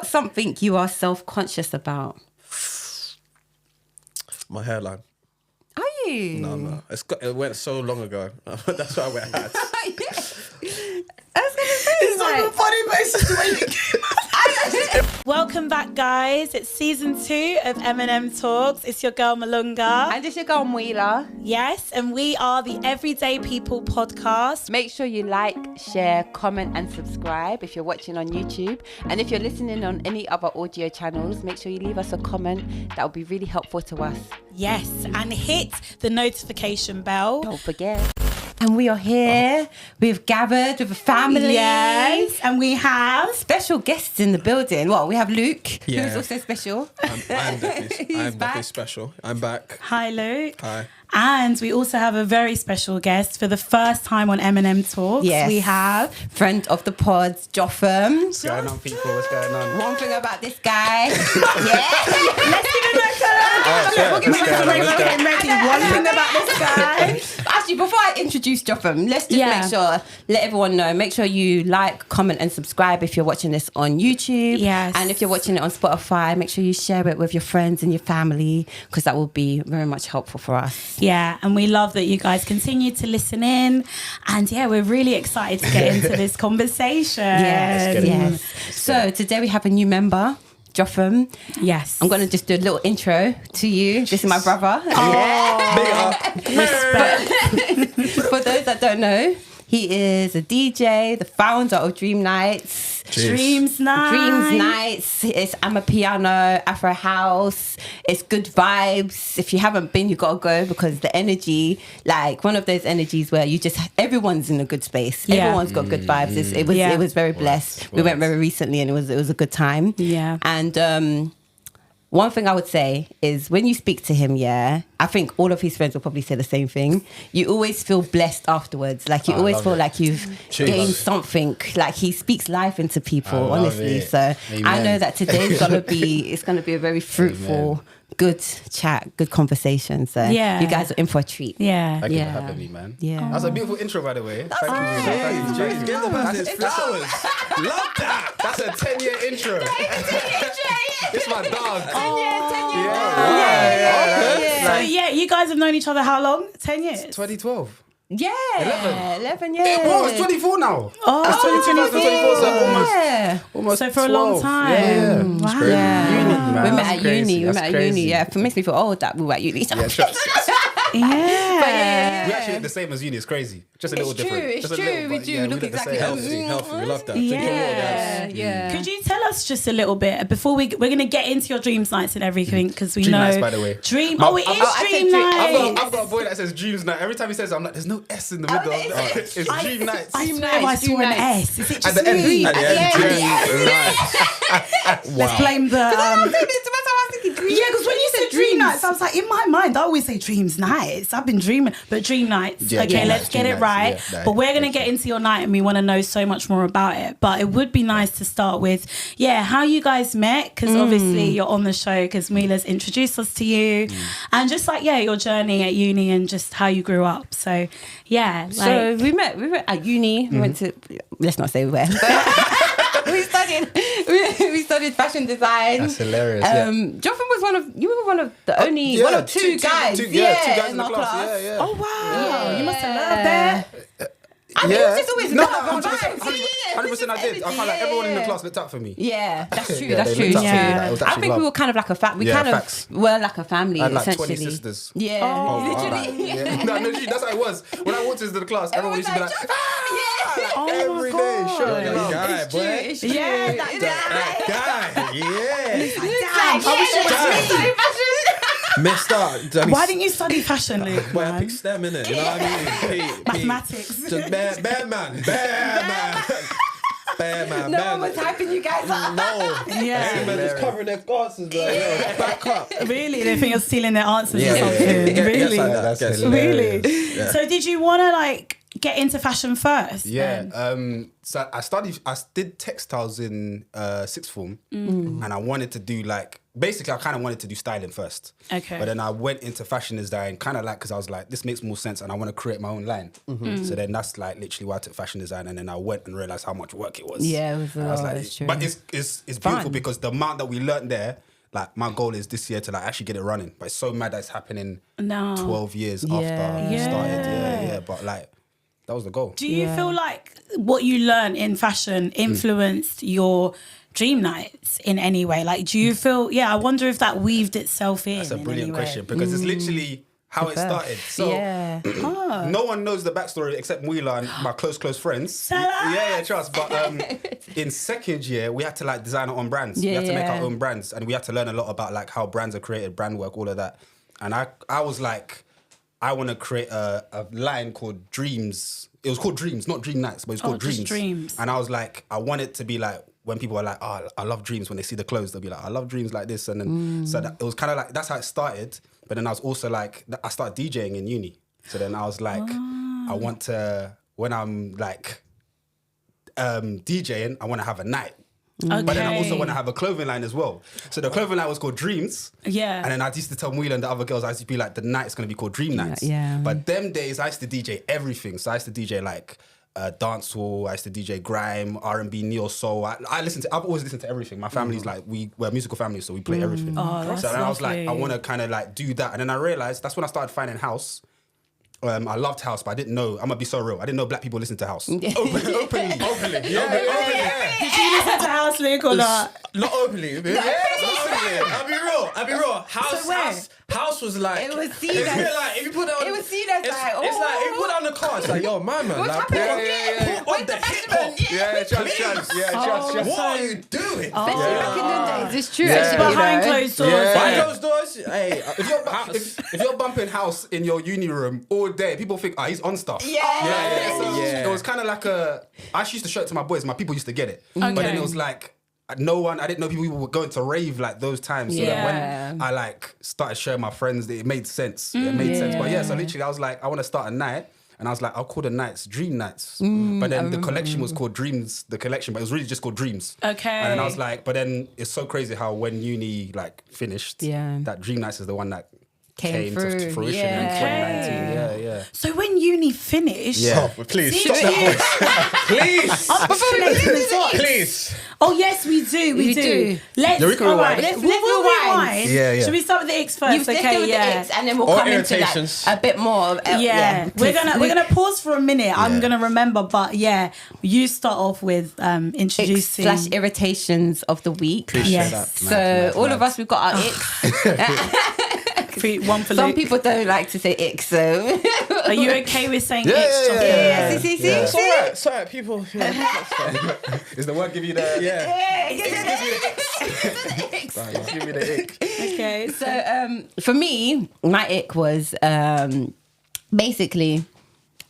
What's something you are self-conscious about? My hairline. Are you? No. It went so long ago. That's why I wear hats. I was gonna say, It's not even funny, but it's just the way you get. Welcome back, guys. It's season 2 of M&M Talks. It's your girl Malunga. And it's your girl Mwila. Yes, and we are the Everyday People podcast. Make sure you like, share, comment and subscribe if you're watching on YouTube. And if you're listening on any other audio channels, make sure you leave us a comment. That would be really helpful to us. Yes, and hit the notification bell. Don't forget. And we are here. We've gathered with a family. Yes, and we have Special guests in the building. Well, we have Luke, Yeah. who's also special. I'm definitely special. I'm back. Hi, Luke. Hi. And we also have a very special guest for the first time on M&M Talks. Yes. We have Friend of the pods, Jotham. What's going on, people? What's going on? One thing about this guy. Yeah. Let's give him One thing about this guy. Actually, before I introduce Jotham, let's just let everyone know. Make sure you like, comment, and subscribe if you're watching this on YouTube. Yes. And if you're watching it on Spotify, make sure you share it with your friends and your family, because that will be very much helpful for us. Yeah, and we love that you guys continue to listen in. And yeah, we're really excited to get into this conversation. Yes. So today we have a new member, Jotham. Yes. I'm going to just do a little intro to you. This is my brother. For those that don't know, he is a DJ, the founder of Dream Nights. Dreams Nights. It's Amapiano, Afro House. It's good vibes. If you haven't been, you got to go, because the energy, like one of those energies where you just, everyone's in a good space. Yeah. Everyone's got good vibes. It was very blessed. We went very recently and it was a good time. Yeah. And one thing I would say is when you speak to him, I think all of his friends will probably say the same thing. You always feel blessed afterwards. Like you always feel like you've gained something. Like he speaks life into people, honestly. it. So Amen. I know that today's gonna be a very fruitful, good chat, good conversation. So Yeah. you guys are in for a treat. Yeah. Thank you for having me, man. Yeah. That's a beautiful intro, by the way. Thank you. James, give the person his flowers. Love that. That's a 10-year intro. It's my dog. 10 years. So yeah, you guys have known each other how long? 10 years? 2012. Yeah. 11 years. Oh, it's 24 now. Oh, It's 2024, so almost So for a long 12. time. Yeah. Wow. Yeah. Uni, man. We met That's at crazy. uni. That's crazy. Yeah, it makes me feel old that we were at uni. Yeah, sure. Yeah. We actually look the same as uni. It's crazy. Just a little different. It's Just a true. little, We but do yeah, look look the exactly same. Healthy. We love that. Yeah. Could you tell us just a little bit before we're going to get into your Dreams Nights and everything, because we Dream know Nights, by the way. It is I said Dream dream- Nights. I've got a boy that says Dreams Night. Every time he says it, I'm like, there's no S in the middle. It's Dream Nights. I Dream swear I Nights, saw Dream an Nights. S. Is it At just the end. me? At the end. Let's blame the... Yeah, because when you said Dream Nights, I was like, in my mind, I always say Dreams Nights. I've been dreaming, but Dream Nights. Yeah, Okay, Dream let's Nights, get Dream it Nights, right. yeah, But we're going to get into your night and we want to know so much more about it. But it would be nice to start with, how you guys met, because obviously you're on the show because Mila's introduced us to you. And just your journey at uni and just how you grew up. So, So we met at uni. We went to, let's not say where. But we studied fashion design. That's hilarious. Jotham you were one of the only one of two guys. Two guys in the our class. Yeah. oh, wow. You must have loved that. I mean, it's just always No, love. 100% I did. I felt like everyone in the class looked up for me. Yeah, that's true. Yeah, That's they true. looked up to me. It was I actually think we love. were kind of like a family. We Yeah, kind facts. of were like a family, I had like essentially. 20 sisters. Yeah, literally. Yeah. No, that's how it was. When I walked into the class, everyone used to be like, every day. God. Sure, you know. Guy, It's true. boy. It's true. Yeah, Guy. Yeah. Missed out. Why didn't you study fashion, Luke? Boy, I man? picked STEM, innit? You know what I mean? Mathematics. Just bad man. No one was hyping you guys up. No. Yeah. Man, just covering their glasses, bro. Yo, back up. Really? They think you're stealing their answers or something? It gets Really? like that. That's Gets- hilarious. Really? Yeah. So did you want to get into fashion first? Yeah. then? So I did textiles in sixth form, and I wanted to do basically, I kind of wanted to do styling first. Okay. But then I went into fashion design, kind of like, because I was like, this makes more sense and I want to create my own line. So then that's like literally why I took fashion design, and then I went and realized how much work it was. Yeah, it was a And I was lot, like, it's true. but it's beautiful because the amount that we learned there, like my goal is this year to like actually get it running. But it's so mad that it's happening 12 years after I started. Yeah. But like, that was the goal. Do you feel like what you learned in fashion influenced your dream nights in any way? Like, do you feel, I wonder if that weaved itself in. That's a in brilliant any way. question because it's literally how it started. So no one knows the backstory except Mwila and my close friends. Trust. But in second year, we had to like design our own brands. We had to make our own brands, and we had to learn a lot about like how brands are created, brand work, all of that. And I was like, I want to create a line called Dreams. It was called Dreams, not Dream Nights, but it's called just Dreams. Dreams. And I was like, I want it to be like, when people are like, oh, I love dreams, when they see the clothes, they'll be like, I love dreams like this. And then, so that, it was kind of like, that's how it started. But then I was also like, I started DJing in uni. So then I was like, I want to, when I'm like DJing, I want to have a night. Okay. But then I also want to have a clothing line as well. So the clothing line was called Dreams. Yeah. And then I used to tell Mwila and the other girls, I used to be like, the night's going to be called Dream Nights. Yeah. But them days, I used to DJ everything. So I used to DJ like dancehall, I used to DJ grime, R&B, neo soul. I've always listened to everything. My family's like, we're a musical family, so we play everything. Oh, that's so then I was like, lovely. I want to kind of like do that. And then I realized that's when I started finding house. I loved house, but I didn't know. I'm gonna be so real. I didn't know black people listen to house. Openly. Openly. Yeah. Did you listen to House, Luke, or not? Not openly. I'll be real. House was like, It was seen it's as- like, if you put that on, it was seen as it's like, like, if you put that on the car, it's like, yo, man. What's Like, happening? put on the hip hop. Chance. What are you doing? Especially back in the days, it's true. Yeah. Actually, Behind closed doors. Behind those doors, hey, If you're bumping house in your uni room all day, people think, he's on stuff. Yeah. So Yeah. it was kind of like I actually used to show it to my boys. My people used to get it. Okay. But then it was like, I didn't know people were going to rave like those times. So then when I like started showing my friends, it made sense. It made sense. But so literally I was like, I want to start a night. And I was like, I'll call the nights Dream Nights. But then the collection was called Dreams, the collection, but it was really just called Dreams. Okay. And then I was like, but then it's so crazy how when uni like finished, that Dream Nights is the one that came to fruition in 2019. Yeah. So when uni finished... Oh, please, stop that voice. Please. Oh, yes, we do. We do. Let's rewind. Let's we'll rewind. Yeah. Should we start with the X first? You stick with the X, and then we'll come into irritations. like a bit more. We're gonna pause for a minute. I'm gonna remember, but you start off with introducing X / irritations of the week. Yes. that. So all of us, we've got our X. One for Some Luke. people don't like to say X, so Are you okay with saying X? yeah. Jotham? It's all right, people. Is the word give you the... Yeah. Give me the ick. Okay. So for me, my ick was basically,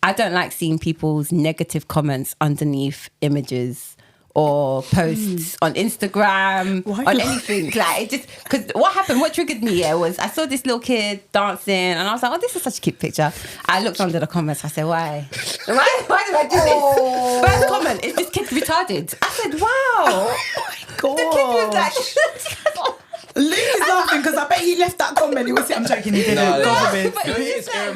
I don't like seeing people's negative comments underneath images or posts on Instagram, on anything. Like, it just, because what triggered me was I saw this little kid dancing and I was like, oh, this is such a cute picture. I looked under the comments. I said, why? Why did I do this? First comment, is this kid retarded? I said, wow. God. The kid was like... Luke is laughing because I bet he left that comment. He was I'm joking, he didn't. God forbid. But it's It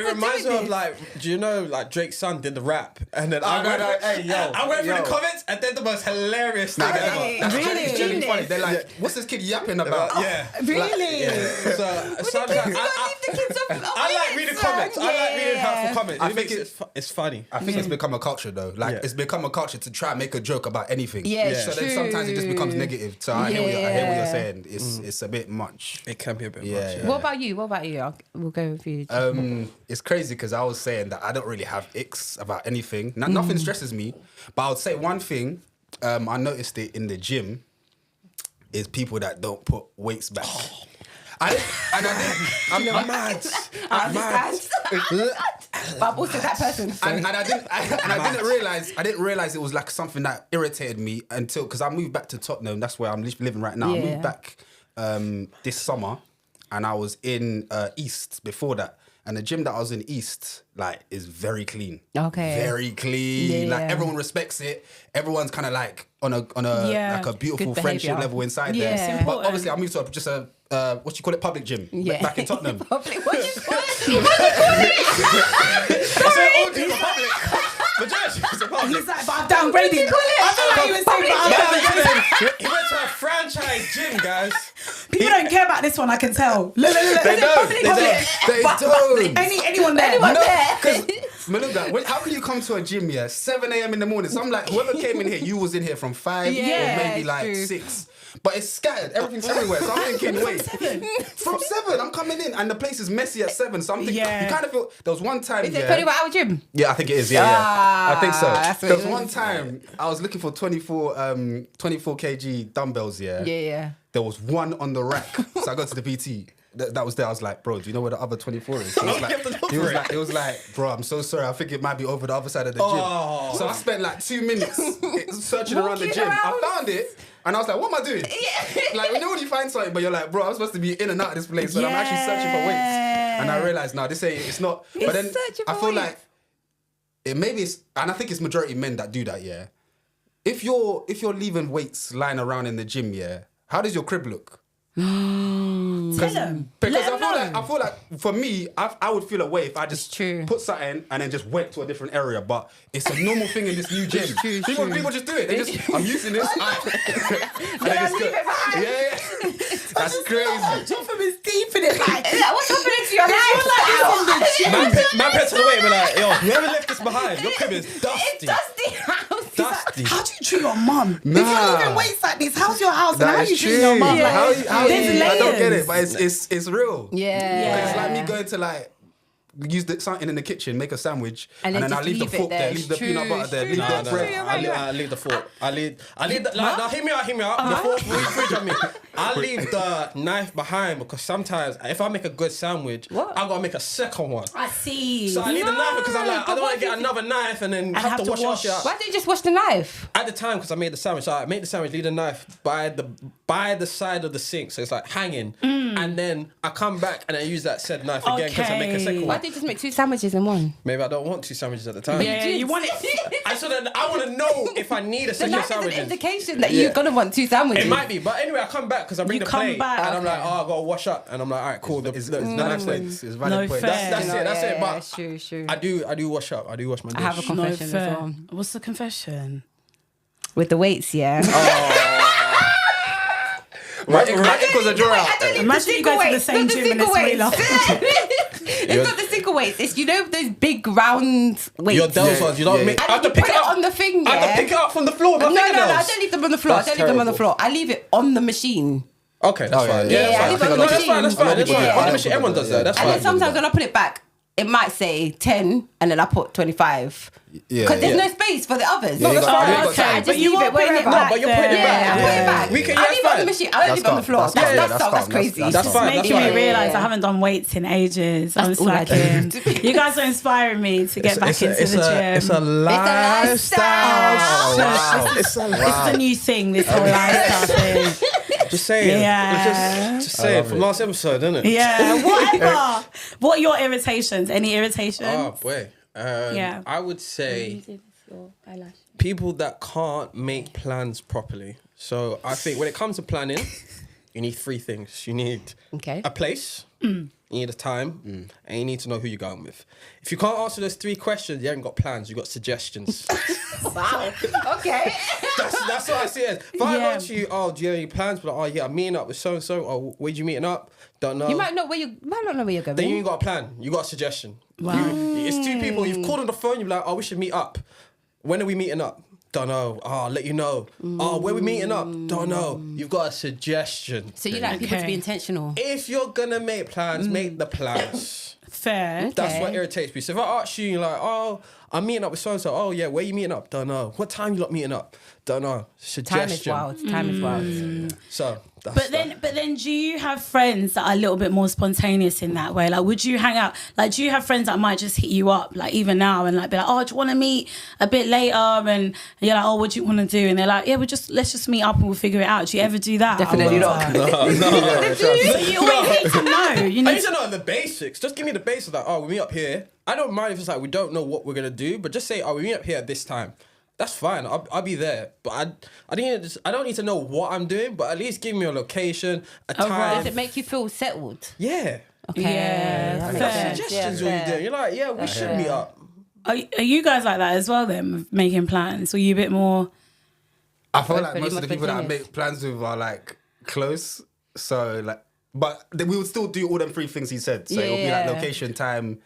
reminds me of this? like, do you know like Drake's son did the rap and then I went through the comments and then the most hilarious thing ever. It's genuinely funny. They're like, what's this kid yapping about? Really? So sometimes I like reading comments. I like reading helpful comments. I think It's funny. I think it's become a culture though. Like it's become a culture to try and make a joke about anything. Yeah, So then sometimes it just becomes negative. So I hear what you're saying. It's a bit much. It can be a bit much. Yeah. What about you? We'll go with you. It's crazy because I was saying that I don't really have icks about anything. Nothing stresses me. But I would say one thing, I noticed it in the gym, is people that don't put weights back. I'm mad. But I'm also that person. So. And I didn't realize it was like something that irritated me until, because I moved back to Tottenham. That's where I'm living right now. I moved back this summer, and I was in East before that. And the gym that I was in East, like, is very clean. Okay. Very clean. Yeah. Like, everyone respects it. Everyone's kind of like on a like a beautiful Good friendship behaviour. level inside Yeah. there. It's But obviously, I moved to just a what you call it, public gym back in Tottenham. Public, what you call it? It's an old gym, public. But Josh, it's a public. He's like, but I'm downgrading. I feel like he was saying, but I'm downgrading. He went to a franchise gym, guys. People don't care about this one, I can tell. Look. They don't. They don't. Anyone there? Anyone No, there? because Melinda, how can you come to a gym here 7 a.m. in the morning? So I'm like, whoever came in here, you was in here from 5 Yeah, or maybe it's like true. 6. But it's scattered. Everything's everywhere. So I'm thinking, wait. From 7, I'm coming in and the place is messy at 7. So I'm thinking, Yeah. you kind of feel, there was one time, Is it 24-hour gym? Yeah, I think it is. Yeah. I think so. that's what There was it one is. time I was looking for 24 kg dumbbells. Yeah. There was one on the rack. So I go to the PT. That was there. I was like, bro, do you know where the other 24 is? He was like, bro, I'm so sorry. I think it might be over the other side of the gym. So I spent like 2 minutes searching around the Walking gym. around. I found it. And I was like, what am I doing? Like, you know when you find something, but you're like, bro, I'm supposed to be in and out of this place, but I'm actually searching for weights. And I realized, no, this ain't, it's not. But then searching I for feel weights. like, maybe it's, and I think it's majority men that do that, yeah. If you're leaving weights lying around in the gym, yeah, how does your crib look? Tell them. Because Let them I feel like for me, I would feel away if I just It's true. put something and then just went to a different area. But it's a normal thing in this new gym. true, People just do it. They just, I'm using this. And they just leave it behind. Yeah. That's crazy. Jotham is deep in it. Like, What's happening to your life? Man, pets to the way and be like, yo, whoever left this behind, your crib is It's dusty. dusty house. Dusty. how do you treat your mum? If Nah. you're leaving weights like this, how's your house and That how is you treat your mum? true. Like, How there's I don't get layers. it, but it's real. Yeah. It's like me going to like use something in the kitchen, make a sandwich, And and then then I just leave the leave it fork there. there, leave the It's peanut true, butter there, it's leave true. the No, bread. I leave the fork. I leave the, now hear me out. Before we fridge on me, I leave the knife behind because sometimes if I make a good sandwich, What? I gotta make a second one. I see. So I leave the knife because I'm like, I but don't want what to get if another knife and then have to wash it out. Why don't you just wash the knife? At the time, because I made the sandwich, so I made the sandwich, leave the knife by the side of the sink, so it's like hanging, and then I come back and I use that said knife again because I make a second Why one. don't you just make 2 sandwiches in one? Maybe I don't want 2 sandwiches at the time. Yeah, you want it. I want to know if I need a The second knife is an sandwich. indication that Yeah. you're gonna want 2 sandwiches. It might be, but anyway, I come back because I bring You the come plate back. and I'm like, Okay. oh, I gotta wash up, and I'm like, all right, cool. The knife's there. It's No valid point. fair. That's it. Yeah, But true. I do wash up. I do wash my dish. I have a No confession as fair. well. What's the confession? With the weights, yeah. Right, because a drawer out. Imagine you go to the same gym and it's Wheeler. It's not the single weights. It's, you know, those big round weights. Your Dells ones, you don't make. And I have you to pick put it up on the thing, I have yeah? to pick it up from the floor. No, I don't leave them on the floor. That's I don't leave them on the terrible. floor. I leave it on the machine. Okay, that's fine. Yeah, that's I leave it fine. on the That's machine. fine. That's fine. That's fine. Yeah. On the machine, everyone does that. That's And fine. then sometimes when I put it back, it might say 10 and then I put 25. Yeah. Because there's Yeah. no space for the others. Yeah, you got- So you got time. I just But you leave it won't put it wherever. back but you're putting it there. back. Yeah, I put it back. We can- I yeah, leave it on the fine. machine. I don't leave it on the floor. That's calm. That's crazy. That's fine. Making fine. me realise Yeah. I haven't done weights in ages. I'm That's all I slacking. do. You guys are inspiring me to get back into the gym. It's a lifestyle. lifestyle. Wow. It's a It's the new thing, this whole lifestyle thing. Just saying. Yeah. Just saying. From last episode, isn't it? Yeah, whatever. What are your irritations? Any irritations? Oh boy. Yeah. I would say people that can't make plans properly. So I think when it comes to planning, you need 3 things. You need Okay. a place, you need a time, and you need to know who you're going with. If you can't answer those 3 questions, you haven't got plans, you got suggestions. Wow. Okay. That's what I see it as. If I Yeah. go to you, oh, do you have any plans? But, oh, yeah, I'm meeting up with so-and-so. Oh, where you meeting up? Don't know. You might not know where you're going. Then you ain't got a plan. You got a suggestion. Wow. It's 2 people. You've called on the phone. You're like, oh, we should meet up. When are we meeting up? Don't know. Oh, I'll let you know. Oh, where we meeting up? Don't know. You've got a suggestion. So you like people to Okay. be intentional. If you're gonna make plans, make the plans. Fair. That's Okay. what irritates me. So if I ask you, you're like, oh, I'm meeting up with so-and-so. Oh, yeah, where you meeting up? Don't know. What time you lot meeting up? Don't know. Suggestion. Time is wild. So, But then, do you have friends that are a little bit more spontaneous in that way? Like, would you hang out? Like, do you have friends that might just hit you up, like even now, and like be like, "Oh, do you want to meet a bit later?" And you're like, "Oh, what do you want to do?" And they're like, "Yeah, let's just meet up and we'll figure it out." Do you ever do that? Definitely not. No. You always need to know. You I need need to know the basics. Just give me the basics. Like, oh, we meet up here. I don't mind if it's like we don't know what we're gonna do, but just say, oh, we meet up here at this time. That's fine. I'll be there. But I don't need to know what I'm doing, but at least give me a location, a time. Does it make you feel settled? Yeah. Okay. Yeah, fair. Suggestions what you're doing. You're like, yeah, we should meet up. Are you guys like that as well then, with making plans? Or you a bit more... I feel like Pretty most of the much people that I spontaneous. make plans with are like close. So like, but we would still do all them 3 things he said. So it'll be like Yeah. location, time,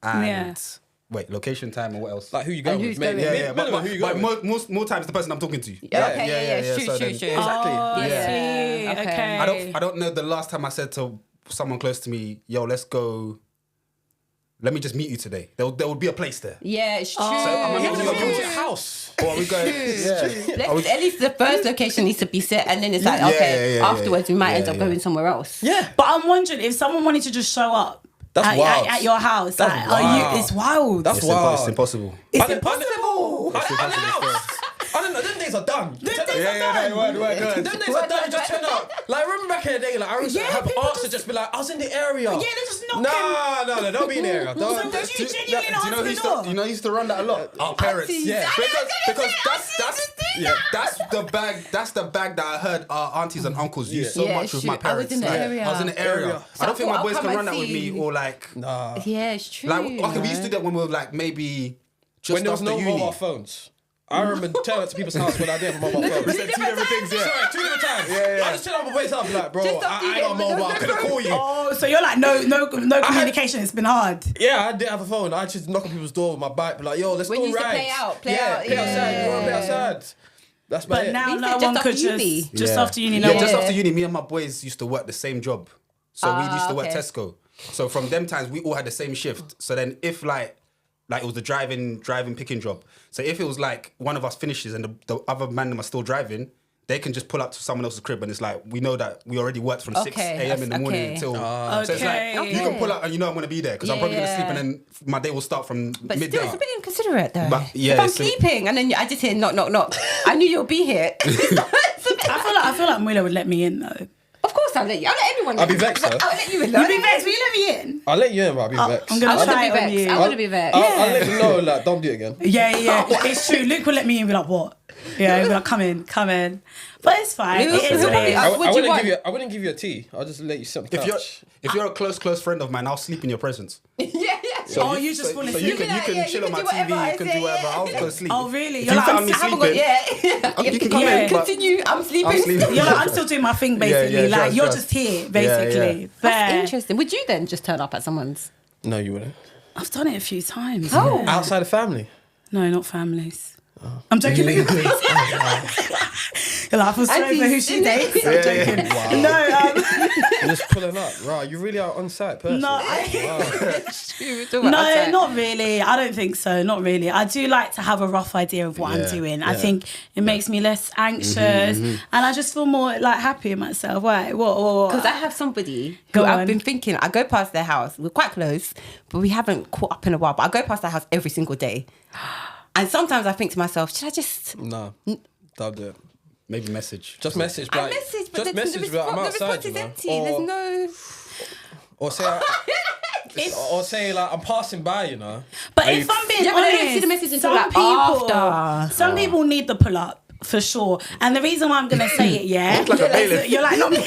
and Yeah. wait, location, time, and what else? Like, who you going who's with? going? yeah, Minimum, who you going with? but more times the person I'm talking to. Okay, yeah. so then- True. Oh, I Yeah. see. Okay. Okay. I don't know the last time I said to someone close to me, "Yo, let's go. Let me just meet you today." There would be a place there. Yeah, it's true. So I'm You gonna have to give go you to a your house. Or are we going? Yeah. At least the first location needs to be set, and then it's like, Yeah, okay, yeah, afterwards we might end up yeah. going somewhere else. Yeah. But I'm wondering if someone wanted to just show up That's wild. at your house. That's like, wild. It's wild. That's wild. It's impossible. It's impossible. I don't know. Them days are done. Them days are done. Them days are done. You just turn up. Like, remember back in the day, like, I used to Yeah, have people aunts to just be like, I was in the area. Yeah, they just knocking. No, don't be in the area. So Don't. would you genuinely answer the He door? used to run that a lot. Our parents. Yeah. Because that's the bag that I heard our aunties and uncles use so Yeah, much with shoot. my parents. I was in the Like, area. I was in the area. So I don't think I my thought, boys I'll can come run that and with me see. or like Yeah, it's true. like okay, we used to do that when we were like maybe just When there was after no uni. mobile phones. I remember telling it to people's house when I didn't have a mobile phone. We said 2 different things, yeah. Sorry, 2 different times. I just tell my boys up, like, bro, Just after I you ain't got a get mobile. I the couldn't call you. Oh, so you're like no communication. It's been hard. Yeah, I didn't have a phone. I just knock on people's door with my bike, be like, yo, let's When go you used to ride. play out, play yeah, out, play outside. yeah. You want to play outside? That's about But it. now We no said one just could after uni. just after uni. No Yeah, one. just after uni, me and my boys used to work the same job. So we used to work okay. Tesco. So from them times, we all had the same shift. So then if like it was the driving picking job. So if it was like one of us finishes and the other man are still driving, they can just pull up to someone else's crib and it's like, we know that we already worked from 6 a.m. in the morning okay. until... Okay. So it's like, you can pull up and you know I'm going to be there because I'm probably going to sleep and then my day will start from But midday. still, it's a bit inconsiderate though. But, yeah, if I'm it's a- sleeping and then I just hear knock, knock, knock, I knew you'll be here. I feel like Mwila would let me in though. Of course I'll let you. I'll let everyone. I'll be in. vexed, though. I'll let you in. You'd be vexed. Will you let me in? I'll let you in, but I'll be vexed. I'm gonna I want to try be it on vexed. you. I want to be vexed. I'll let you know, like, don't do it again. Yeah. It's true. Luke will let me in and be like, what? Yeah, he'll be like, come in. But it's fine. It is what it is. What do you want? I wouldn't give you a tea. I'll just let you sit on the If couch. you're a close friend of mine, I'll sleep in your presence. Yeah. Oh, you just want to So sleep. you can Yeah, chill you on my can do whatever TV, I you can say, do whatever. yeah. I'll go sleep. Oh, really? If You're you like, found me I haven't got. sleeping, Yeah. you can come Yeah. in, but Continue. I'm sleeping. I'm sleeping. You're like, I'm still doing my thing, basically. Yeah, like, you're trust. just here, basically. Yeah. That's Fair. interesting. Would you then just turn up at someone's? No, you wouldn't. I've done it a few times. Oh. yeah. Outside of family. No, not families. I'm joking. You're like, I feel sorry for who she dates. I'm joking. Wow. No, You're just pulling up. Right, you really are on-site person. no, Wow. no, not really. I don't think so. Not really. I do like to have a rough idea of what I'm doing. I think it makes me less anxious, and I just feel more like happy in myself. Wait, what? Because I have somebody Go who on. I've been thinking, I go past their house, we're quite close, but we haven't caught up in a while, but I go past their house every single day. And sometimes I think to myself, should I just... No, don't do it. maybe message. Just message, I like, message, but just the message, like, I'm response outside, is you know. empty. There's no... Or say, or say like I'm passing by, you know. But if I'm being Yeah, but I honest, don't see the message until, some like, people, after. some people need the pull up. For sure. And the reason why I'm going to say it, yeah, like a bailiff. you're like, not me.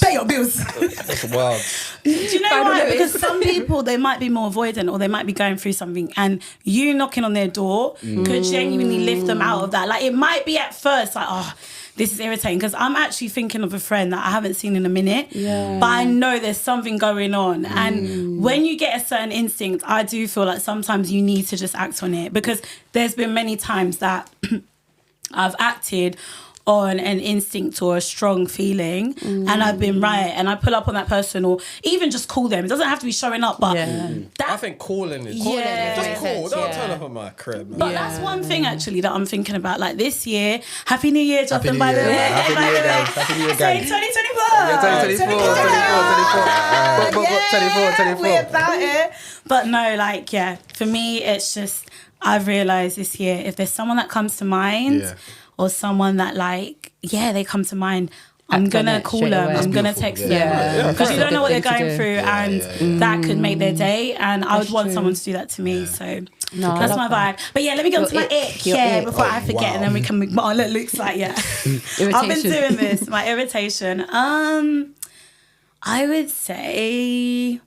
Pay your bills. That's wild. Do you know Final why? notice. Because some people, they might be more avoidant or they might be going through something, and you knocking on their door could genuinely lift them out of that. Like, it might be at first like, oh, this is irritating, because I'm actually thinking of a friend that I haven't seen in a minute, but I know there's something going on. And when you get a certain instinct, I do feel like sometimes you need to just act on it, because there's been many times that I've acted on an instinct or a strong feeling and I've been right and I pull up on that person or even just call them. It doesn't have to be showing up, but I think calling is just call. Don't turn up on my crib, man. But that's one thing actually that I'm thinking about. Like this year, Happy New Year, Jotham, by the way. Happy New Year, guys. Happy New Year, guys. Say 2024. 24. We about it. But no, like, for me, it's just, I've realised this year, if there's someone that comes to mind or someone that like, they come to mind, I'm going to call them. I'm going to text them. Because you don't know what they're going through and that could make their day. And I would want someone to do that to me. So that's my vibe. But let me get on to my ick. Before I forget and then we can move on. Look, Luke's like, I've been doing this. My irritation. I would say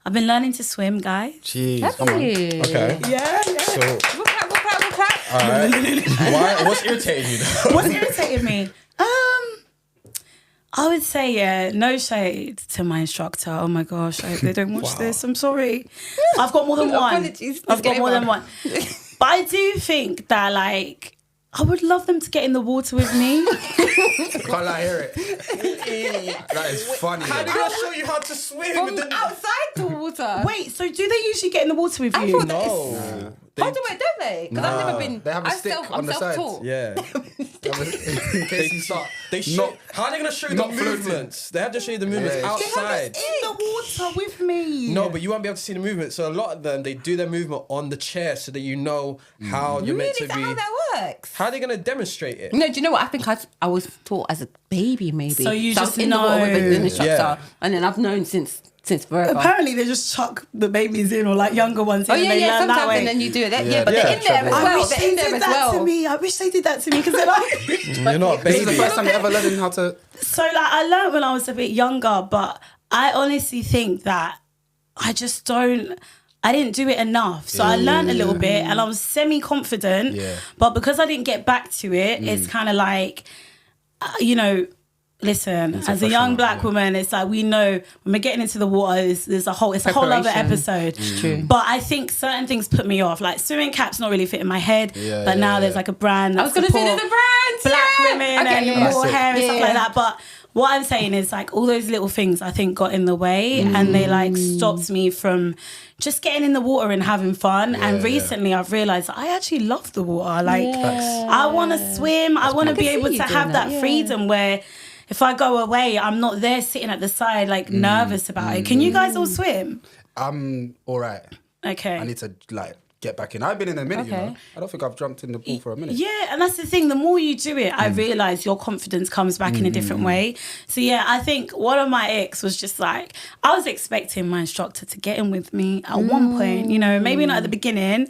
I've been learning to swim, guys. Jeez, come on. Okay. Yeah. So, We'll clap. all right. What's irritating you though? What's irritating me? I would say, no shade to my instructor. Oh my gosh, I hope they don't watch this. I'm sorry. I've got more than one. Apologies. I've got more than one. But I do think that, like, I would love them to get in the water with me. Can't lie, hear it. That is funny. How did I show you how to swim? From outside the water. Wait, so do they usually get in the water with I you? thought that No. Hold on, wait, don't they? Because I've never been. They have a stick on the side. self-taught. Yeah. In case you start. How are they going to show you the not floating. movements? They have to show you the movements Yeah. outside. In the water with me. No, but you won't be able to see the movement. So a lot of them, they do their movement on the chair so that you know how you're meant to Really? Is that be. how that works? How are they going to demonstrate it? No, do you know what? I think I was taught as a baby, maybe. So you I was just in the water with know. an instructor, Yeah. and then I've known since forever. Apparently they just chuck the babies in or like younger ones in Oh and they learn that sometimes way. and then you do it. But Yeah, they're in there as trouble. I well. wish They're they in there did as that well. to me. I wish they did that to me because they're like... You're not a This is the baby. first time you ever learning how to. So like I learned when I was a bit younger, but I honestly think that I didn't do it enough. So I learned a little bit and I was semi-confident. Yeah. But because I didn't get back to it, it's kind of like, listen, as a young black woman, it's like we know when we're getting into the water, it's a whole other Preparation. episode. True. But I think certain things put me off. Like swimming caps not really fit in my head. But now there's like a brand that I was going to say support there's a brand. black women Okay, and more hair and stuff like Yeah. that. But what I'm saying is like all those little things I think got in the way and they like stopped me from just getting in the water and having fun. And recently I've realised I actually love the water. Like I want to swim. I want to be can able see to you have doing that that, freedom where if I go away, I'm not there sitting at the side like nervous about it. Can you guys all swim? I'm all right. Okay. I need to like get back in. I've been in a minute, you Okay. know. I don't think I've jumped in the pool for a minute. Yeah, and that's the thing. The more you do it, I realise your confidence comes back in a different way. So yeah, I think one of my ex was just like, I was expecting my instructor to get in with me at one point, maybe not at the beginning.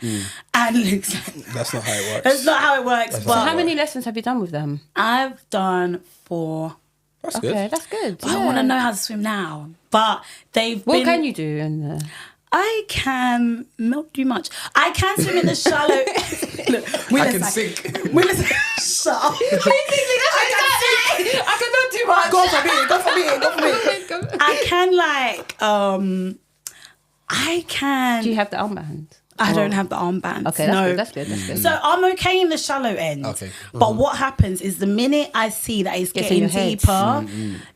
And Luke's like, That's not how it works. that's not how it works. That's But not How many lessons have you done with them? I've done 4. That's Okay, good. that's good. But I want to know how to swim now. But they've What been... can you do in the... I can not do much. I can swim in the shallow. Look, I can sink. Shut up. I cannot do much. Go for me. I can I can. Do you have the armband? I don't have the armbands. Okay, that's good. So I'm okay in the shallow end. Okay. But what happens is the minute I see that it's Gets in getting your head. deeper,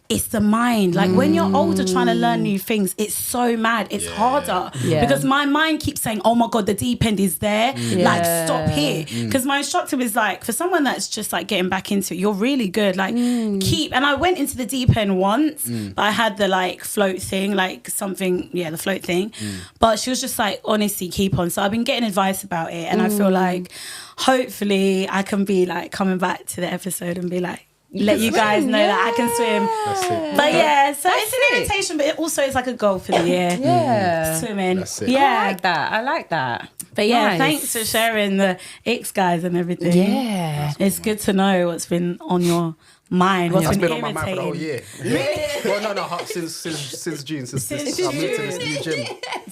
it's the mind. Like when you're older trying to learn new things, it's so mad. It's harder. Yeah. Because my mind keeps saying, oh my God, the deep end is there. Like Yeah. stop here. Because my instructor was like, for someone that's just like getting back into it, you're really good. Like keep. And I went into the deep end once, but I had the like float thing, like something, the float thing. But she was just like, honestly, keep on. So I've been getting advice about it. And I feel like hopefully I can be like coming back to the episode and be like, let you guys know that I can swim. That's it. But yeah, so That's it's an it. irritation, but it also is like a goal for the year. Yeah. Swimming. That's it. Yeah. I like that. But yeah, Nice. thanks for sharing the X guys and everything. Yeah. It's good to know what's been on your mind. What's That's been been on my mind for the whole irritating year. Well, no, since June, since I moved to this new gym.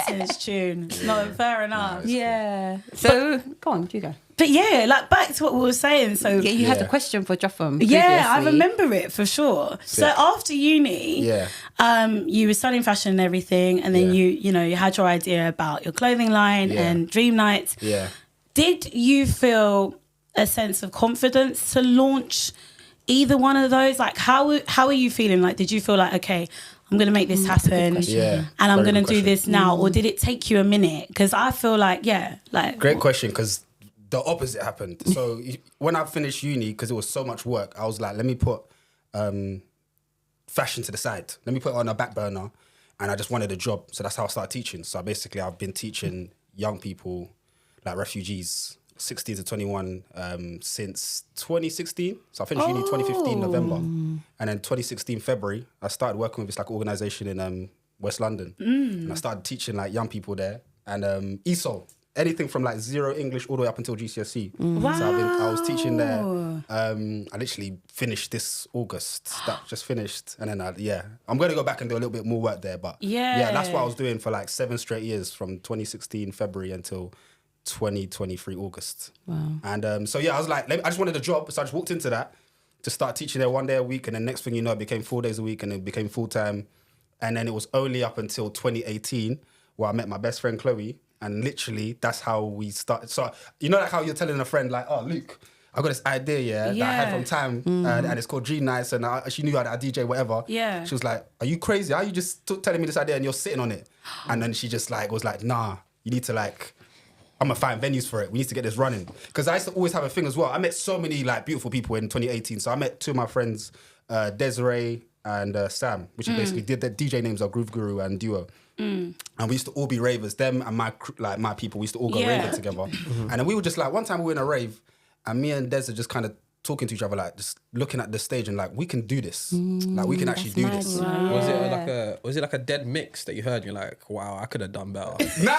since June. No, fair enough. Yeah. So, go on, you go. But yeah, like back to what we were saying. So Yeah, you had Yeah. a question for Jotham. yeah, I previously. remember it for sure. So after uni, you were studying fashion and everything, and then Yeah. you had your idea about your clothing line Yeah. and dream nights. Yeah. Did you feel a sense of confidence to launch either one of those? Like, how are you feeling? Like, did you feel like, okay, I'm going to make this happen and I'm going to do this now? Or did it take you a minute? Because I feel like, Great question, because the opposite happened. So when I finished uni, because it was so much work, I was like, let me put fashion to the side. Let me put it on a back burner. And I just wanted a job. So that's how I started teaching. So basically, I've been teaching young people, like refugees, 16 to 21, since 2016. So I finished uni 2015 November. And then 2016 February, I started working with this like organisation in West London. And I started teaching like young people there. And ESOL, anything from like 0 English all the way up until GCSE. Wow. So I was teaching there. I literally finished this August. That just finished. And then I'm going to go back and do a little bit more work there. But that's what I was doing for like 7 straight years from 2016 February until 2023 August. Wow. And I was like, I just wanted a job. So I just walked into that to start teaching there 1 day a week. And then next thing you know, it became 4 days a week and it became full time. And then it was only up until 2018 where I met my best friend, Chloe. And literally, that's how we started. So, you know, like how you're telling a friend, like, oh, Luke, I got this idea, that I had from time, and it's called Dream Nights, and she knew I DJ, whatever. Yeah. She was like, are you crazy? How are you just telling me this idea and you're sitting on it? And then she just like was like, nah, you need to like, I'm gonna find venues for it. We need to get this running. Because I used to always have a thing as well. I met so many like beautiful people in 2018. So I met 2 of my friends, Desiree and Sam, which basically did their DJ names are Groove Guru and Duo. And we used to all be ravers. Them and my people, we used to all go raving together. And then we were just like, one time we were in a rave and me and Des are just kind of talking to each other, like just looking at the stage and like, we can do this. Like we can actually do this. Wow. Was it like a dead mix that you heard? You're like, wow, I could have done better. No.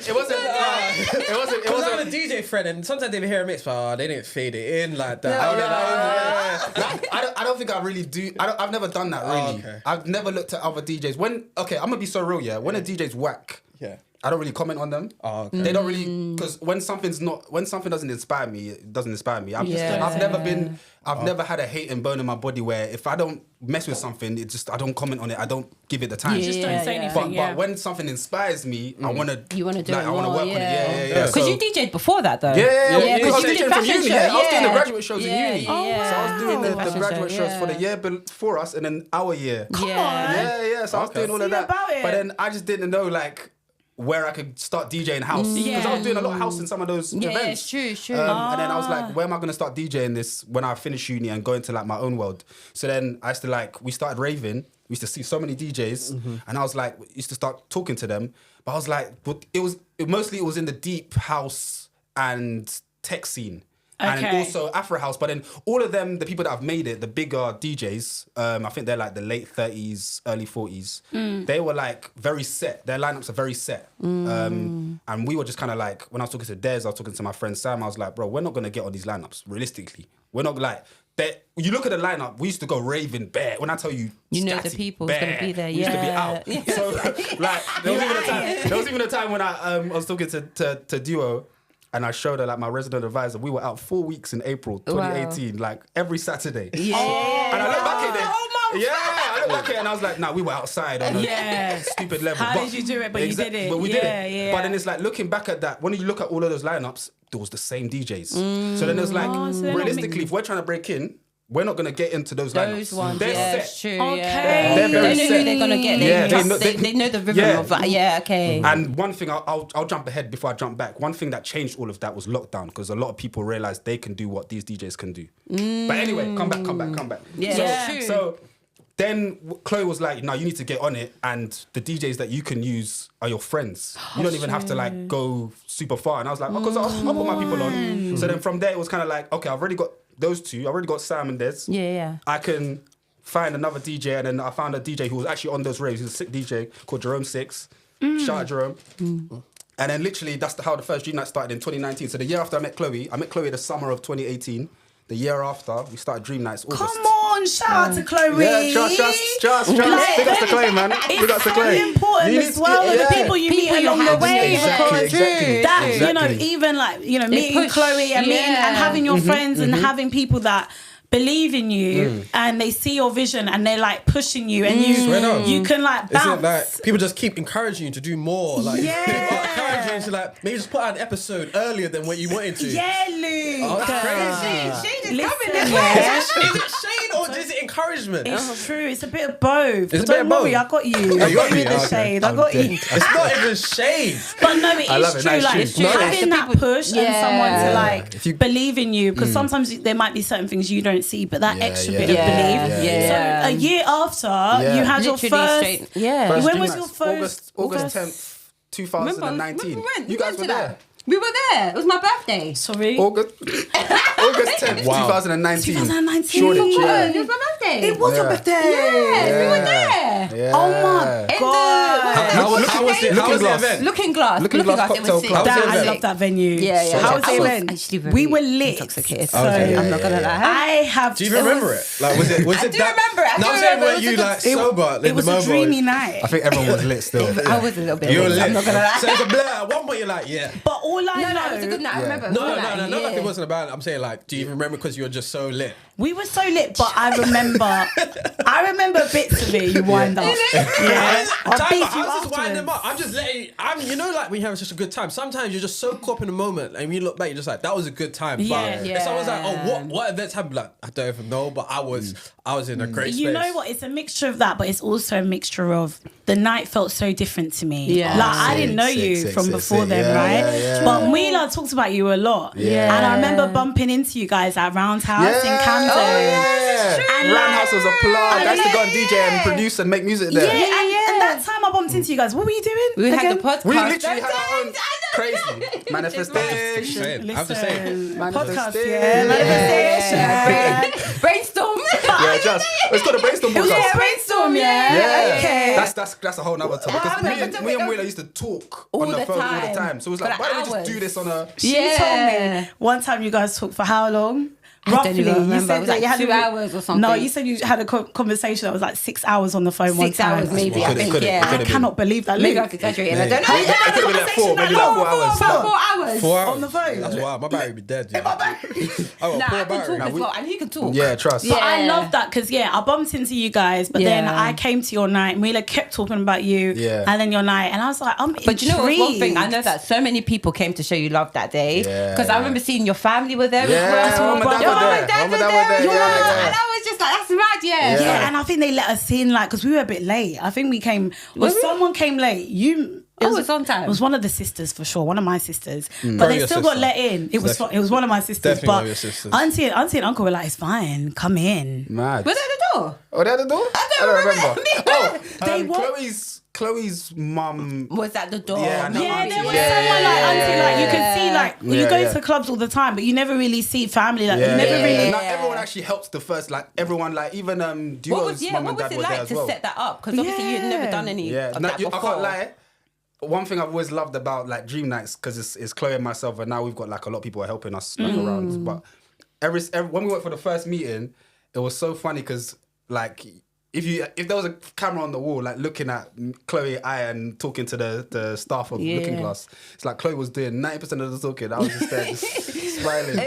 It wasn't. Because I'm a DJ friend, and sometimes they hear a mix, but they didn't fade it in like that. I don't think I really do. I've never done that really. Okay. I've never looked at other DJs. I'm gonna be so real. When a DJ's whack, I don't really comment on them. Oh, okay. They don't really, because when something doesn't inspire me, it doesn't inspire me. I've never had a hate and bone in my body where if I don't mess with something, I don't comment on it. I don't give it the time. You just don't say anything. But when something inspires me, I want to. You want to do like, it I want to work on it. Because you DJ'd before that though. Yeah. Because you did fashion show. I was doing the graduate shows in uni. So I was doing the fashion graduate show, shows for the year before us and then our year. Come on. Yeah. So I was doing all of that. About it. But then I just didn't know like where I could start DJing house. Because I was doing a lot of house in some of those events. Yeah, true. And then I was like, where am I going to start DJing this when I finish uni and go into like my own world? So then I used to like, we started raving. We used to see so many DJs and I was like, used to start talking to them. But I was like, but it was in the deep house and tech scene. And also Afro House, but then all of them, the people that have made it, the bigger DJs, I think they're like the late 30s, early 40s. They were like very set. Their lineups are very set. And we were just kind of like, when I was talking to Des, I was talking to my friend Sam, I was like, bro, we're not going to get on these lineups, realistically. We're not like, you look at the lineup, we used to go raving bare. When I tell you, you know the people who's going to be there. We used to be out. So like, there was even a time when I was talking to Duo, and I showed her like my resident advisor. We were out 4 weeks in April 2018, like every Saturday. Yeah. And I look back at it. I look back at it and I was like, nah, we were outside on a stupid level. How did you do it? But you did it. But we did it. Yeah. But then it's like looking back at that, when you look at all of those lineups, there was the same DJs. So then it's like, realistically, if we're trying to break in, we're not going to get into those lineups. Ones, they're set. True, okay. They're very they know set. who they're going to get. They know the rhythm of that. Yeah, okay. And one thing, I'll jump ahead before I jump back. One thing that changed all of that was lockdown, because a lot of people realised they can do what these DJs can do. But anyway, come back. Yeah, so then Chloe was like, no, you need to get on it, and the DJs that you can use are your friends. You don't even have to like go super far. And I was like, because I'll put my people on. So then from there, it was kind of like, okay, I've already got those two. I've already got Sam and Des. Yeah. I can find another DJ, and then I found a DJ who was actually on those raves. He's a sick DJ called Jerome 6. Shout out Jerome. And then literally that's how the first Dream Night started in 2019. So the year after I met Chloe the summer of 2018. The year after, we started Dream Nights August. Come on, shout out to Chloe. Yeah, just. Big up to Chloe, man. Big up to Chloe. It's so important as well. The people you meet along the way. Exactly. That, even like, meeting Chloe and having your friends and having people that believe in you and they see your vision and they're like pushing you and you can like bounce. Is it like people just keep encouraging you to do more? Like encouraging you to like maybe just put out an episode earlier than what you wanted to. Yeah, Luke. Oh, that's crazy. Shade is coming this Is way. it shade or is it encouragement? It's true. It's a bit of both. It's a bit Don't of both. worry, I got you. Oh, I you got got you me? the Okay. shade. I got you. It's not even shade. But no, it love is it. true. Nice Like shoes. having that push and someone to like If you- believe in you, because sometimes there might be certain things you don't see, but that extra bit of Yeah. belief. Yeah. So a year after you had your Literally first. straight. Yeah. First When Dream was your Nights, first? August 10th, 2019. Remember we You guys went were to there. that. We were there. It was my birthday. Sorry. August 10th, Wow. 2019. 2019. Shoreditch, yeah. It was my birthday. It was your Yeah. birthday. Yes, we were there. Yeah. Oh my In god. How was the Glass. event? Looking Glass. Looking Glass It was Cocktail sick. Club. How was the I event? love that venue. Yeah, yeah. How was the I was event? actually very We were lit. intoxicated. So Okay, I'm not gonna lie. I have. Do you remember it? Like, was it? I do remember it. I No, do I'm saying remember it. were It you was a like good- sober in It was the a moment? dreamy night. I think everyone was lit still. I was a little bit. You were lit. I'm not gonna lie. So it's a blur. At one point, you're like, yeah. But all I No, know, it was a good night. I remember. it was No, a good night. not like Yeah. it wasn't about it. I'm saying like, do you even remember because you were just so lit? we were so lit. But I remember bits of it. You wind up. Yeah, I'll Time beat out. you I was just winding them afterwards. up. I'm just letting you know, like when you're having such a good time. Sometimes you're just so caught up in the moment, and when you look back, you're just like, that was a good time. Yeah. But Yeah. if someone's like, oh, what events happened? Like, I don't even know, but I was in a great space. You know what? It's a mixture of that, but it's also a mixture of the night felt so different to me. Yeah. Like I didn't know Sick, you sick, from sick, before sick. then, Yeah, right? yeah, yeah. But Mila talks about you a lot. Yeah. And I remember bumping into you guys at Roundhouse in Camden. Oh, yeah. And Roundhouse was a plug. I used to go and DJ and yeah. produce and make music there. And that time I bumped into you guys. What were you doing? We had again? the podcast. We literally had our own crazy manifestation. I have to say. Listen, podcast, Manifestation. yeah. Manifestation. Yeah. Brainstorm. Yeah, just it's got a brainstorm It was podcast. a brainstorm, yeah. Yeah, Okay. That's a whole nother topic. Because me and Wheeler used to talk All on the the phone all the time. time. So it was For like, like why don't we just hours. do this on a? She told me one time you guys talked for how long? I don't Roughly, even remember. you said It was that like you had 2 hours or something. No, you said you had a conversation that was like 6 hours on the phone one 6 time. hours maybe. I Could've- think. could've- Yeah. I cannot believe that. Maybe I Luke. could exaggerate. I don't It know. could have been like four, maybe like 4 hours. About but- 4 hours. 4 hours On the phone. That's wild. My battery would be dead. Yeah. Oh, Nah, I poor can talk battery. as well, and you can talk. Yeah, trust. But I Yeah. love that because I bumped into you guys, but then Yeah. I came to your night. Mila kept talking about you, Yeah. and then your night, and I was like, I'm But you know what's one thing? I know intrigued. that so many people came to show you love that day. Yeah, Because I yeah. remember seeing your family were there Yeah, as well. Mum and Dad Your were mum there. and dad Mum were and Dad were there. there. Your Yeah, mum and yeah, dad. And I was just like, that's mad, yeah. Yeah, and I think they let us in because we were a bit late. I think we came. Well, someone came late. It was on time. It was one of the sisters for sure. One of my sisters, but Probably they your still got sister. let in. It was it was one of my sisters. Definitely one But of your sisters. auntie and uncle were like, "It's fine, come in." Mad. Was it at the door? Oh, they had the door? I don't remember. Oh, They what? Chloe's mum. Was at the door? Yeah, I know. Yeah, there was Yeah, someone like auntie, like you could see, like you Yeah, go yeah. to clubs all the time, but you never really see family. Like you Yeah, never yeah, really. yeah. Not everyone actually helps the first, like everyone, like even What Duo's was, mum what and was dad it were there like as to well. set that up? Because obviously you'd never done any Yeah, of no, that I before. can't lie. One thing I've always loved about like Dream Nights because it's Chloe and myself, and now we've got like a lot of people are helping us like, around. But every when we went for the first meeting, it was so funny because like if there was a camera on the wall, like looking at Chloe, I and talking to the staff of Looking Glass, it's like Chloe was doing 90% of the talking. I was just there, just smiling.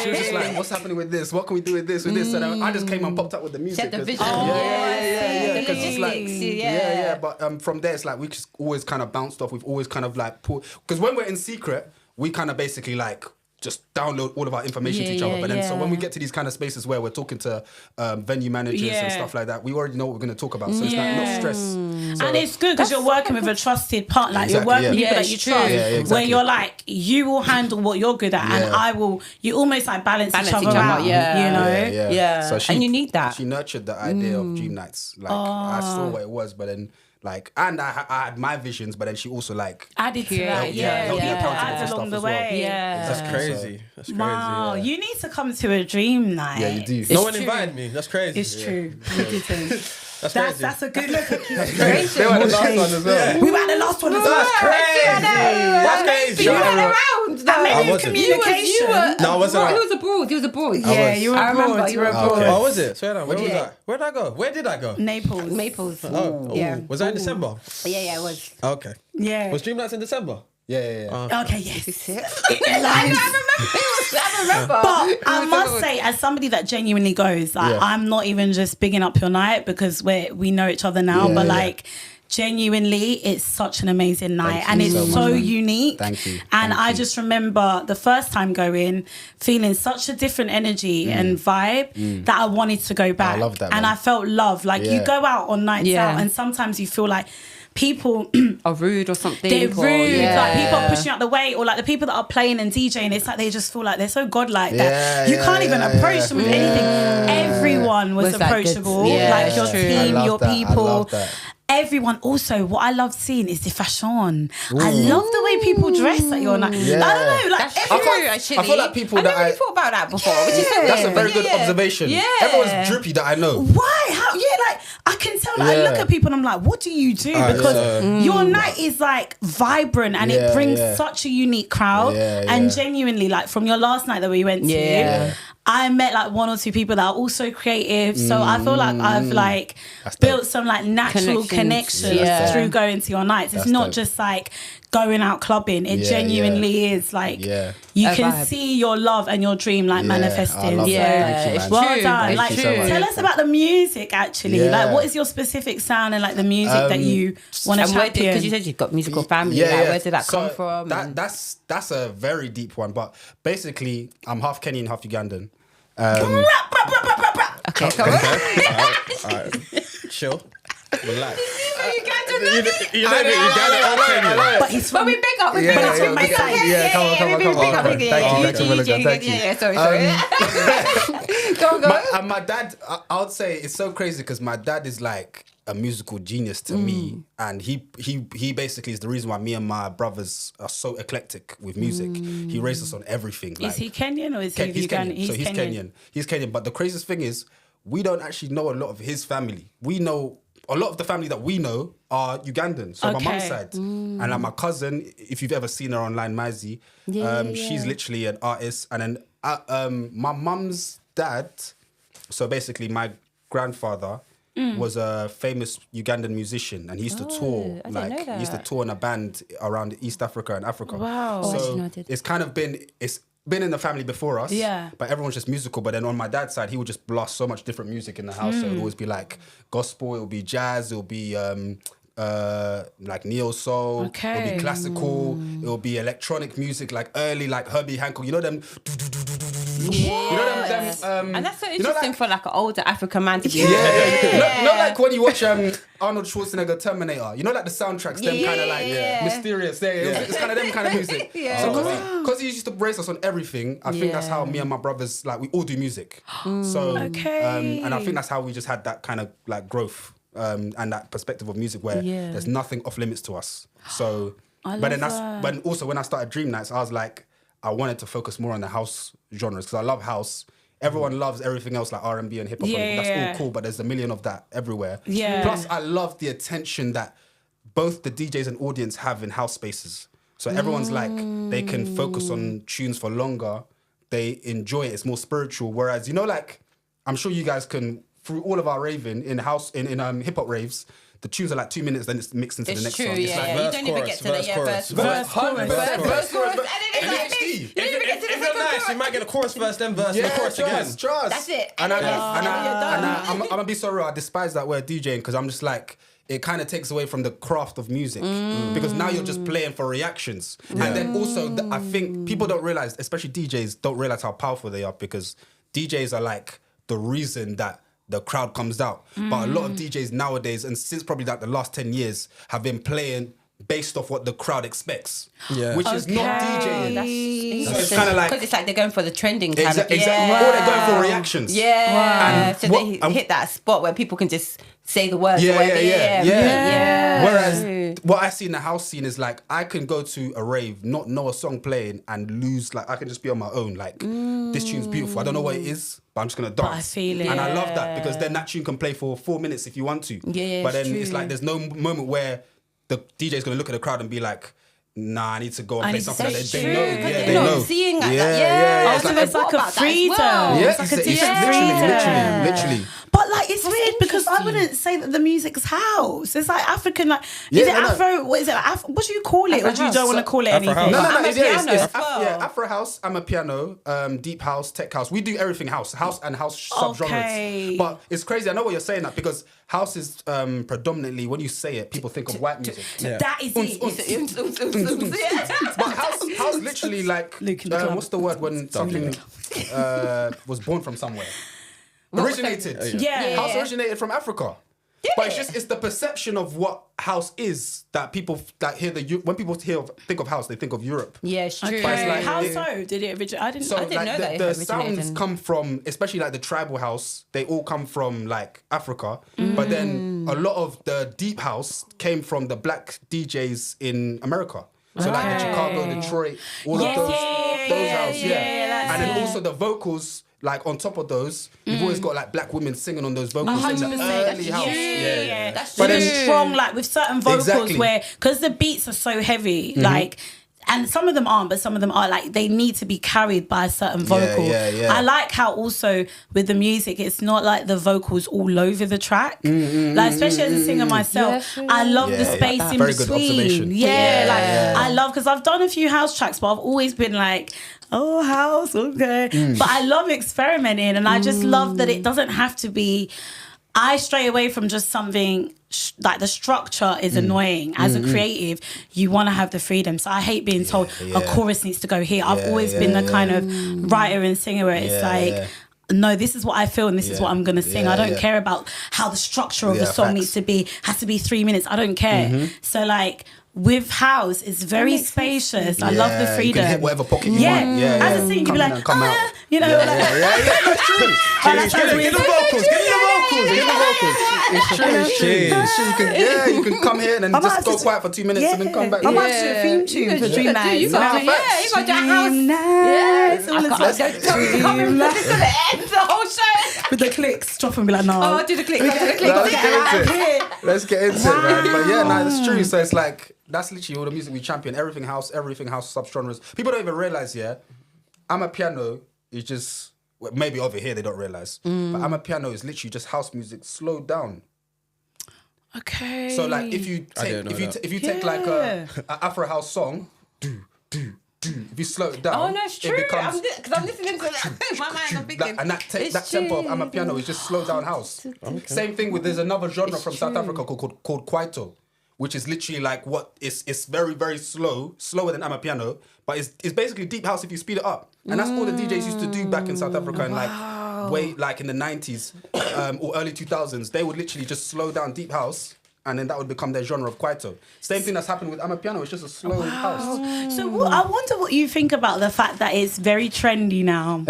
She was just like, "What's happening with this? What can we do with this? With this?" And I just came and popped up with the music. Set the 'cause- vision. Yeah. The Because it's like, logistics, yeah. But from there, it's like we just always kind of bounced off. We've always kind of like put because when we're in secret, we kind of basically like just download all of our information to each other. But then, so when we get to these kind of spaces where we're talking to venue managers and stuff like that, we already know what we're going to talk about. So it's like not stress. So, And it's good because you're working with a trusted partner. Like you're Exactly, working with yeah. people Yeah, that you it's trust. true. Yeah, Where exactly. you're like, you will handle what you're good at, and Yeah. I will. You almost like balance each Balance other each other, out. yeah. You know. Yeah. So And you need that. She nurtured the idea of Dream Nights. Like I saw what it was, but then like, and I had my visions, but then she also like Added to Yeah, that, yeah, yeah. yeah. People Yeah. add along Stuff the as well. way. Yeah. That's crazy. That's crazy. Wow, yeah. you need to come to a dream night. Yeah, you do. No one true. invited me. That's crazy. It's true. You didn't. That's crazy. That's a good look at you. They were the last one as well. We were at the last one as well. That's crazy. That's crazy. You were around. And maybe I in wasn't. communication. No, I wasn't. He was abroad. He was abroad. Yeah, you were I remember. abroad. You were Okay. abroad. Oh, was it? So where was Yeah. I? Where did I go? Where did I go? Naples. Maples. Oh, Yeah. Was that in December? Yeah, it was. Okay. Yeah. Was Dream Nights in December? Yeah. Okay, yes. I remember. But I must say, as somebody that genuinely goes, like, I'm not even just bigging up your night because we know each other now, but like, genuinely, it's such an amazing night and it's so unique. Thank you. And I just remember the first time going, feeling such a different energy and vibe that I wanted to go back. I love that, and man. I felt love. Like you go out on nights out and sometimes you feel like people are rude or something. They're rude. Like people are pushing out the way, or like the people that are playing and DJing, it's like they just feel like they're so godlike that you can't even approach them with anything. Everyone was approachable. Like your team, your people. Everyone. Also, what I loved seeing is the fashion. I love the way people dress at your night. I don't know, like I feel like people I never really thought about that before, which is so that's a weird. very good observation. Yeah. Everyone's drippy that I know. Why? How? Yeah, like I can tell. Like, I look at people and I'm like, what do you do? Because your night is like vibrant and it brings such a unique crowd. And genuinely, like from your last night that we went to, I met like one or two people that are also creative. So I feel like I've like built some like natural connections through going to your nights. It's not just like going out clubbing. It genuinely is like you can see your love and your dream like manifesting. It's well true. done. Like, Thank you so much. tell us about the music actually. Like, what is your specific sound and like the music that you want to champion? Because you said you've got musical family. Like, where did that come from? That's a very deep one. But basically, I'm half Kenyan, half Ugandan. Okay, come on. All right. Chill. Relax. You know that. But he's from. But we big up. We big up. Come on. Thank you. Yeah, sorry. Go on. My dad, I would say it's so crazy because my dad is like a musical genius to me, and he basically is the reason why me and my brothers are so eclectic with music. He raised us on everything. Is he Kenyan or is he Ugandan? He's Kenyan. He's Kenyan. But the craziest thing is, we don't actually know a lot of his family. We know a lot of the family that we know are Ugandan. So my mum's side. And like my cousin, if you've ever seen her online, Mazi, she's literally an artist. And then my mum's dad, so basically my grandfather was a famous Ugandan musician, and he used to tour. Like he used to tour in a band around East Africa and Africa. Wow. So it's kind of been been in the family before us, but everyone's just musical. But then on my dad's side, he would just blast so much different music in the house. So it would always be like gospel, it would be jazz, it would be like neo soul, it would be classical, it would be electronic music, like early, like Herbie Hancock. You know them. You know them. And that's so interesting for like an older African man to be. You know, like when you watch Arnold Schwarzenegger Terminator. You know, like the soundtracks, them kind of like mysterious. It's kind of them kind of music. So because he used to brace us on everything, I think that's how me and my brothers, like, we all do music. So and I think that's how we just had that kind of like growth and that perspective of music where there's nothing off limits to us. So but then but also when I started Dream Nights, I was like, I wanted to focus more on the house genres because I love house. Everyone loves everything else like R&B and hip hop. That's all cool, but there's a million of that everywhere. Plus, I love the attention that both the DJs and audience have in house spaces. So everyone's like, they can focus on tunes for longer. They enjoy it. It's more spiritual. Whereas, you know, like, I'm sure you guys can, through all of our raving in house, in hip hop raves, the tunes are like 2 minutes, then it's mixed into the next song. It's like you don't even get to the verse, chorus. If you're nice, you might get a chorus verse, then verse, and the chorus again. That's it. And I'm gonna be so real. I despise that word DJing because I'm just like, it kind of takes away from the craft of music because now you're just playing for reactions. And then also, I think people don't realize, especially DJs, don't realize how powerful they are because DJs are like the reason that the crowd comes out. But a lot of DJs nowadays, and since probably like the last 10 years, have been playing based off what the crowd expects, which is not DJing. So it's kind of like, because it's like they're going for the trending kind of. Exactly. Or they're going for reactions. So they hit that spot where people can just say the words. Whereas what I see in the house scene is like, I can go to a rave, not know a song playing, and lose. Like, I can just be on my own. Like, this tune's beautiful. I don't know what it is, but I'm just gonna dance. But I feel it. And I love that because then that tune can play for 4 minutes if you want to. But then it's like there's no moment where the DJ's gonna look at the crowd and be like, nah, I need to go and play something that they know. They know. Seeing that. So it's like a freedom. It's like a different freedom. Literally. But like, it's weird because I wouldn't say that the music's house. It's like African, like is it Afro? What is it? What do you call it? Or do you don't want to call it anything? House. No, it's well. Afro house. I'm a piano, deep house, tech house. We do everything house and house subgenres. Okay. But it's crazy. I know what you're saying that because house is predominantly when you say it, people think of white music. That is it. But house literally like what's the word when something was born from somewhere? Originated. Yeah. House originated from Africa. But it's the perception of what house is that people like hear when people think of house, they think of Europe. Yeah, it's true. Okay. But it's like, How so? Did it originate? I didn't know that it the originated sounds come from, especially like the tribal house, they all come from like Africa. But then a lot of the deep house came from the black DJs in America. So like the Chicago, Detroit, all of those houses. And then also the vocals. Like on top of those, you've always got like black women singing on those vocals in the early house. Yeah. That's But true. then strong, like with certain vocals Exactly. where, because the beats are so heavy, like, and some of them aren't, but some of them are like, they need to be carried by a certain vocal. I like how also with the music, it's not like the vocals all over the track. Like, especially as a singer myself, I love the space in Very good between. observation. I love, because I've done a few house tracks, but I've always been like, oh, house, okay. But I love experimenting, and I just love that it doesn't have to be. I stray away from just something like the structure is annoying. As a creative, you want to have the freedom. So I hate being told a chorus needs to go here. I've always been the kind of writer and singer where it's like, no, this is what I feel and this is what I'm going to sing. I don't care about how the structure of the song needs to be. Has to be 3 minutes. I don't care. So like, with house, it's very spacious. I love the freedom. You can hit whatever pocket you want. As a singer, you'd be like, come out. you know, That's true. Get the vocals. It's true. You can come here and then just go quiet for 2 minutes and then come back. I might do a theme tune for Dream Nights. You got to house. Yeah, it's all Let's going to end the whole show. with the clicks, drop and be like, no. Oh, do the click. Let's get into it, man. But yeah, that's true. So it's like, that's literally all the music we champion. Everything house subgenres. People don't even realize, I'm a piano is just, well, maybe over here they don't realize, but I'm a piano is literally just house music slowed down. Okay. So like if you take like a Afro house song, if you slow it down, Oh no, it's true. it becomes Because I'm listening to that. My mind, I'm thinking. and that tempo of I'm a piano is just slow down house. Same thing with there's another genre from South Africa called Kwaito, which is literally like it's very, very slower than I'm a piano, but it's basically deep house if you speed it up. And that's all the DJs used to do back in South Africa and like in the 90s or early 2000s. They would literally just slow down deep house, and then that would become their genre of Kwaito. Same thing that's happened with I'm a piano. It's just a slow house. So I wonder what you think about the fact that it's very trendy now.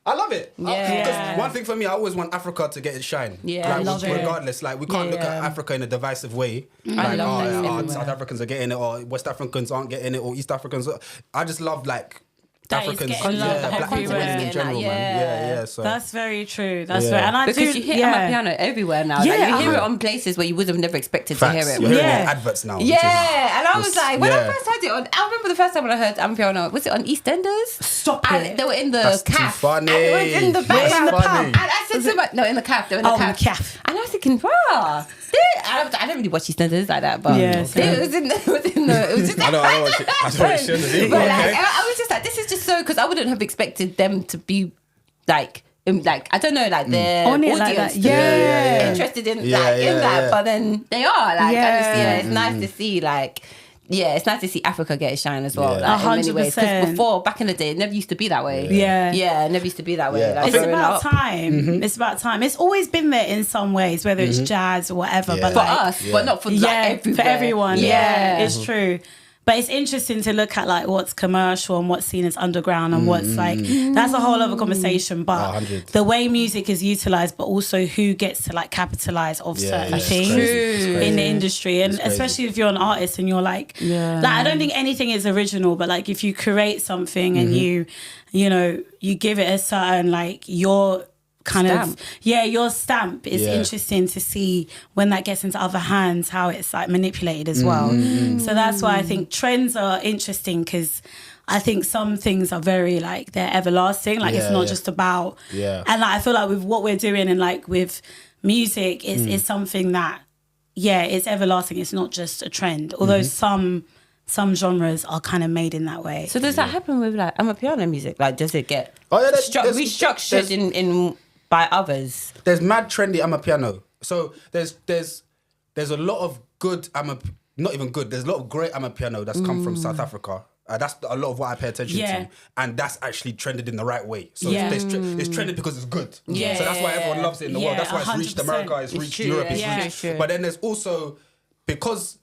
I love it. Yeah. Because one thing for me, I always want Africa to get its shine. Yeah, like, I love it. regardless, like we can't look at Africa in a divisive way. I love that everywhere. South Africans are getting it, or West Africans aren't getting it, or East Africans. I just love like That is Africans, getting love black people everywhere. in general, man. Yeah. So That's very true. That's very, and I Because do. you hear I'm a piano everywhere now. Yeah, Like, you hear it on places where you would have never expected to hear it. You're hearing Yeah. it in adverts now. Yeah, and I was like, when I yeah. first heard it on, I remember the first time when I heard I'm Piano, was it on EastEnders? Stop And it. they were in the That's too calf. funny. And it was in the That's background. funny. And I said to my, no, in the calf. They were in the Oh, in the calf. calf. And I was thinking, bruh. I don't really watch EastEnders like that, but Yeah, it was in the, it was just I don't watch it. I don't watch it. But like, I was just like, this is just so, because I wouldn't have expected them to be like I don't know, like their On it audience like that. to Yeah. be interested in Yeah, in yeah, that, yeah. but then they are like, Yeah. it's nice to see it's nice to see Africa get a shine as well. Yeah. Like, in many ways. 'Cause 100%. before, back in the day, it never used to be that way. Yeah. it never used to be that way. Yeah. Like, It's growing about up. time. It's about time. It's always been there in some ways, whether it's jazz or whatever. Yeah. But For like, us, but not for like everywhere. for everyone. Yeah, Yeah. it's true. But it's interesting to look at like what's commercial and what's seen as underground and what's like, that's a whole other conversation. But 100. the way music is utilized, but also who gets to like capitalize of certain it's things crazy. in the industry. And crazy. especially if you're an artist and you're like, I don't think anything is original, but like if you create something and you know, you give it a certain like your kind Stamp. your stamp is Yeah. interesting to see when that gets into other hands, how it's like manipulated as well. So that's why I think trends are interesting, because I think some things are very like they're everlasting. Like it's not just about. Yeah. And like I feel like with what we're doing and like with music is something that it's everlasting. It's not just a trend. Although some genres are kind of made in that way. So does that happen with like piano music? Like does it get restructured in by others? There's mad trendy piano. So there's a lot of good not even good. There's a lot of great piano that's come from South Africa. That's a lot of what I pay attention to, and that's actually trended in the right way. So it's trended because it's good. So that's why everyone loves it in the world. That's why it's reached America, it's reached Europe, it's reached. But then there's also because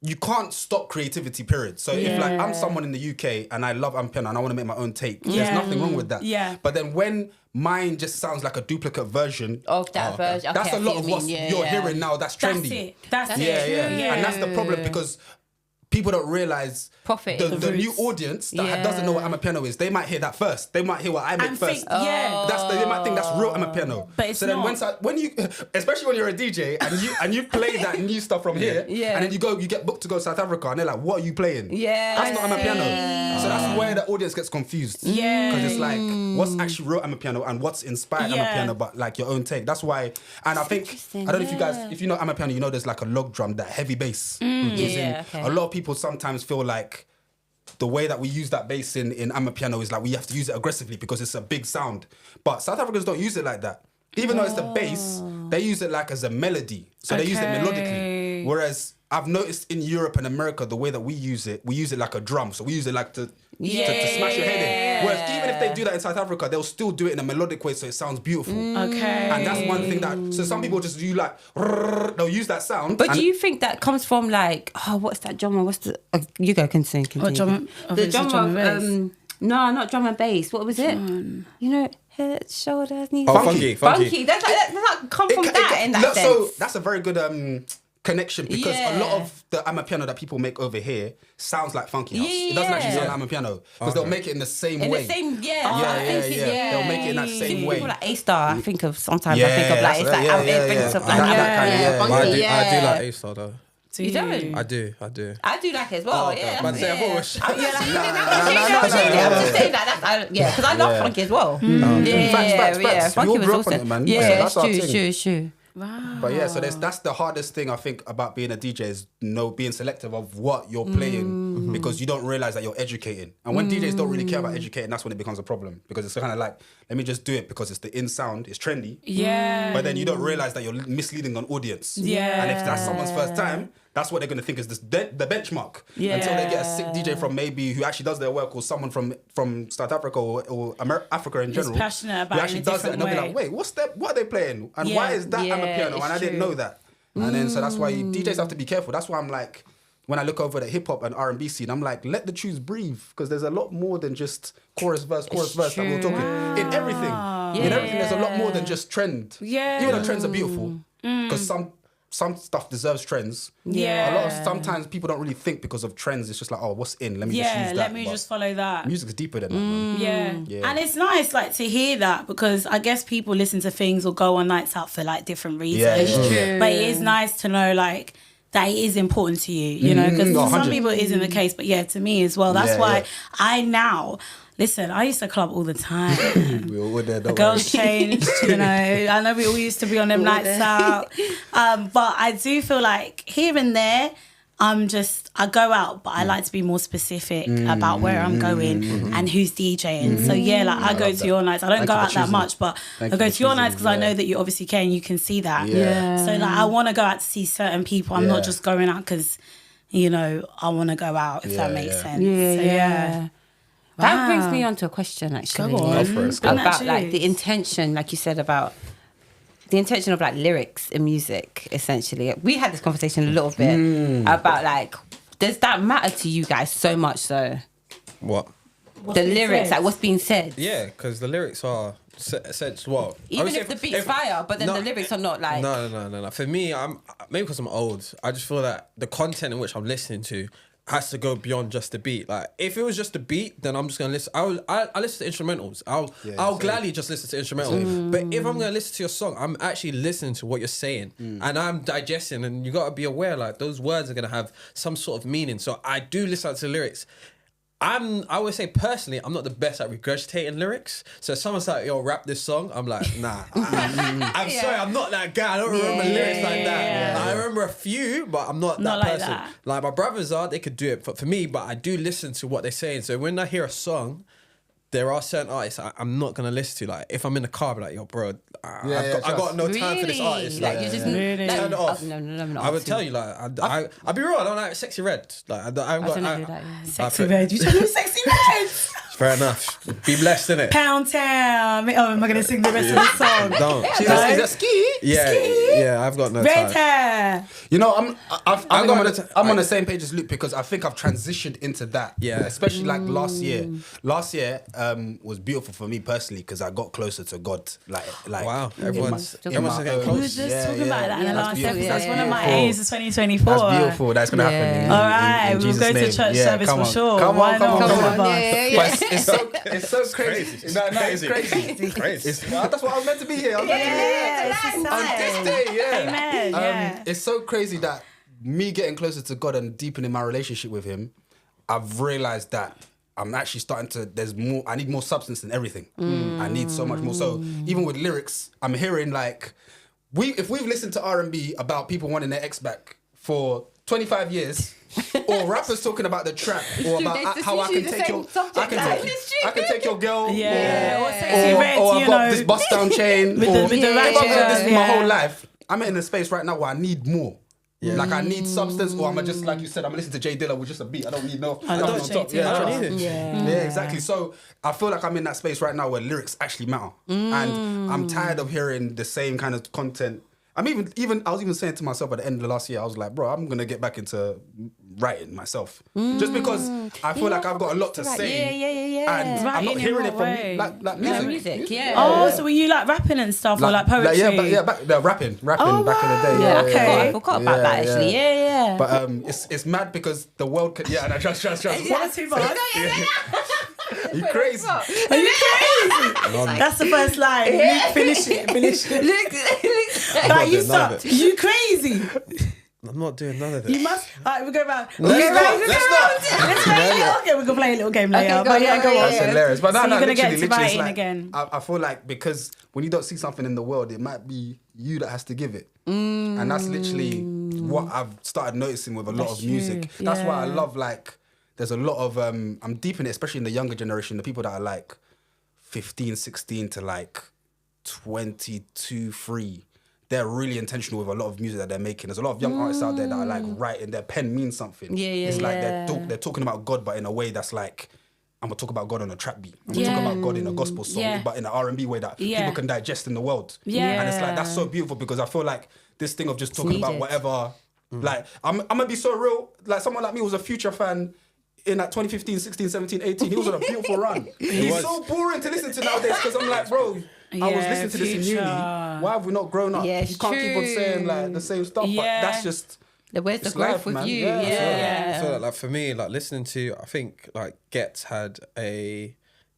you can't stop creativity, period. So if like I'm someone in the UK and I love piano and I want to make my own take, there's nothing wrong with that. Yeah. But then when mine just sounds like a duplicate version of that version, that's a lot of what you're hearing now. That's trendy. That's it. Yeah. And that's the problem because people don't realize the new audience that doesn't know what amapiano is. They might hear that first. They might hear what I make first. They might think that's real amapiano. But it's so then not. when you, especially when you're a DJ and you play that new stuff from here, and then you get booked to go to South Africa, and they're like, "What are you playing? That's not amapiano." So that's where the audience gets confused. Because it's like, what's actually real amapiano and what's inspired amapiano, but like your own take. That's why. And I think I don't know if you guys, if you know amapiano, you know there's like a log drum, that heavy bass. A lot of people sometimes feel like the way that we use that bass in amapiano is like we have to use it aggressively because it's a big sound. But South Africans don't use it like that. Even though it's the bass, they use it like as a melody. So they use it melodically. Whereas I've noticed in Europe and America, the way that we use it like a drum. So we use it like to smash your head in. Whereas even if they do that in South Africa, they'll still do it in a melodic way so it sounds beautiful. And that's one thing that... So some people just do like... They'll use that sound. But do you think that comes from like... Oh, what's that genre? What's the... you go, continue. What genre? The genre... no, not drum and bass. What was it? You know... Head, shoulders, knees. Funky. That's come from that in that sense. So that's a very good connection because a lot of the amapiano that people make over here sounds like funky house. It doesn't actually sound amapiano because they'll make it in the same way. They'll make it in that same way. People like A-Star, I think of sometimes. I think of like it's like it brings up like that kind of funky. I do like A-Star though. You don't? I do. I do like it as well. Yeah. But I thought it was. I'm just saying that. Because I love funky as well. Facts. Funky was awesome. awesome. Man. Yeah, so it's true. Wow. But yeah, so that's the hardest thing I think about being a DJ is being selective of what you're playing because you don't realize that you're educating. And when DJs don't really care about educating, that's when it becomes a problem because it's kind of like, let me just do it because it's the in sound, it's trendy. Yeah. But then you don't realize that you're misleading an audience. Yeah. And if that's someone's first time, that's what they're going to think is the benchmark. Until they get a sick DJ from maybe who actually does their work or someone from South Africa or Africa in general. Who's passionate about who actually does it and they'll be like, wait, what are they playing? And why is that amapiano? And I didn't know that. And then so that's why DJs have to be careful. That's why I'm like, when I look over the hip hop and R&B scene, I'm like, let the tunes breathe because there's a lot more than just chorus verse that we're talking. In everything. In everything, there's a lot more than just trend. Yeah. Even though trends are beautiful because some stuff deserves trends. Yeah. A lot of sometimes people don't really think because of trends. It's just like, oh, what's in? Let me just use that. Let me just follow that. Music's deeper than that, man. Yeah. And it's nice like to hear that because I guess people listen to things or go on nights out for like different reasons. Yeah, it's true. But it is nice to know like that it is important to you, know, because for some people it isn't the case, but to me as well. That's why I now... Listen, I used to club all the time. We all were there, the girls changed, you know. I know we all used to be on them nights out. But I do feel like here and there, I go out, but I like to be more specific about where I'm going and who's DJing. So I go to your nights. I don't go out that much, but I go to your nights because I know that you obviously care and you can see that. So I want to go out to see certain people. I'm not just going out because, you know, I want to go out, if that makes sense. That brings me on to a question, actually. Go on. About like the intention, like you said, about the intention of like lyrics in music, essentially. We had this conversation a little bit about like, does that matter to you guys so much so? What? The lyrics, like what's being said? Yeah, because the lyrics are essential. Well, even if the beat's fire, but then the lyrics are not like... No. For me, maybe because I'm old, I just feel that the content in which I'm listening to has to go beyond just the beat. Like if it was just the beat, then I'm just gonna listen. I listen to instrumentals. I'll gladly just listen to instrumentals. But if I'm gonna listen to your song, I'm actually listening to what you're saying and I'm digesting. And you gotta be aware, like those words are gonna have some sort of meaning. So I do listen to the lyrics. I always say personally, I'm not the best at regurgitating lyrics. So if someone's like, yo, rap this song, I'm like, nah. I'm sorry, I'm not that guy. I don't remember lyrics like that. Like, I remember a few, but I'm not that person. Like my brothers are, they could do it for me, but I do listen to what they're saying. So when I hear a song, there are certain artists I'm not gonna listen to. Like if I'm in the car, I'm like, yo, bro, I got no time for this artist. Like you just turn it off. No. I would tell you, like, I'll be real. I don't like Sexy Red. Like I don't know who that is. Sexy Red. You talking Sexy Red? Fair enough. Be blessed, innit? Pound Town. Oh, am I going to sing the rest of the song? Don't. Is that ski? Yeah, I've got no Red time. hair. You know, I'm on the same page as Luke because I think I've transitioned into that. Yeah. Especially like last year. Last year was beautiful for me personally because I got closer to God. Like wow, everyone's getting We were close. just talking about that in the last episode. That's one of my beautiful. aims of 2024. That's beautiful. That's gonna happen. All right, we'll go to church service for sure. Come Why on. not? But it's so crazy. It's It's crazy. That's what I was meant to be here. On this day, Amen. It's so crazy that me getting closer to God and deepening my relationship with Him, I've realized that I'm actually starting to. There's more. I need more substance in everything. I need so much more. So even with lyrics, I'm hearing like, if we've listened to R&B about people wanting their ex back for 25 years. Or rappers talking about the trap, or about how I can take your girl, or I've got this bust down chain, with the if I've heard this my yeah. whole life, I'm in a space right now where I need more. Yeah. Like I need substance, or I'm just like you said, I'm listening to Jay Dilla with just a beat. I don't need no. I don't need it. Yeah, exactly. So I feel like I'm in that space right now where lyrics actually matter, and I'm tired of hearing the same kind of content. I was even saying to myself at the end of the last year, I was like, bro, I'm gonna get back into writing myself, just because I feel like I've got a lot to say, and I'm not hearing it from like music. Yeah. Oh, so were you like rapping and stuff or like poetry? Rapping back in the day. Yeah, okay. I forgot about that actually. Yeah. But it's mad because the world could. Yeah, no, trust. 1 or 2 bars. You crazy? Are you crazy? That's the first line. Luke, finish it. Like you suck. You crazy? I'm not doing none of this. You must. All right, we'll go round. Let's not. Okay, we can play a little game later. But yeah, go on. That's hilarious. But So no, you're gonna get literally, to it's writing like, again. I feel like because when you don't see something in the world, it might be you that has to give it. And that's literally what I've started noticing with a lot of music. That's why I love like, there's a lot of, I'm deep in it, especially in the younger generation, the people that are like 15, 16 to like 22, 3. They're really intentional with a lot of music that they're making. There's a lot of young artists out there that are like writing, their pen means something. It's like they're talking about God, but in a way that's like, I'm gonna talk about God on a trap beat. I'm gonna talk about God in a gospel song, but in an R&B way that people can digest in the world. And it's like, that's so beautiful because I feel like this thing of just talking about whatever, like, I'm gonna be so real. Like someone like me was a Future fan in like 2015, 16, 17, 18. He was on a beautiful run. He's so boring to listen to nowadays because I'm like, bro, I was listening to this in uni. Why have we not grown up? Yeah, you can't keep on saying like the same stuff, but that's just... Where's the growth with you? So like for me, like listening to, I think like Getz had a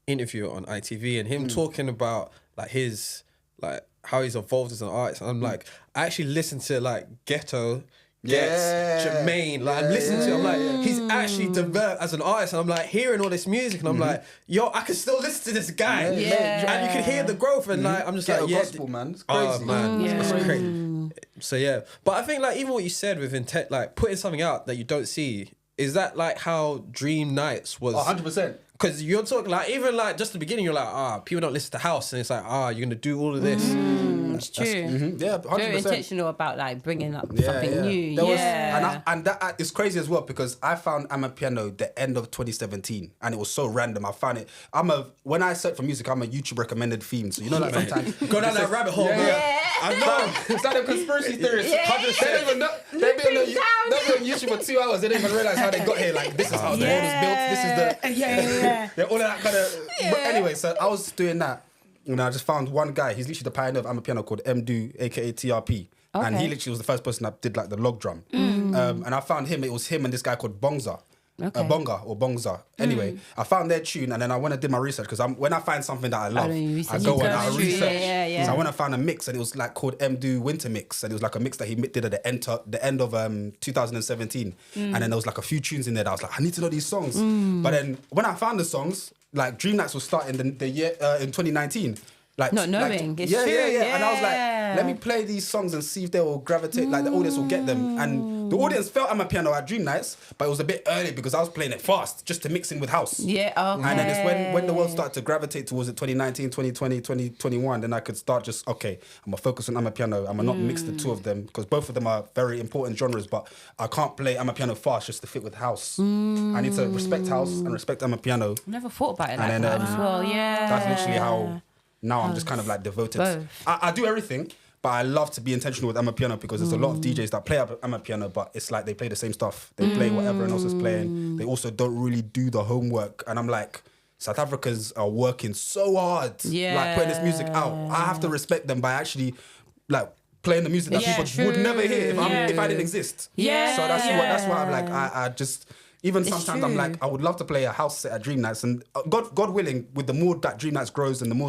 interview on ITV and him talking about like his, like how he's evolved as an artist. And I'm like, I actually listened to like Ghetto, Jermaine, like I'm listening to, I'm like, he's actually developed as an artist, and I'm like hearing all this music, and I'm like, yo, I can still listen to this guy, and you can hear the growth, and like I'm just like, gospel, man, it's crazy. Oh man, it's crazy. So yeah, but I think like even what you said with intent, like putting something out that you don't see, is that like how Dream Nights was? 100%. Because you're talking like even like just the beginning, you're like, people don't listen to house, and it's like, you're gonna do all of this. It's true. Yeah, 100%. Very intentional about like bringing up something new. And that is crazy as well because I found Amapiano the end of 2017, and it was so random. I found it. When I search for music, I'm a YouTube recommended theme. So you know, like sometimes go down that rabbit hole, bro. I know. It's like a conspiracy theorist. They don't even know. They'll be on YouTube for 2 hours. They don't even realize how they got here. Like this is how the world is built. This is the all of that kind of. But anyway, so I was doing that. You know, I just found one guy. He's literally the pioneer of Amapiano called MDo, aka TRP. And he literally was the first person that did like the log drum. And I found him. It was him and this guy called Bongza. Bonga or Bongza. Anyway, I found their tune and then I went and did my research because when I find something that I love, I go and I research. Yeah. So I went and found a mix and it was like called Do Winter Mix, and it was like a mix that he did at the end of 2017. And then there was like a few tunes in there that I was like, I need to know these songs. But then when I found the songs, like Dream Nights was starting the year in 2019. Like not knowing, it's true. Yeah. And I was like, let me play these songs and see if they will gravitate, like the audience will get them. And the audience felt I'm a piano at Dream Nights, but it was a bit early because I was playing it fast, just to mix in with house. Yeah, okay. And then it's when the world started to gravitate towards it, 2019, 2020, 2021, then I could start just, okay, I'm going to focus on Amapiano. I'm going to not mix the two of them because both of them are very important genres, but I can't play Amapiano fast just to fit with house. I need to respect house and respect Amapiano. Never thought about it like that as well, yeah. That's literally how... Now I'm just kind of like devoted. I do everything, but I love to be intentional with Amapiano because there's a lot of DJs that play Amapiano, but it's like they play the same stuff. They play what everyone else is playing. They also don't really do the homework. And I'm like, South Africans are working so hard, like putting this music out. I have to respect them by actually like playing the music that people would never hear if I didn't exist. Yeah. So that's why I'm like, I just... Even sometimes I'm like, I would love to play a house set at Dream Nights, and God willing, with the more that Dream Nights grows and the more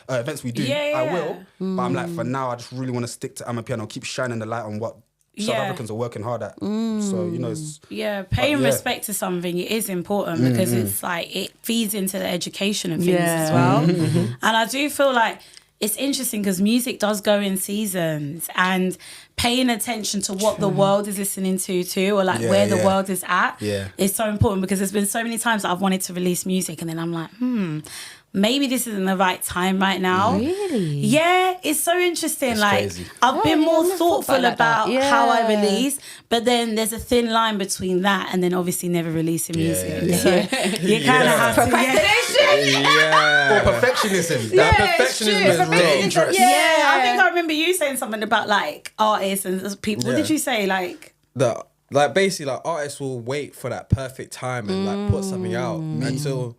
events we do, I will. But I'm like, for now, I just really want to stick to Amapiano, keep shining the light on what South Africans are working hard at. So, you know, it's... paying respect to something, it is important because it's like, it feeds into the education and things as well. And I do feel like it's interesting because music does go in seasons, and paying attention to what the world is listening to too, or like where the world is at is so important, because there's been so many times that I've wanted to release music and then I'm like, maybe this isn't the right time right now. Really? Yeah, it's so interesting. It's like crazy. I've been more thoughtful about how I Yeah. release, but then there's a thin line between that and then obviously never releasing music. yeah. So you kind of have to. Or perfectionism. That perfectionism is dangerous. Yeah, I think I remember you saying something about like artists and people. What did you say? Like Basically, like artists will wait for that perfect time and like put something out until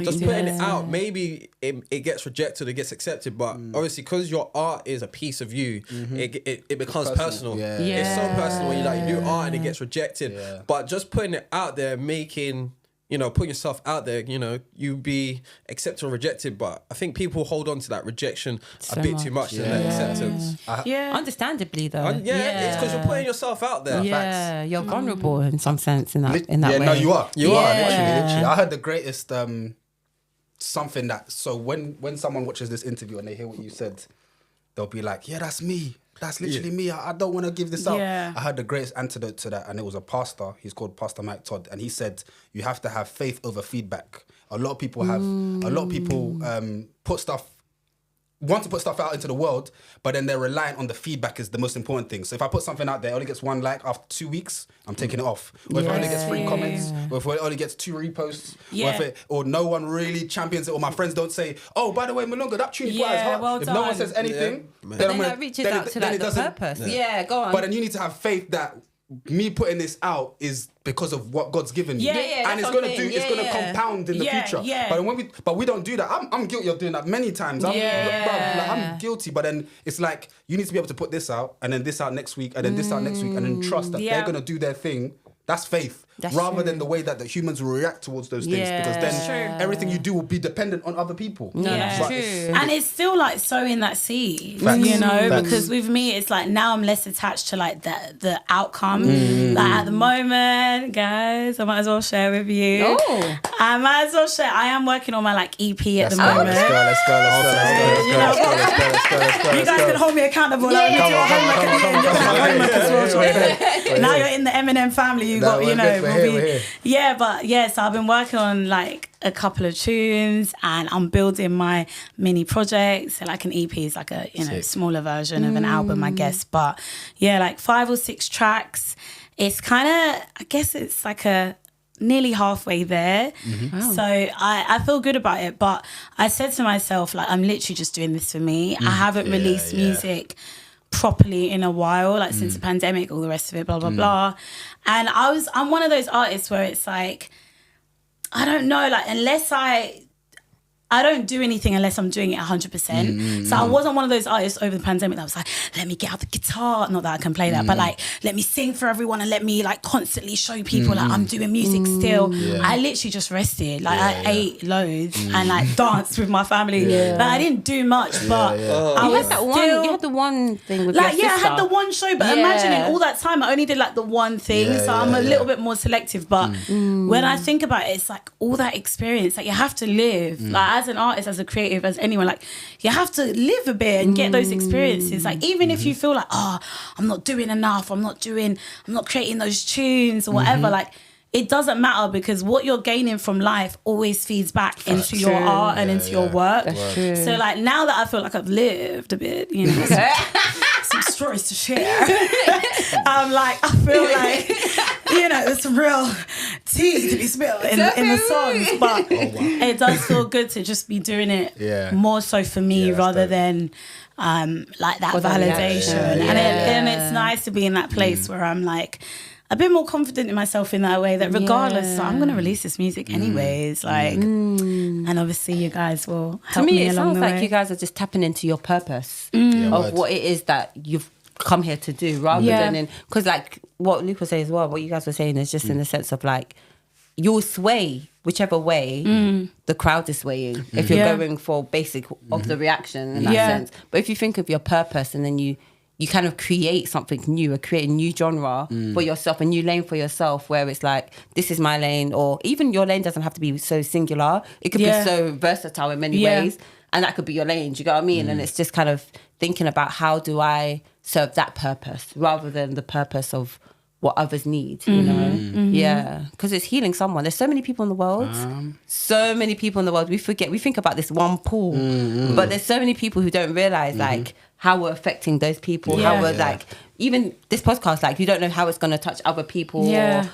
just putting it out. Maybe it gets rejected, it gets accepted, but obviously because your art is a piece of you, it becomes personal. Yeah. It's so personal when you like you do art and it gets rejected. But just putting it out there, putting yourself out there, you be accepted or rejected. But I think people hold on to that rejection a bit too much than that acceptance. Understandably though. It's because you're putting yourself out there. Yeah, you're vulnerable in some sense in that way. No, you are. You are, Yeah. literally. I heard the greatest something that, so when someone watches this interview and they hear what you said, they'll be like, yeah, that's me. That's literally me. I don't want to give this up. Yeah. I heard the greatest antidote to that, and it was a pastor. He's called Pastor Mike Todd, and he said you have to have faith over feedback. A lot of people want to put stuff out into the world, but then they're reliant on the feedback is the most important thing. So if I put something out there, it only gets one like after 2 weeks, I'm taking it off. Or if it only gets 3 comments, or if it only gets 2 reposts, or no one really champions it, or my friends don't say, oh, by the way, Malunga, that tune is quite hard. well if done. no one says anything, Then that reaches out to like the purpose. Yeah, go on. But then you need to have faith that me putting this out is because of what God's given you. And it's gonna compound in the future. But we don't do that. I'm guilty of doing that many times. I'm guilty, but then it's like you need to be able to put this out and then this out next week and then this out next week and then trust that they're gonna do their thing. That's faith. That's rather true. than the way that the humans will react towards those things, because then everything you do will be dependent on other people. No, that's But true. And it's still like sowing that seed, Facts. Facts. because with me, it's like now I'm less attached to like the outcome. Like at the moment, guys, I might as well share with you. Oh. I might as well share. I am working on my like EP at the moment. Let's go. You guys can hold me accountable. Like, you do your homework at the end, you do my homework as well. Now you're in the Eminem family. You got, we're here. So I've been working on like a couple of tunes, and I'm building my mini project. So like an EP is like a smaller version of an album, I guess. But yeah, like 5 or 6 tracks. It's kind of, I guess it's like a nearly halfway there. Wow. So I feel good about it. But I said to myself, like, I'm literally just doing this for me. I haven't released music properly in a while, like since the pandemic, all the rest of it, blah, blah, blah. And I'm one of those artists where it's like, I don't know, like unless I I don't do anything unless I'm doing it 100%. So I wasn't one of those artists over the pandemic that was like, let me get out the guitar. Not that I can play that, but like, let me sing for everyone and let me like constantly show people like I'm doing music still. I literally just rested. Like I ate loads and like danced with my family. Like I didn't do much, but I was still... You had the one thing with like, your sister. I had the one show, but imagine in all that time, I only did like the one thing. So I'm a little bit more selective. But when I think about it, it's like all that experience, like you have to live. Like as an artist, as a creative, as anyone, like you have to live a bit and get those experiences. Like even if you feel like, oh, I'm not doing enough, I'm not creating those tunes or whatever, like it doesn't matter because what you're gaining from life always feeds back into your art and into your work. That's true. So like now that I feel like I've lived a bit, you know, some stories to share. I'm like, I feel like, you know, there's some real tea to be spilled in the songs, but it does feel good to just be doing it more so for me rather than like that validation. And it's nice to be in that place where I'm like a bit more confident in myself in that way, that regardless, I'm going to release this music anyways. Like, and obviously you guys will help me along the way. To me, it sounds like you guys are just tapping into your purpose of what it is that you've come here to do, rather than because like what Luke was saying as well, what you guys were saying is just in the sense of like you'll sway whichever way the crowd is swaying if you're going for basic of the reaction in that sense. But if you think of your purpose and then you kind of create something new, or create a new genre for yourself, a new lane for yourself, where it's like, this is my lane, or even your lane doesn't have to be so singular. It could be so versatile in many ways, and that could be your lane, do you get what I mean? And it's just kind of thinking about how do I serve that purpose rather than the purpose of what others need, you know? Yeah, because it's healing someone. There's so many people in the world. So many people in the world. We think about this one pool, but there's so many people who don't realise like how we're affecting those people, how we're like, even this podcast, like you don't know how it's going to touch other people. It's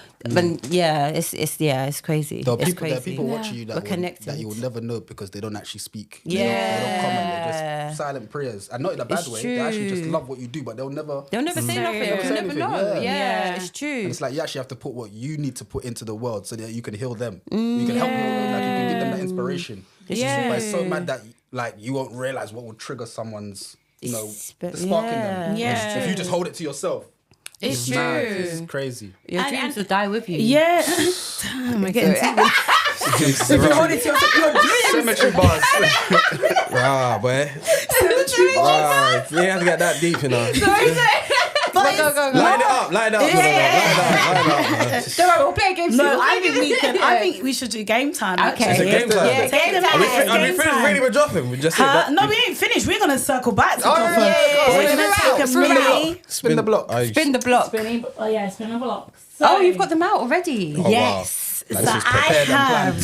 crazy. There are people watching you that you'll never know because they don't actually speak. They don't comment. They're just silent prayers, and not in a bad way. They actually just love what you do, but they'll never say nothing. You'll never know. Yeah, it's true. And it's like you actually have to put what you need to put into the world so that you can heal them. You can help them. Like you can give them that inspiration. But it's so mad that like you won't realize what will trigger someone's, you know, the spark in them. Yeah. If you just hold it to yourself. It's true. Mad. It's crazy. Your dreams will die with you. Yeah. Damn, I get into if you hold it to yourself, your dreams. Cemetery bars. Boy. You have to get that deep, you know. Go. Line it up. Line it up. Don't worry, we'll play a game soon. No, I think we should do game time. Okay. It's a game time. Yeah, game time. Are we finished really with Jotham? We just said that. No, we ain't finished. We're gonna circle back to Jotham. We're gonna take a mini. Spin the block. Spin the block. Spin the block. So, you've got them out already. Oh, yes. Wow. So I have.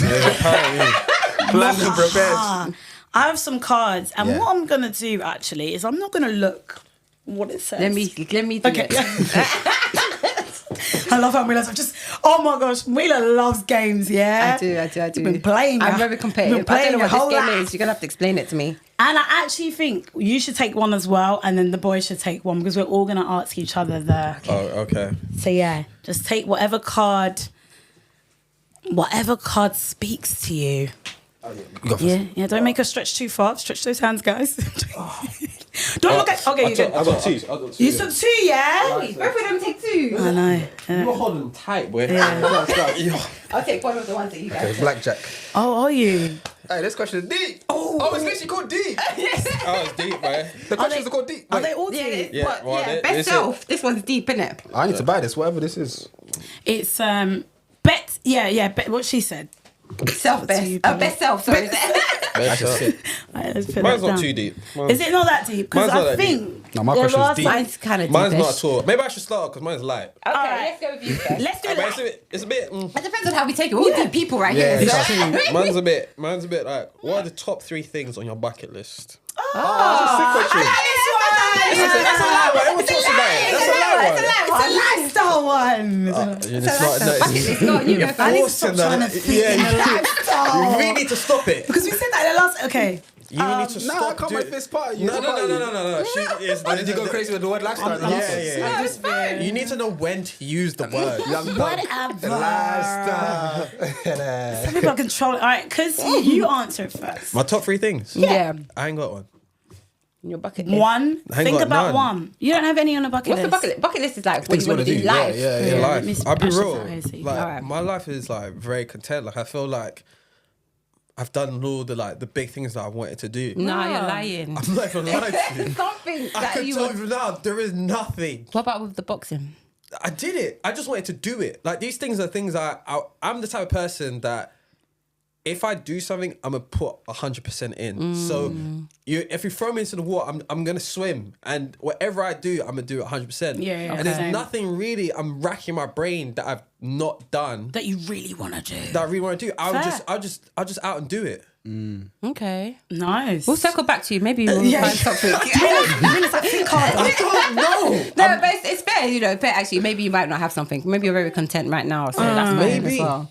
Planned and prepared. I have some cards, and what I'm gonna do actually is I'm not gonna look what it says. Let me do it. I love how Mila just. Oh my gosh, Mila loves games. Yeah, I do. You've been playing. I'm very competitive. I don't know what this game is. You're gonna have to explain it to me. And I actually think you should take one as well, and then the boys should take one because we're all gonna ask each other the. Oh, okay. So yeah, just take whatever card speaks to you. Yeah. Don't make her stretch too far. Stretch those hands, guys. Don't look at. Okay, you go. I got two. You took two, yeah. Both of them take two. I know. You're holding tight, boy. I'll take one of the ones that you guys. Okay, blackjack. Oh, are you? Hey, this question is deep. Oh, it's literally called deep. Oh, it's deep, boy. The questions are called deep. Are they all Yeah, deep? best self. This one's deep, innit? I need to buy this, whatever this is. It's bet. Yeah. Bet. What she said. Self best. Best self. Sorry. I just sit. Right, let's put Mine's that not down. too deep. Is it not that deep? Because Mine's not I that think. No, my question is deep. Mine's kind of deep. Mine's not at all. Maybe I should start because mine's light. Okay, Alright. let's go with you first. Let's do But that. it's a bit. It depends on how we take it. We're all deep people right Yeah, here. yeah. So. Mine's a bit like, what are the top 3 things on your bucket list? That's a sick question. That's a light one. Everyone talks about it. That's a light one. It's a lifestyle one. It's not. You go first. Forcing trying to that. fit in the lifestyle. You really need to stop it. Because we said that in the last. Okay. You need to stop. I can't my fist part. No. Why did you go crazy with the word lifestyle? Yeah. You need to know when to use the word. Whatever. Lifestyle. Some people control it. All right, because you answer it first. My top 3 things. Yeah. I ain't got one. Your bucket list. One. I ain't Think got about none. one. You don't have any on a bucket What's list. the bucket list? Bucket list is like what Things you want to do in life. Yeah. In let me life. I'll be smash real. this out, Like Alright. my life is like very content. Like I feel like I've done all the big things that I wanted to do. No, you're lying. I'm not even lying to you. Something I that can you tell want. you now, there is nothing. What about with the boxing? I did it. I just wanted to do it. Like these things are things I'm the type of person that if I do something, I'm gonna put 100% in. So if you throw me into the water, I'm gonna swim, and whatever I do, I'm gonna do it 100%. Yeah, And there's okay. nothing really I'm racking my brain that I've not done That you really want to do. that I really want to do. I'll Fair. just out and do it. Okay. Nice. We'll circle back to you. Maybe we'll find something. I don't know. No, but it's fair, fair actually. Maybe you might not have something. Maybe you're very content right now, so that's fine Maybe. as well.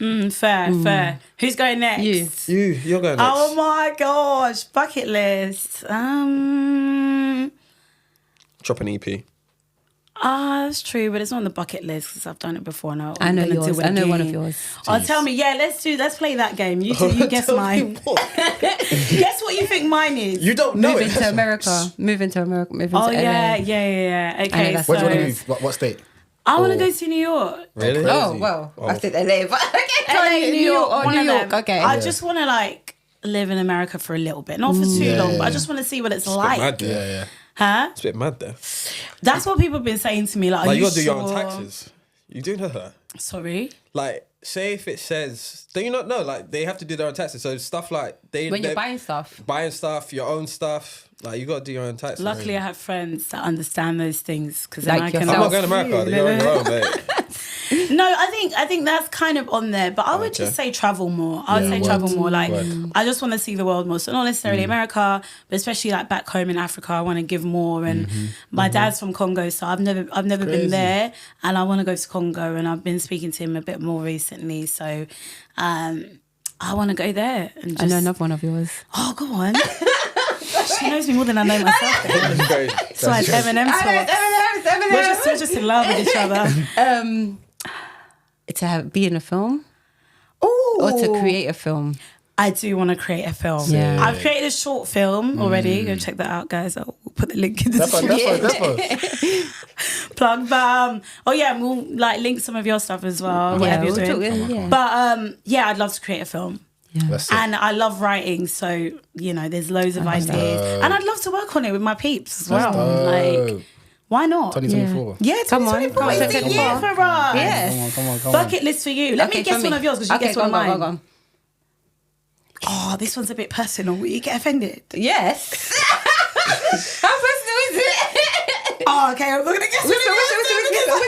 Fair. Who's going next? You're going next. Oh my gosh. Bucket list. Drop an EP. That's true, but it's not on the bucket list because I've done it before now. I know yours. I know one of yours. Oh, tell me. Yeah, let's play that game. You guess Tell mine. me what? Guess what you think mine is. You don't know Moving it. to America. Moving to LA. Oh yeah. Okay, that's so Where do you want to move? What state? I want to go to New York. Really? Oh, well, I said LA, but LA, New York, or one New of York. them. Okay. I just want to live in America for a little bit, not for too long, but I just want to see what it's like. Mad there. Yeah. Huh? It's a bit mad there. That's what people have been saying to me. Like, are You you gotta do your own sure? taxes. You do know that? Sorry. Like, say if it says, do you not know? Like, they have to do their own taxes. So stuff like when you're buying stuff. Your own stuff. Like, you gotta do your own taxes. Luckily, I have friends that understand those things because Like then I can. I'm not going to America. You're on your own, mate. No, I think that's kind of on there, but I would just say travel more. I would say word. travel more. Like, Word. I just want to see the world more. So not necessarily America, but especially like back home in Africa, I want to give more. And my dad's from Congo, so I've never been there, and I want to go to Congo. And I've been speaking to him a bit more recently, so I want to go there. And just, I know another one of yours. Oh, go on. She knows me more than I know myself. That's crazy. It's like Eminem talk. We're just in love with each other. To be in a film Ooh. or to create a film. I do want to create a film. Yeah. I've created a short film already. Go check that out, guys. I'll put the link in the description. Plug. Oh yeah, we'll link some of your stuff as well. Whatever you're doing. Yeah. But I'd love to create a film. That's it. And I love writing, so there's loads of ideas, and I'd love to work on it with my peeps as well. dope. Why not? 2024. Yeah, Come on, 2024 come on, is the come year on. for us. Yes. Come on. Bucket list for you. Let me guess one of yours because you guess one of mine. Go on. Oh, this one's a bit personal. Will you get offended? Yes. How personal is it? Oh, okay. I'm not gonna guess.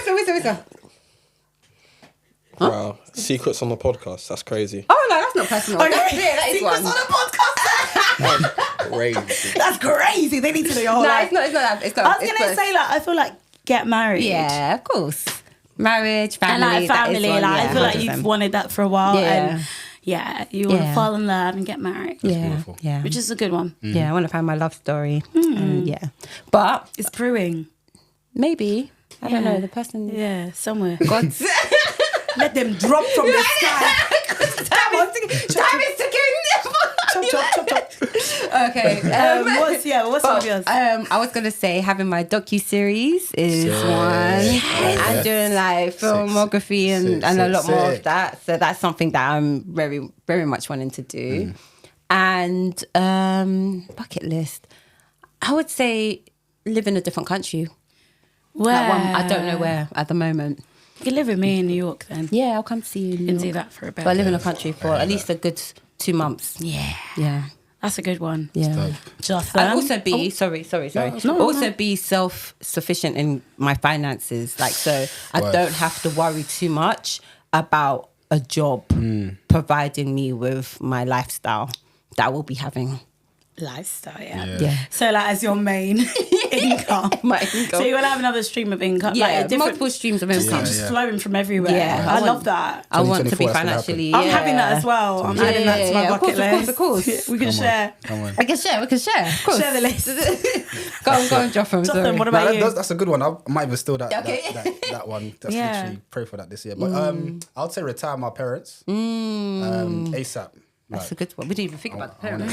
Whistle. Wow. Secrets on the podcast. That's crazy. Oh no, that's not personal. Okay. That is Secrets one. on the podcast. Crazy. That's crazy. They need to know your whole No, life. it's not that. It's not. I was gonna say I feel like get married. Yeah, of course. Marriage, And family. family. That is one, I feel like 100%. you've wanted that for a while. Yeah. And you want to Yeah. fall in love and get married. beautiful. Yeah. Which is a good one. Yeah, I want to find my love story. Yeah. But It's brewing. maybe, I don't know, the person. Yeah, somewhere. God's. Let them drop from the sky. Time is ticking. Chop. Okay. What's some of yours? I was gonna say having my docu-series is one. I'm doing filmography and a lot more of that. So that's something that I'm very, very much wanting to do. And bucket list. I would say live in a different country. Where? That one, I don't know where at the moment. You can live with me in New York then. Yeah, I'll come see you in New And York. do that for a bit. But I live in a country for at least a good 2 months. Yeah. Yeah. That's a good one. Yeah. Jotham. And also be be self-sufficient in my finances. So I don't have to worry too much about a job providing me with my lifestyle that I will be having lifestyle, Yeah. So like as your main income. My income. So you want to have another stream of income. Yeah, like a different, multiple streams of income. just flowing from everywhere. Yeah, I love that. I want to be 2024, that's gonna financially. I'm having that as well. I'm adding that to my bucket list. Of course. We can share. Come on. We can share. Of course. Share the list. go on, Jotham. Jotham, what about you? That's a good one. I might even steal that Okay. that one. That's Yeah. literally pray for that this year. But I'd say retire my parents ASAP. That's a good one. We didn't even think about the parents.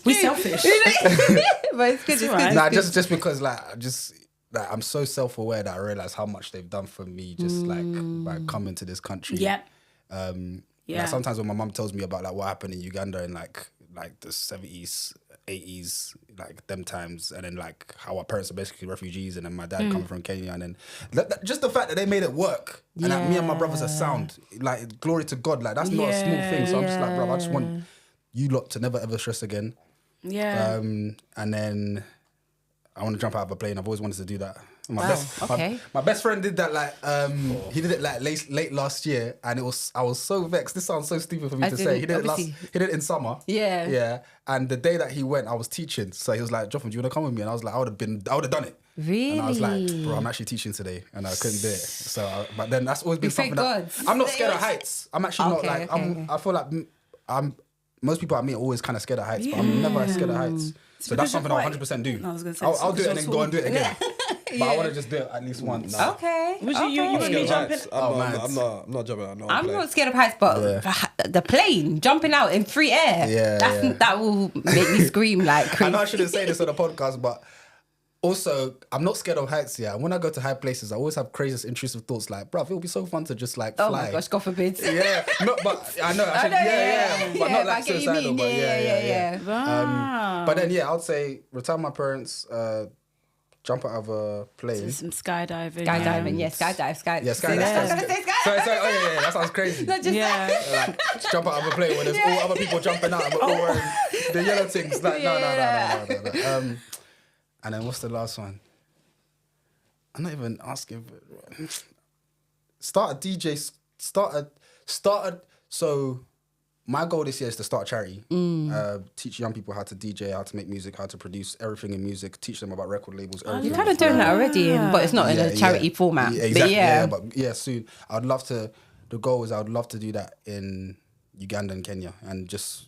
We're selfish. But it's good. It's right. good. Nah, just because I'm so self-aware that I realize how much they've done for me just like by coming to this country. Yep. Like sometimes when my mum tells me about like what happened in Uganda in like the 70s, 80s, like them times, and then like how our parents are basically refugees, and then my dad coming from Kenya, and then just the fact that they made it work, and that me and my brothers are sound, like glory to God, like that's not a small thing. So I'm just like, bro, I just want you lot to never ever stress again. Yeah. And then I want to jump out of a plane. I've always wanted to do that. My best friend did that like he did it like late last year, and I was so vexed. This sounds so stupid for me to say. He did it in summer. Yeah. Yeah. And the day that he went, I was teaching. So he was like, Jotham, do you want to come with me? And I was like, I would have done it. Really? And I was like, bro, I'm actually teaching today, and I couldn't do it. So, but then that's always been something God. that I'm not scared of heights. I'm actually not like I feel like most people I meet are always kind of scared of heights, but I'm never scared of heights. So that's something I'll 100% do. I was gonna say, I'll do it and then go and do it again. But I want to just do it at least once. Okay. Would you want me jumping? I'm not jumping out. No, I'm not scared of heights, but the plane jumping out in free air. That will make me scream like crazy. I know I shouldn't say this on the podcast, but also I'm not scared of heights. Yeah, and when I go to high places, I always have crazy intrusive thoughts like, bruv, it would be so fun to just like fly. Oh my gosh, God forbid. Yeah, but I know. But not like suicidal. But yeah. But then I'd say retire my parents. Jump out of a plane. Some skydiving. Skydive. Yeah, skydive. I was going to say skydive. Sorry, that sounds crazy. Not just Like, jump out of a plane when there's all other people jumping out, but all wearing the yellow things. Like, no. And then what's the last one? I'm not even asking. Start a so my goal this year is to start a charity. Teach young people how to DJ, how to make music, how to produce everything in music, teach them about record labels. You're kind of doing that already, but it's not in a charity format. Yeah, exactly. But Soon. I'd love to. The goal is I would love to do that in Uganda and Kenya, and just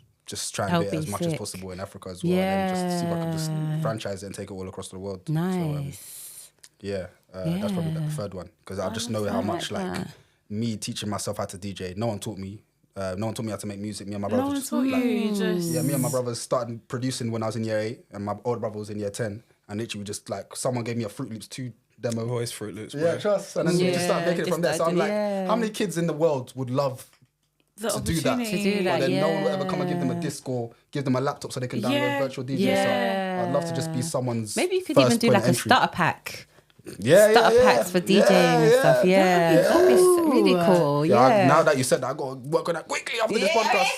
try and do it as much as possible in Africa as well. And then just see if I can just franchise it and take it all across the world. Nice. So, that's probably the third one, because I just know how much like me teaching myself how to DJ. No one taught me. No one taught me how to make music. Me and my brother. No one taught you. Me and my brothers started producing when I was in year 8, and my older brother was in year 10. And literally, we just like someone gave me a Fruit Loops 2 demo. Always Fruit Loops. Bro. Yeah, trust. And then we just started making it from there. So I'm like, how many kids in the world would love to do that? But then no one will ever come and give them a disc or give them a laptop so they can download virtual DJ. So I'd love to just be someone's. Maybe you could even do like a starter pack. Starter packs for DJing and stuff. That'd be really cool. Now that you said that, I got to work on that quickly after this podcast.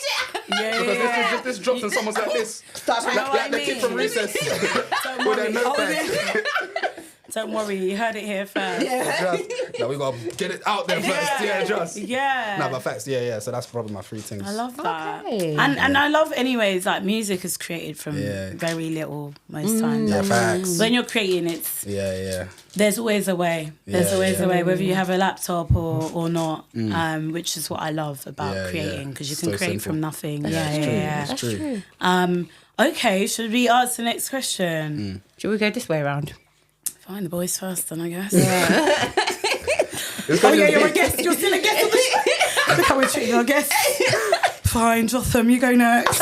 Because this drops and someone's like this. Like the kid from Recess. With their notepad. Don't worry, you heard it here first. We got to get it out there first. Yeah. No, but facts, So that's probably my 3 things. I love that. Okay. And I love anyways, like music is created from very little most times. Yeah, facts. When you're creating it's there's always a way. There's always a way, whether you have a laptop or not. Which is what I love about creating, because you can create simple from nothing. That's true. Okay, should we ask the next question? Should we go this way around? Fine, the boys first then, I guess. You're a guest. You're still a guest on the show. Look how we're treating our guests. Fine, Jotham, you go next.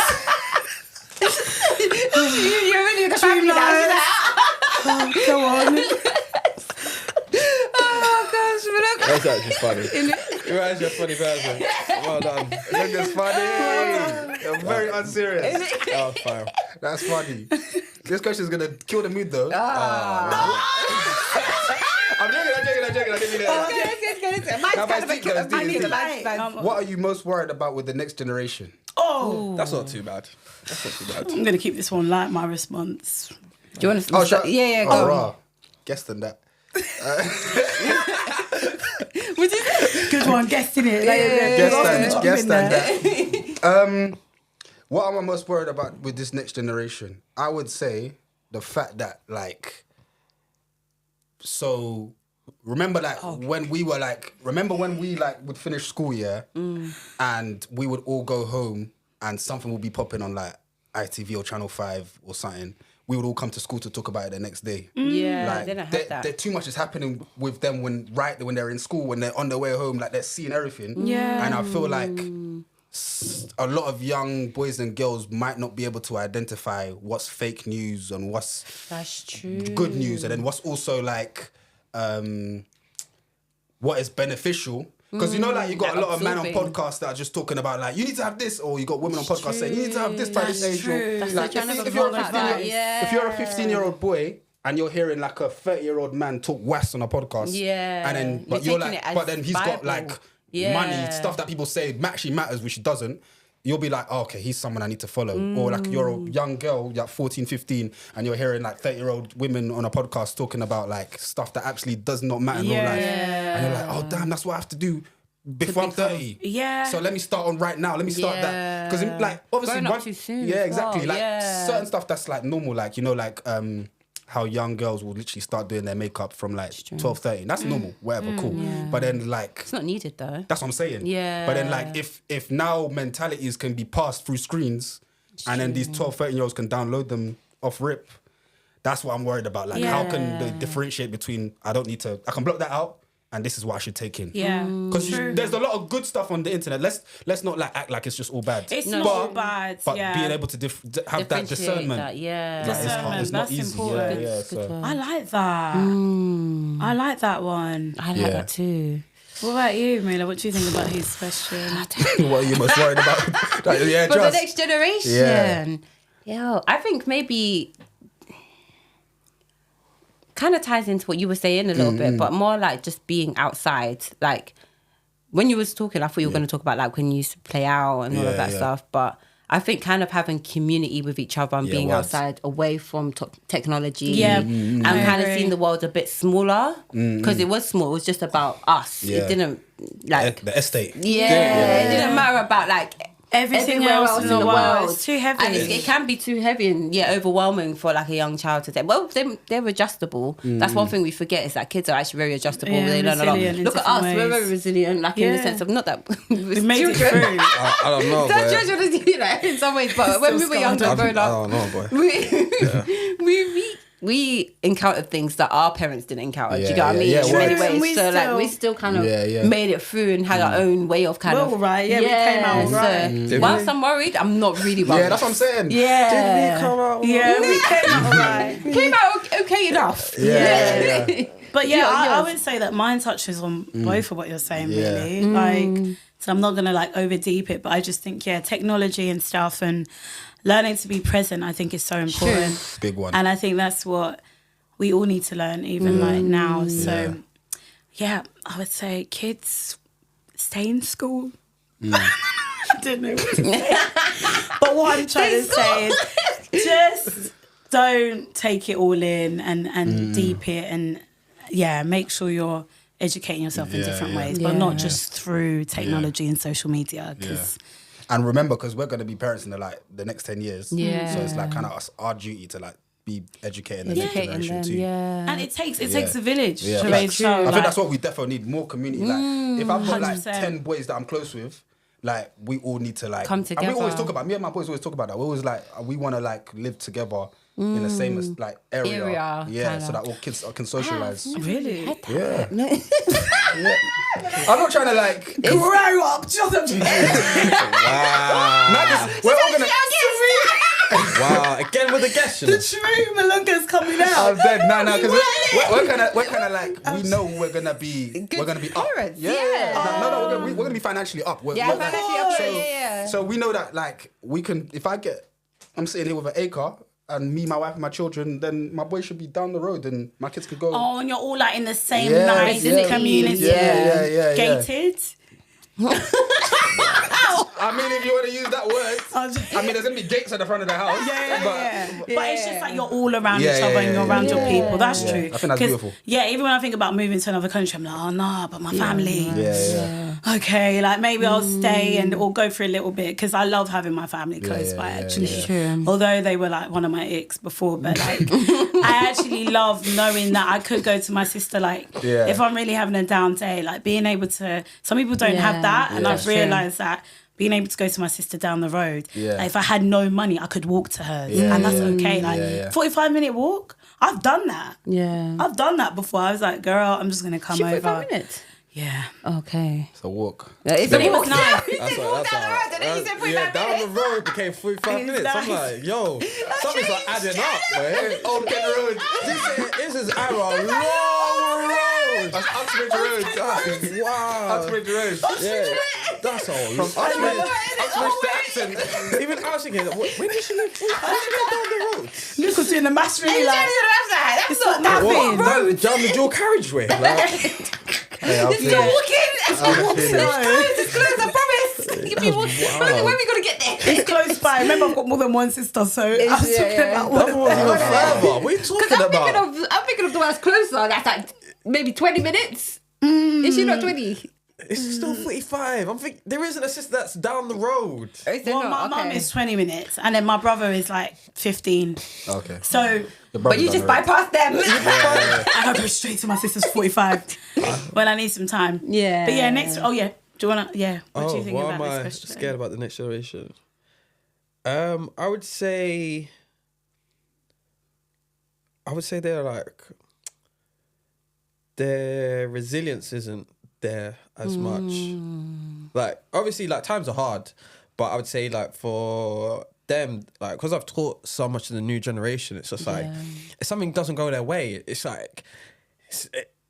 You're really a family now. Go on. Oh gosh, That's actually funny. You're actually a funny person. Well done. Look, it's funny. You're very unserious. Oh, fine. That's funny. This question is gonna kill the mood, though. I'm joking. I didn't mean that. What are you most worried about with the next generation? That's not too bad. I'm gonna keep this one light. My response. Do you want to? Go. Guess than that. Good one, guessing it. Guess than that. What am I most worried about with this next generation? I would say the fact that so remember when we were would finish school, and we would all go home and something would be popping on like ITV or Channel 5 or something. We would all come to school to talk about it the next day. Yeah, they don't have that. There too much is happening with them when they're in school, when they're on their way home, like they're seeing everything. Yeah. And I feel like a lot of young boys and girls might not be able to identify what's fake news and what's That's true. good news, and then what's also what is beneficial. Because you got a lot of men on podcasts that are just talking about you need to have this, or you got women on podcasts saying you need to have this by this age. If you're a 15-year-old boy and you're hearing a 30-year-old man talk wass on a podcast, and then but then he's got money, stuff that people say actually matters, which doesn't. You'll be like, oh, okay, he's someone I need to follow. Or you're a young girl, 14, 15, and you're hearing 30-year-old women on a podcast talking about stuff that actually does not matter in real life. And you're like, oh, damn, that's what I have to do before I'm 30. Yeah. So let me start on right now. Let me start that. Because obviously... Growing up too soon. Yeah, exactly. Certain stuff that's normal, how young girls will literally start doing their makeup from 12, 13. That's normal, whatever, cool. Yeah. But then it's not needed though. That's what I'm saying. Yeah. But then if now mentalities can be passed through screens, and then these 12, 13-year-olds can download them off rip, that's what I'm worried about. How can they differentiate between I can block that out, and this is what I should take in. Yeah. Because there's a lot of good stuff on the internet. Let's not act like it's just all bad. It's not all bad. But being able to have that discernment. Discernment, it's not that's easy. important. So. I like that. I like that one. I like that too. What about you, Mila? What do you think about his question? What are you most worried about? For the next generation. Yeah. I think maybe... kind of ties into what you were saying a little bit, but more just being outside. When you was talking, I thought you were going to talk about when you used to play out and all of that stuff. But I think kind of having community with each other and being outside away from technology and kind of seeing the world a bit smaller, because it was small. It was just about us. It didn't the estate. It didn't matter about everything else in the world. It's too heavy. And it can be too heavy and overwhelming for a young child to take. Well, they're adjustable. That's one thing we forget is that kids are actually very adjustable. They learn a lot. Look at us, we're very resilient, in the sense of not that we made it through. I don't know. Children in some ways, but when we were younger growing up, I don't know, boy. we encountered things that our parents didn't encounter. Do you get what I mean? Yeah, in many ways. We still kind of made it through and had our own way of kind of. Right, we came out right. Whilst I'm worried, I'm not really worried. Yeah, that's what I'm saying. Yeah. Did we come out? Yeah, we came out right. Came out okay enough. Yeah. But I would say that mine touches on both of what you're saying, really. So I'm not going to over deep it, but I just think, technology and stuff and learning to be present, I think, is so important. Sure. Big one. And I think that's what we all need to learn, even now. So, I would say kids stay in school. I don't know what to say. But what I'm trying to say is just don't take it all in and deep it and, make sure you're educating yourself in different ways, but not just through technology and social media. And remember, because we're going to be parents in the next 10 years. Yeah. So it's kind of our duty to be educating the next generation too. Yeah. And it takes a village to raise children. I think that's what we definitely need, more community. If I've got 10 boys that I'm close with, we all need to come together. And we always talk about, me and my boys always talk about that. We always we want to live together in the same area. Yeah, so that all kids can socialize. Really? Yeah. I'm not trying to grow up, Jotham. Wow. We're all gonna. Wow, again with the guest. The true Malunga's coming out. I'm dead. No, because we're kind of we know we're gonna be up. No, we're gonna be financially up. So we know that we can. If I'm sitting here with an acre. And me, my wife, and my children, then my boy should be down the road, and my kids could go. Oh, and you're all in the same nice community. Yeah. Gated. I mean, if you want to use that word, there's gonna be gates at the front of the house. But it's just you're all around each other and you're around your people. That's true. I think that's beautiful. Yeah, even when I think about moving to another country, I'm like, oh no, but my family. okay, like maybe I'll stay or go for a little bit, because I love having my family close by, actually. True. Although they were like one of my ex before, but like I actually love knowing that I could go to my sister, like if I'm really having a down day, like being able to, some people don't have that, and I've realised that being able to go to my sister down the road, like if I had no money, I could walk to hers, and that's okay. Like 45-minute walk, I've done that. Yeah. I've done that before. I was like, girl, I'm just gonna come over. 45 minutes? Yeah. Okay. It's a walk. It's a walk. Nice. You said walk down the road, and then you said 45 down minutes. the road became 45 minutes. I'm like, yo, something's like adding up, man. Old Kent Road. This is our long road. That's Uxbridge Road. Wow. Uxbridge Road. Yeah, that's all. From Uxbridge to Acton. Even I was thinking, when did she live? How did she live down the road? Look what's in the mass really like. That's not nothing. Down the dual carriageway. It's still walking. It's close, I promise. Give me one. When are we going to get there? It's close by. Remember, I've got more than one sister, so I was talking about one. That was even further. What are you talking about? I'm thinking of the one that's closer. That's like maybe 20 minutes. Is she not 20? It's still 45. I'm thinking there isn't a sister that's down the road. Well, my mum is 20 minutes, and then my brother is like 15. Okay. So, but you just bypass them. I go straight to my sister's 45 when I need some time. Yeah. But yeah, next. Oh yeah. Do you wanna? Yeah. What do you think why about am this I question? scared about the next generation? I would say they're like, their resilience isn't there as much. Like, obviously, like, times are hard, but I would say, like, for them, like, because I've taught so much to the new generation, it's just like, if something doesn't go their way, it's like,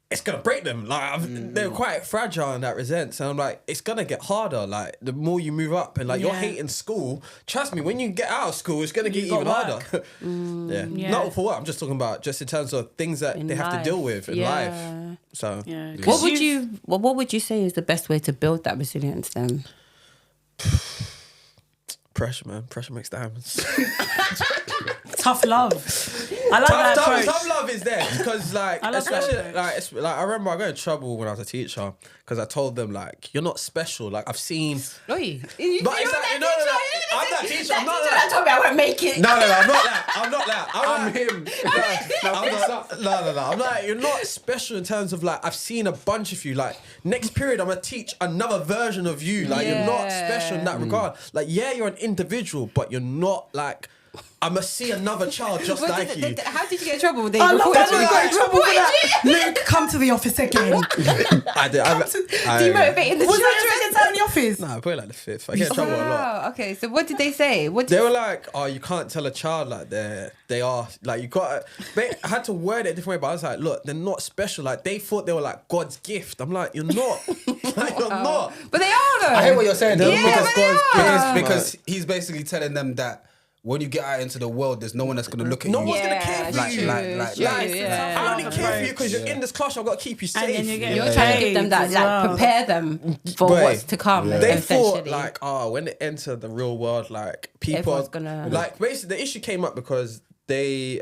it's gonna break them. Like, they're quite fragile in that sense, and I'm like, it's gonna get harder. Like, the more you move up, and like you're hating school. Trust me, when you get out of school, it's gonna get even harder. Not for what I'm just talking about, just in terms of things that they have to deal with in life. So, what would you say is the best way to build that resilience then? pressure, man. Pressure makes diamonds. Tough love. I like that approach. Tough love is there because, like, especially like I remember I got in trouble when I was a teacher because I told them, like, you're not special. Like, I've seen. But it's like, no, I'm that teacher. I'm not that. Told me I won't make it. No, I'm not that. I'm him. No. I'm like, you're not special in terms of, like, I've seen a bunch of you. Like, next period, I'm gonna teach another version of you. Like, you're not special in that regard. Like, yeah, you're an individual, but you're not like. I must see another child just like you. How did you get in trouble with it? I love that you got in trouble for that. Luke, come to the office again. I did. Demotivating the Was children. that your second time in the office? Nah, probably like the fifth. I get in trouble a lot. Okay, so what did they say? They were like, "Oh, you can't tell a child like they are like you got." I had to word it a different way, but I was like, "Look, they're not special. Like they thought they were like God's gift." I'm like, "You're not. Like, you're not." But they are though. I hear what you're saying though, Yeah, because he's basically telling them that when you get out into the world, there's no one that's going to look at you. No one's going to care for you. I only care for you because you're in this class. I've got to keep you safe. And you're trying to give them that, like, prepare them for what's to come. They thought, like, when they enter the real world, like, people everyone's gonna like, basically the issue came up because they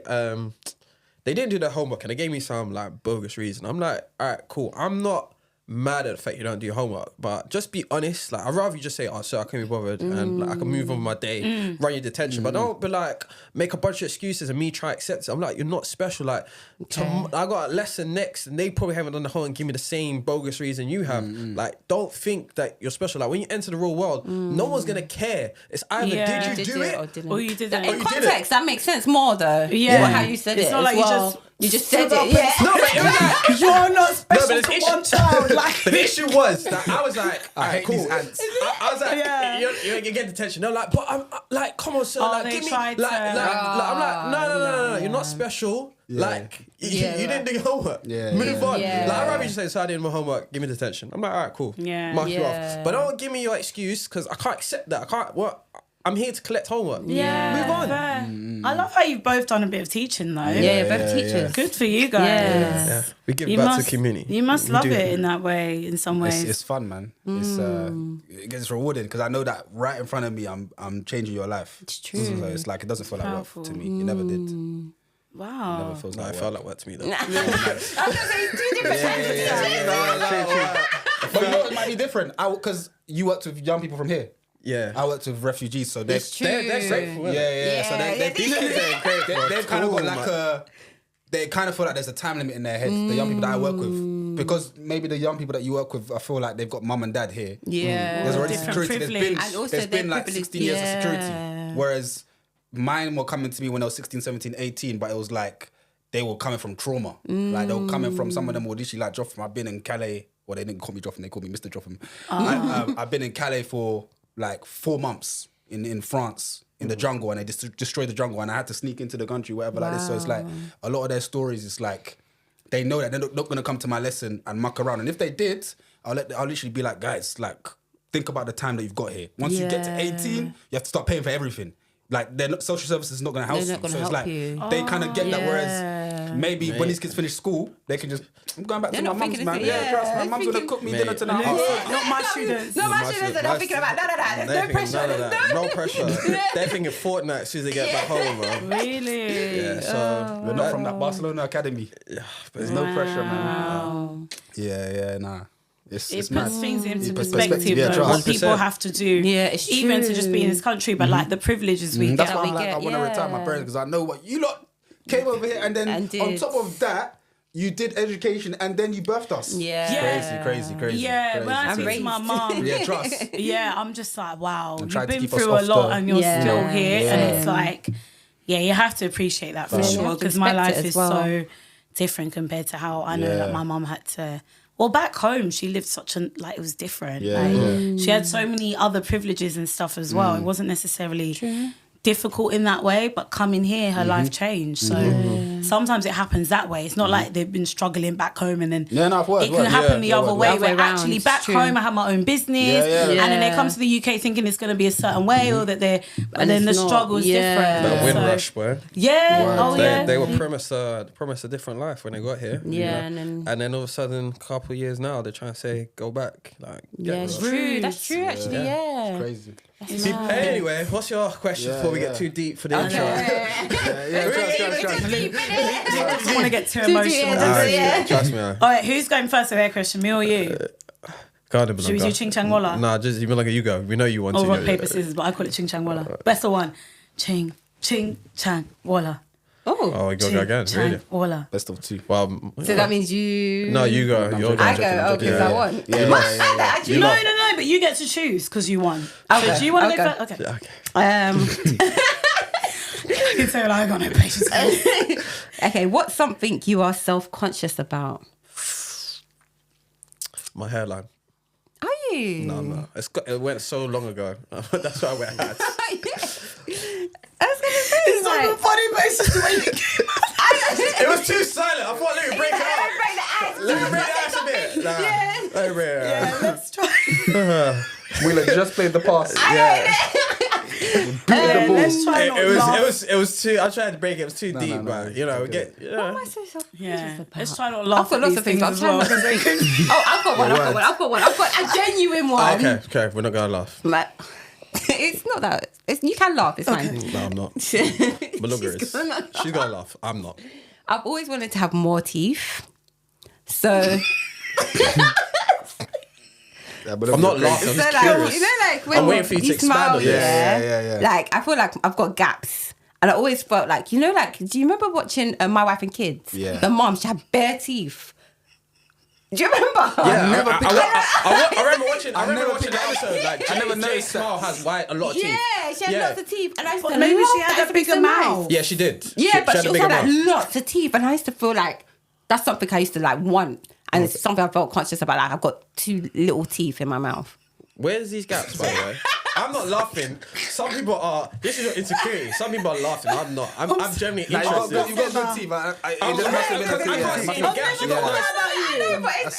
didn't do their homework and they gave me some, like, bogus reason. I'm like, all right, cool. I'm not mad at the fact you don't do your homework, but just be honest. Like, I'd rather you just say, "Oh, sir, I can't be bothered," and like I can move on with my day, run your detention. But don't be like make a bunch of excuses and me try to accept it. I'm like, you're not special. Like, I got a lesson next, and they probably haven't done the whole and give me the same bogus reason you have. Like, don't think that you're special. Like, when you enter the real world, no one's gonna care. It's either did you do it or you didn't. In context, that makes sense more though. Yeah, how you said it's it. not like you just said it. Yeah. No, but it was like, you're not special to one child. Like, the issue was that I was like, I hate cool. these ants. I was like, you're getting detention. They're like, but I'm like, come on, sir. Like, give me, like, I'm like, no, you're not special. Yeah. Like, you didn't do your homework. Move on. Yeah. Like, I'd rather you just say, so I didn't do my homework, give me detention. I'm like, all right, cool. Mark you off. But don't give me your excuse because I can't accept that. I'm here to collect homework. Yeah. Move on. I love how you've both done a bit of teaching though. Yeah, both teachers. Good for you guys. Yeah. We give back to the community. You must love it in that way, in some ways. It's fun, man. It gets rewarding because I know that right in front of me, I'm changing your life. It's true. So it's like, it doesn't feel like work to me. It never did. Wow. It never feels like it work. felt like work to me though. I was gonna say two different It But you know, it might be different. Because you worked with young people from here. Yeah. I worked with refugees, so they're It's true. They're grateful. yeah. So these kids, they've kind of got like man. they kind of feel like there's a time limit in their head. The young people that I work with, because maybe the young people that you work with, I feel like they've got mum and dad here. Yeah. There's already Different security. privilege. And also There's been they're like privileged. 16 years of security, Yeah. whereas mine were coming to me when I was 16, 17, 18, but it was like they were coming from trauma. Like they were coming from, some of them were literally like Jotham. I've been in Calais. Well, they didn't call me Jotham, they called me Mr. Jotham. I've been in Calais for like 4 months in France, in the jungle, and they just destroyed the jungle, and I had to sneak into the country, whatever like this. So it's like a lot of their stories, it's like they know that they're not going to come to my lesson and muck around. And if they did, I'll literally be like, guys, like, think about the time that you've got here. Once you get to 18, you have to start paying for everything. Like, social services is not going to help They're you. not gonna So it's help like, you. they kind of get that, whereas maybe when these kids finish school, they can just, I'm going back They're to my not mum's, thinking man. this- Yeah, trust me, my they're mum's going to thinking- cook me Mate. dinner tonight. Not my students. No, my students, they're not thinking about none of that. There's no pressure. None of There's that. no No pressure. They're thinking Fortnite as soon as they get back home, bro. Really? Yeah, so We're not from that Barcelona academy. There's no pressure, man. Wow. Yeah, nah. It's It mad. puts things into Perspective, perspective, yeah, though, trust. what people 100%. have to do. Yeah, it's even true. to just be in this country, but like the privileges we That's get. why we I'm like, get, I want to retire my yeah. parents, because I know what you lot came over here, and then And on did. top of that, you did education, and then you birthed us. Yeah. Crazy. Yeah, crazy. when I I'm speak to my raised. mum, Yeah, trust. yeah, I'm just like, wow, you've tried to been keep us through a off lot the- and you're Yeah. still here, and Yeah. it's like, yeah, you have to appreciate that for Yeah, you sure, have to because my respect it life as is well. so different compared to how I know Yeah. that my mum had to. Well, back home, she lived such a, like, it was different. Yeah. Like, she had so many other privileges and stuff as well. It wasn't necessarily difficult in that way, but coming here, her life changed. So sometimes it happens that way. It's not like they've been struggling back home and then Yeah, no, of course, it can yeah. happen the Yeah, other yeah, way, the other where way round, actually it's back true. home I have my own business, Yeah. and then they Yeah. come to the UK thinking it's going to be a certain way, or that they're, and then the it's not. struggle is Yeah. different. that wind So- rush, boy. Yeah, oh They, yeah. they were promised a different life when they got here. you Yeah, know? and then- all of a sudden, a couple of years now, they're trying to say go back. Like, Yeah, it's get true. That's true, actually. Yeah. Crazy. Anyway, what's your question before we get too deep for the intro? Trust. I just want to get too Too emotional. deep, All yeah. Trust me. right, who's going first with their question, me or you? God, Should we do Ching Chang Walla? Nah, just even like you go. We know you want Or to. rock, go. paper, scissors, but I call it Ching Chang Walla. Best of one. Ching Chang Walla. Oh, we go again. Chang Really? Walla. Best of two. Well, So that means you. no, you go. You're I going. go. Okay, so I won. Yeah. Actually, No, but you get to choose because you won. Okay, So do you want to go okay. first? Okay. Okay. You can say, well, I got no patience. Okay, what's something you are self-conscious about? My hairline. Are you? No, I'm not. It went so long ago. That's why I wear hats. I was gonna say, It's not a funny basis the way you came. It was too silent. I thought, let me break it up. break the ice. Let me break the ice a bit. Nah. Yeah. Let me break it up. Yeah, let's try. Wheeler just played the pass. Let's try not laugh. It was too. I tried to break it. It was too deep, no, man. You know, we okay. get. You What know. am I so self-conscious Yeah, about? let's try not laugh. I've got lots of things. I'm as trying well. not to think. Oh, I've got one. I've got a genuine one. Okay. We're not gonna laugh. Like, it's not that. You can laugh. It's fine. No, I'm not. Malunga is. She's gonna laugh. I'm not. I've always wanted to have more teeth. So, I'm not laughing. I'm so just like, curious. you know, like when I'm waiting for you to expand smile, on this. Yeah. Like, I feel like I've got gaps. And I always felt like, you know, like, do you remember watching My Wife and Kids? Yeah. The mom, she had bare teeth. Do you remember? Yeah, never picked I remember watching. I remember never watching the picked episode. Like, I never Jay noticed that. Smile has a lot of teeth. Yeah, she had lots of teeth. And I used to But maybe love she had that. a bigger So nice. mouth. Yeah, she did. Yeah, but had she a also bigger had like mouth. lots of teeth. And I used to feel like that's something I used to like want. And it's something I felt conscious about. Like, I've got 2 little teeth in my mouth. Where's these gaps, by the way? I'm not laughing. Some people are. This is your insecurity. Some people are laughing. I'm not. I'm genuinely Like, interested. you've got good teeth. It I'm just must have been a because thing. I can't see any gaps. You got one.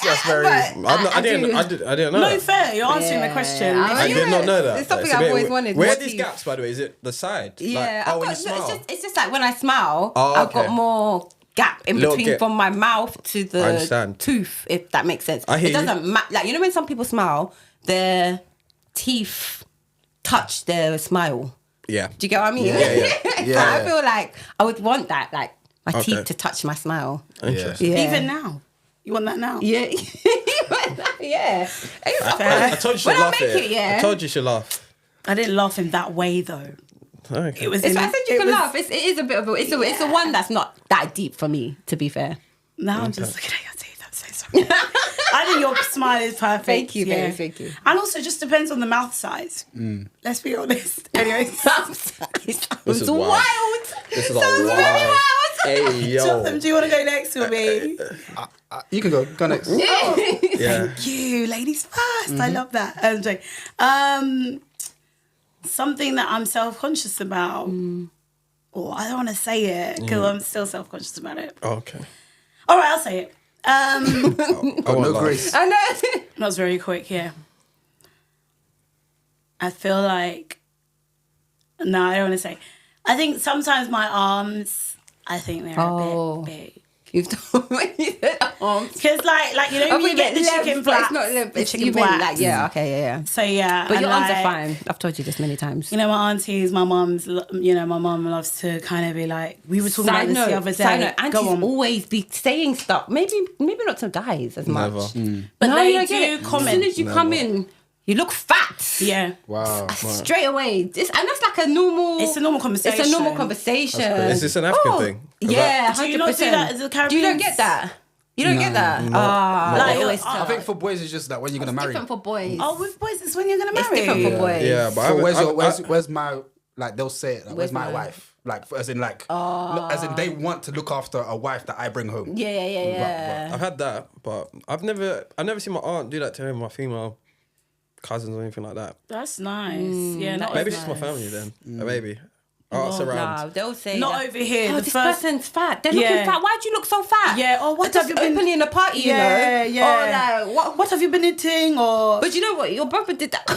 That's very. I didn't know. No, that. fair. You're answering the question. I did not know that. It's something It's a I've bit always weird. wanted. Where more are these teeth. gaps, by the way? Is it the side? Yeah, Like, I've when you got, smile. it's just like when I smile, Oh, I've okay. got more gap in Little between gap. from my mouth to I the understand. tooth, if that makes sense. I hear it doesn't matter. Like, you know when some people smile, their teeth touch their smile. Yeah. Do you get what I mean? Yeah. So Yeah. I feel like I would want that, like my Okay. teeth to touch my smile. Interesting. Yeah. Even now. You want that now? Yeah. Yeah. I told you she should laugh at it. Yeah. I told you she should laugh. I didn't laugh in that way though. Okay. It was. I said you can laugh. It is a bit of a. It's a one that's not that deep for me, to be fair. Now I'm just looking at your teeth. I'm so sorry. I think your smile is perfect. Thank you, babe. Thank you. And also, just depends on the mouth size. Let's be honest. Anyways, This is wild. This is all wild. Hey, yo. Jotham, do you want to go next with me? You can go next. Yeah. Thank you, ladies first. I love that. Something that I'm self-conscious about. Or I don't want to say it because I'm still self-conscious about it. Okay. All right, I'll say it. No grace. I know. That was very quick, yeah. I feel like... No, I don't want to say. I think sometimes my arms, I think they're a bit big. You've told me arms. Because like you know, when you get the chicken flaps, it's not limp. the It's chicken you meant flaps. like, yeah, okay, yeah. So yeah, But and your arms are like, fine. I've told you this many times. You know, my aunties, my mums, you know, my mum loves to kind of be like, we were talking about this the other day. Side note, Go aunties on. always be saying stuff. Maybe not to guys as much. Never. But No, they you don't do get it. comment. As soon as you come in, you look fat. Yeah. Wow. Straight away. And that's like a normal... It's a normal conversation. It's a normal conversation. Is this an African thing? Yeah, 100%. Do you not do that as a Caribbean? You don't get that? You don't get that? Like, They always I think for boys, it's just that when you're going to marry. different for boys. Oh, with boys, it's when you're going to It's marry. different for boys. Yeah, but So where's my, like, they'll say it, like, where's my wife? Like, as in, like, as in they want to look after a wife that I bring home. Yeah. I've had that, but I've never seen my aunt do that to my female cousins or anything like that. That's nice. Yeah, not Maybe as it's just my nice. family then. Maybe. Ask around. Nah, they'll say Not that, over here. Oh, The this first- person's fat. They're Yeah. looking fat. Why'd you look so fat? Yeah. Oh, what Just have you been openly in a party, you know? Yeah. Or like, What have you been eating? Or But you know what? Your brother did that.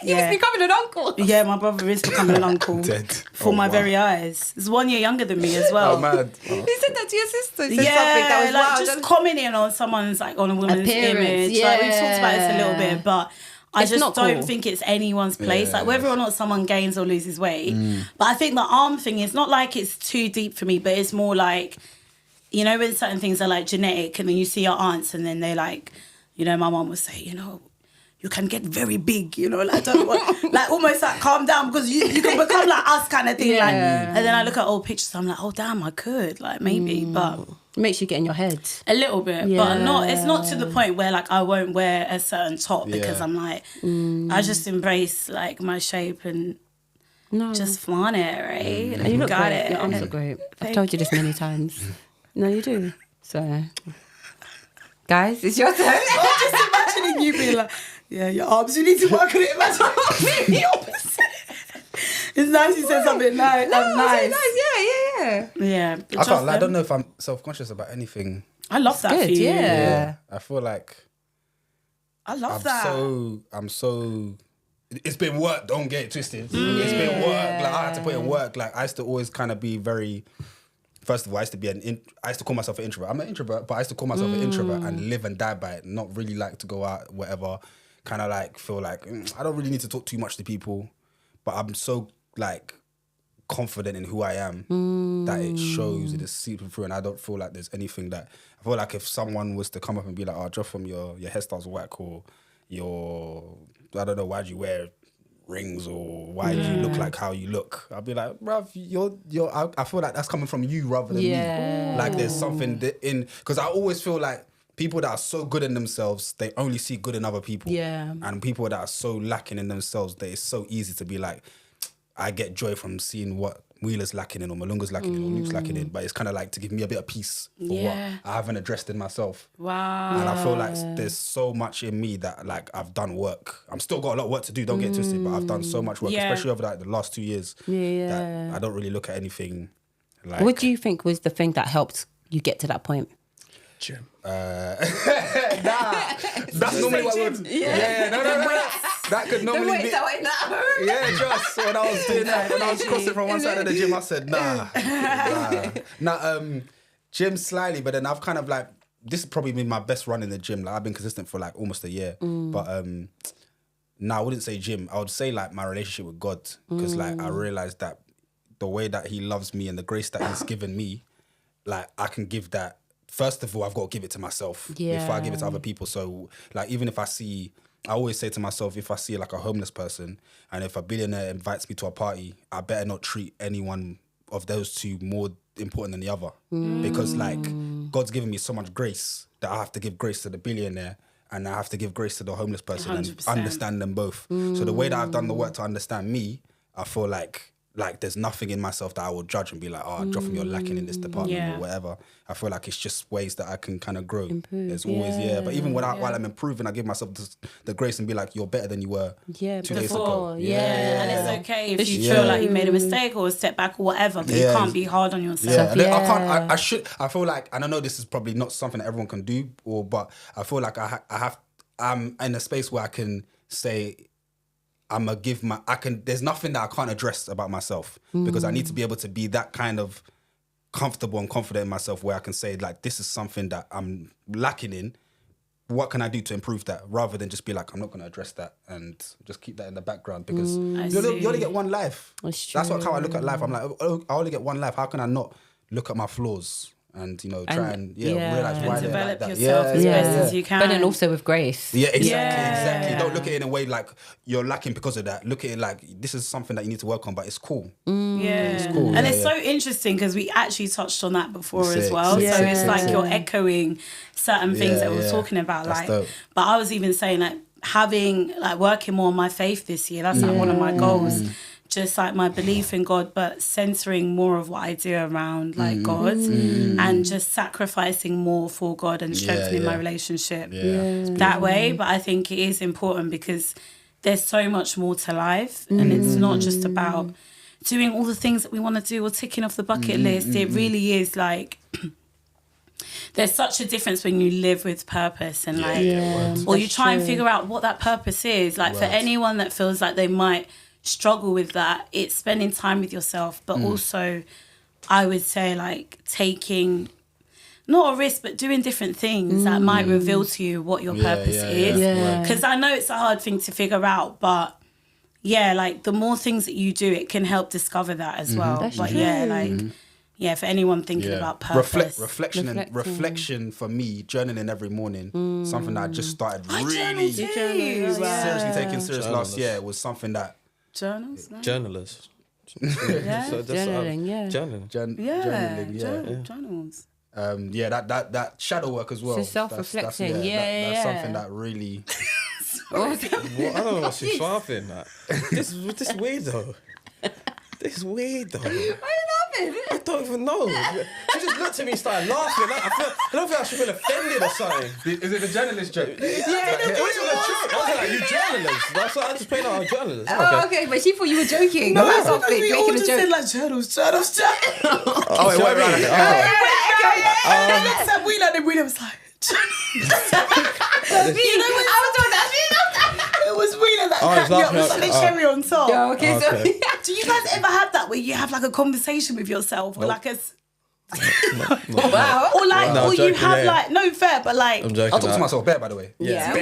He Yeah. was becoming an uncle. yeah, my brother is becoming an uncle Dead. for my very eyes. He's 1 year younger than me as well. Oh, mad. He said that to your sister. He said Yeah, something that was like wild. just commenting on someone's like on a woman's Appearance, image. Like we talked about this a little yeah. bit, but I It's just not don't cool. think it's anyone's place. Yeah. Like whether or not someone gains or loses weight. But I think the arm thing is not like it's too deep for me, but it's more like, you know, when certain things are like genetic and then you see your aunts and then they're like, you know, my mom would say, you know, you can get very big, you know, like don't want, like almost like calm down because you can become like us kind of thing. Yeah. Like, and then I look at old pictures, I'm like, oh damn, I could, like maybe, but It makes you get in your head. a little bit, but not. It's not to the point where like I won't wear a certain top because I'm like, I just embrace like my shape and just flaunt it, right? And you look got great. it. Your arms look great. I've told you this many times. No, you do. So, guys, it's your turn. I'm just imagining you being like, yeah, your arms. You need to work on it. Imagine the opposite. It's nice you said something nice. Nice. Yeah. Yeah, I can't lie. I don't know if I'm self-conscious about anything. I love that Good, for you. yeah. I feel like I love that. I'm so. It's been work. Don't get it twisted. It's been work. Like I had to put in work. Like I used to always kind of be very. First of all, I used to call myself an introvert. I'm an introvert, but I used to call myself an introvert and live and die by it. Not really like to go out, whatever. Kind of like feel like I don't really need to talk too much to people, but I'm so like confident in who I am that it shows, it is seeping through, and I don't feel like there's anything that I feel like if someone was to come up and be like, "Oh, Jotham, your hairstyle's whack," or I don't know, why'd you wear rings, or why do you look like how you look? I'll be like, bruv, I feel like that's coming from you rather than me. Like there's something because I always feel like people that are so good in themselves, they only see good in other people. Yeah. And people that are so lacking in themselves, that it's so easy to be like, I get joy from seeing what Wheeler's lacking in, or Malunga's lacking in, or Luke's lacking in, but it's kind of like to give me a bit of peace for what I haven't addressed in myself. Wow. And I feel like there's so much in me that like I've done work. I'm still got a lot of work to do, don't get twisted, but I've done so much work, especially over like the last 2 years, that I don't really look at anything like... What do you think was the thing that helped you get to that point? Gym. That's normally what would... Yeah, no. That could normally be... Yeah, just when I was doing that, when I was crossing from one side of the gym, I said, gym slightly, but then I've kind of like, this has probably been my best run in the gym. Like I've been consistent for like almost a year, but I wouldn't say gym. I would say like my relationship with God, because like I realized that the way that He loves me and the grace that He's given me, like I can give that first of all, I've got to give it to myself before I give it to other people. So like, even if I always say to myself, if I see like a homeless person and if a billionaire invites me to a party, I better not treat anyone of those two more important than the other. Because like, God's given me so much grace that I have to give grace to the billionaire and I have to give grace to the homeless person 100%. and understand them both. So the way that I've done the work to understand me, I feel like there's nothing in myself that I will judge and be like, oh, Jotham, you're lacking in this department or whatever. I feel like it's just ways that I can kind of grow. There's always, but even while I'm improving, I give myself the grace and be like, you're better than you were 2 days ago. And it's okay if you feel like you made a mistake or a step back or whatever, but you can't be hard on yourself. I feel like, and I know this is probably not something that everyone can do, but I feel like I'm in a space where I can say, there's nothing that I can't address about myself because I need to be able to be that kind of comfortable and confident in myself where I can say like, this is something that I'm lacking in. What can I do to improve that? Rather than just be like, I'm not going to address that and just keep that in the background because you only get one life. That's how I look at life. I'm like, oh, I only get one life. How can I not look at my flaws? And try and realize why they're develop like that. yourself as best as you can. But then also with grace. Yeah, exactly. Don't look at it in a way like you're lacking because of that. Look at it like this is something that you need to work on, but it's cool. It's cool. And it's so interesting because we actually touched on that before as well. So it's like you're echoing certain things that we were talking about. That's like, dope. but I was even saying like working more on my faith this year. That's like one of my goals. Just like my belief in God, but centering more of what I do around like God and just sacrificing more for God and strengthening my relationship that way. But I think it is important because there's so much more to life and it's not just about doing all the things that we want to do or ticking off the bucket list. It really is like there's such a difference when you live with purpose and or you try and figure out what that purpose is. Like for anyone that feels like they might struggle with that, it's spending time with yourself, but also I would say like taking not a risk but doing different things that might reveal to you what your purpose is, because I know it's a hard thing to figure out, but like the more things that you do, it can help discover that as well. That's but true. For anyone thinking about purpose, reflection for me, journaling every morning, something that I just started really seriously taking serious last year, was something that journals, journalists. Journaling, journals. That shadow work as well. So self-reflecting, that's something that really. I don't know what she's laughing at. This weirdo. This weirdo. Why are you laughing? I don't even know. She just looked at me and started laughing. I don't think I should feel offended or something. Is it a journalist joke? It wasn't a joke. I was like, you journalist. That's what I just played out a journalist. Okay, but she thought you were joking. No, That's not we all just said like journals. Oh, wait. We let him. We was like. It was really that cracked me up with like the cherry on top. Yeah, okay. So do you guys ever have that where you have like a conversation with yourself or like a wow, or like or you have like no fair but like I'm joking. I talk to myself bare, by the way. Yeah. Do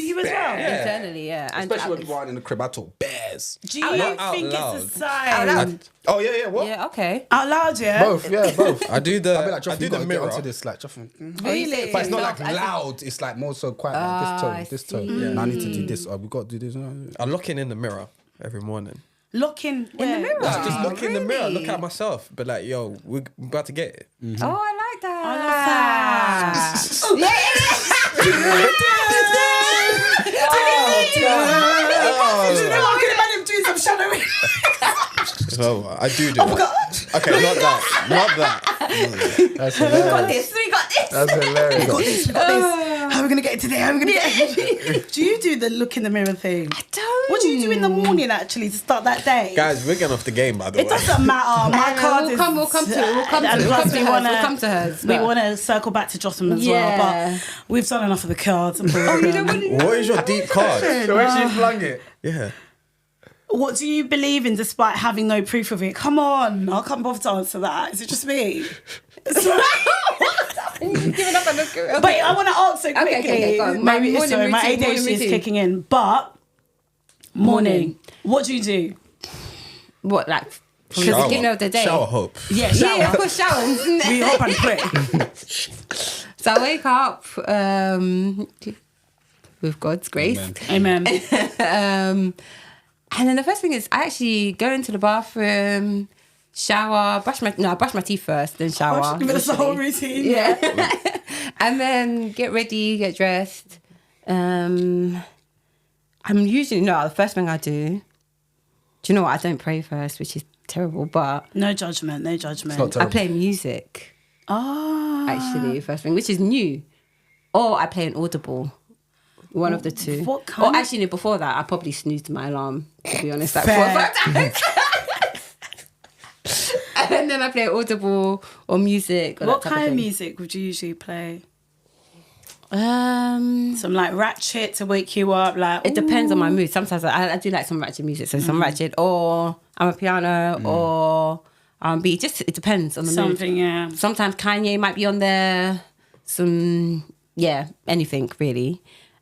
you as well? Internally, and especially when people aren't in the crib, I talk bears. Do you think it's a sign? Oh yeah, what? Yeah, okay. Out loud, yeah. Both. I do the. I do the mirror onto this, like, Really? but it's not like loud. It's like more so quiet. Like this tone. Yeah. And I need to do this. We got to do this. I'm looking in the mirror every morning. Looking in the mirror. Just look in the mirror, look at myself, but like, yo, we're about to get it. Oh, I like that. I love that. I'm gonna imagine him doing some shadowing. Oh, I do that. Okay, not that. That's hilarious. We got this. That's hilarious. We got this. How are we gonna get it today? How are we gonna get it? Do you do the look in the mirror thing? I don't. What do you do in the morning actually to start that day? Guys, we're getting off the game, by the way. It doesn't matter. My card We'll is. come to hers. We want to circle back to Jotham as well, but we've done enough of the cards. What is your deep card? So where she flung it? Yeah. What do you believe in despite having no proof of it? Come on, I can't bother to answer that. Is it just me? Giving up on the career. But I want to answer quickly. Okay, go on. Maybe Morning sorry, my routine, morning ADHD is routine. kicking in. But morning. What do you do? What, like from the beginning of the day. Shower hope. Yeah, shower. Yeah, of course, showers. We hope and pray. So I wake up with God's grace. Amen. And then the first thing is I actually go into the bathroom, shower, I brush my teeth first, then shower. That's the whole routine. Yeah. And then get ready, get dressed. I'm usually, the first thing I do you know what? I don't pray first, which is terrible, but... No judgment, no judgment. I play music. Oh. Actually, first thing, which is new. Or I play an Audible. One of the two. What kind? Or actually, before that, I probably snoozed my alarm, to be honest. Like Fair. 4 or 5 times. And then I play Audible or music. Or What that type kind of thing. music would you usually play? Some like ratchet to wake you up, like It depends on my mood. Sometimes I do like some ratchet music, so some ratchet, or I'm a piano, or R&B. Just it depends on the something, mood. yeah. Sometimes Kanye might be on there. Anything really.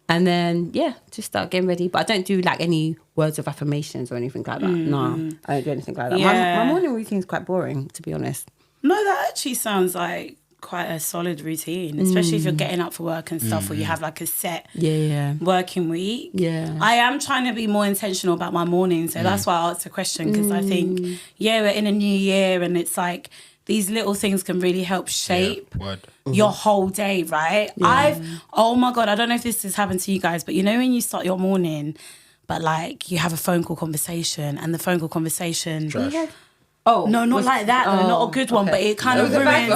And then just start getting ready. But I don't do like any words of affirmations or anything like that. No, I don't do anything like that. Yeah. My morning routine is quite boring, to be honest. No, that actually sounds like quite a solid routine, especially if you're getting up for work and stuff, or you have like a set working week. Yeah. I am trying to be more intentional about my morning, so that's why I asked the question, because I think, we're in a new year and it's like these little things can really help shape your whole day, right? Oh my God, I don't know if this has happened to you guys, but you know when you start your morning, but like you have a phone call conversation and the phone call conversation... Oh no, not like that though, not a good one, but it kind of ruins.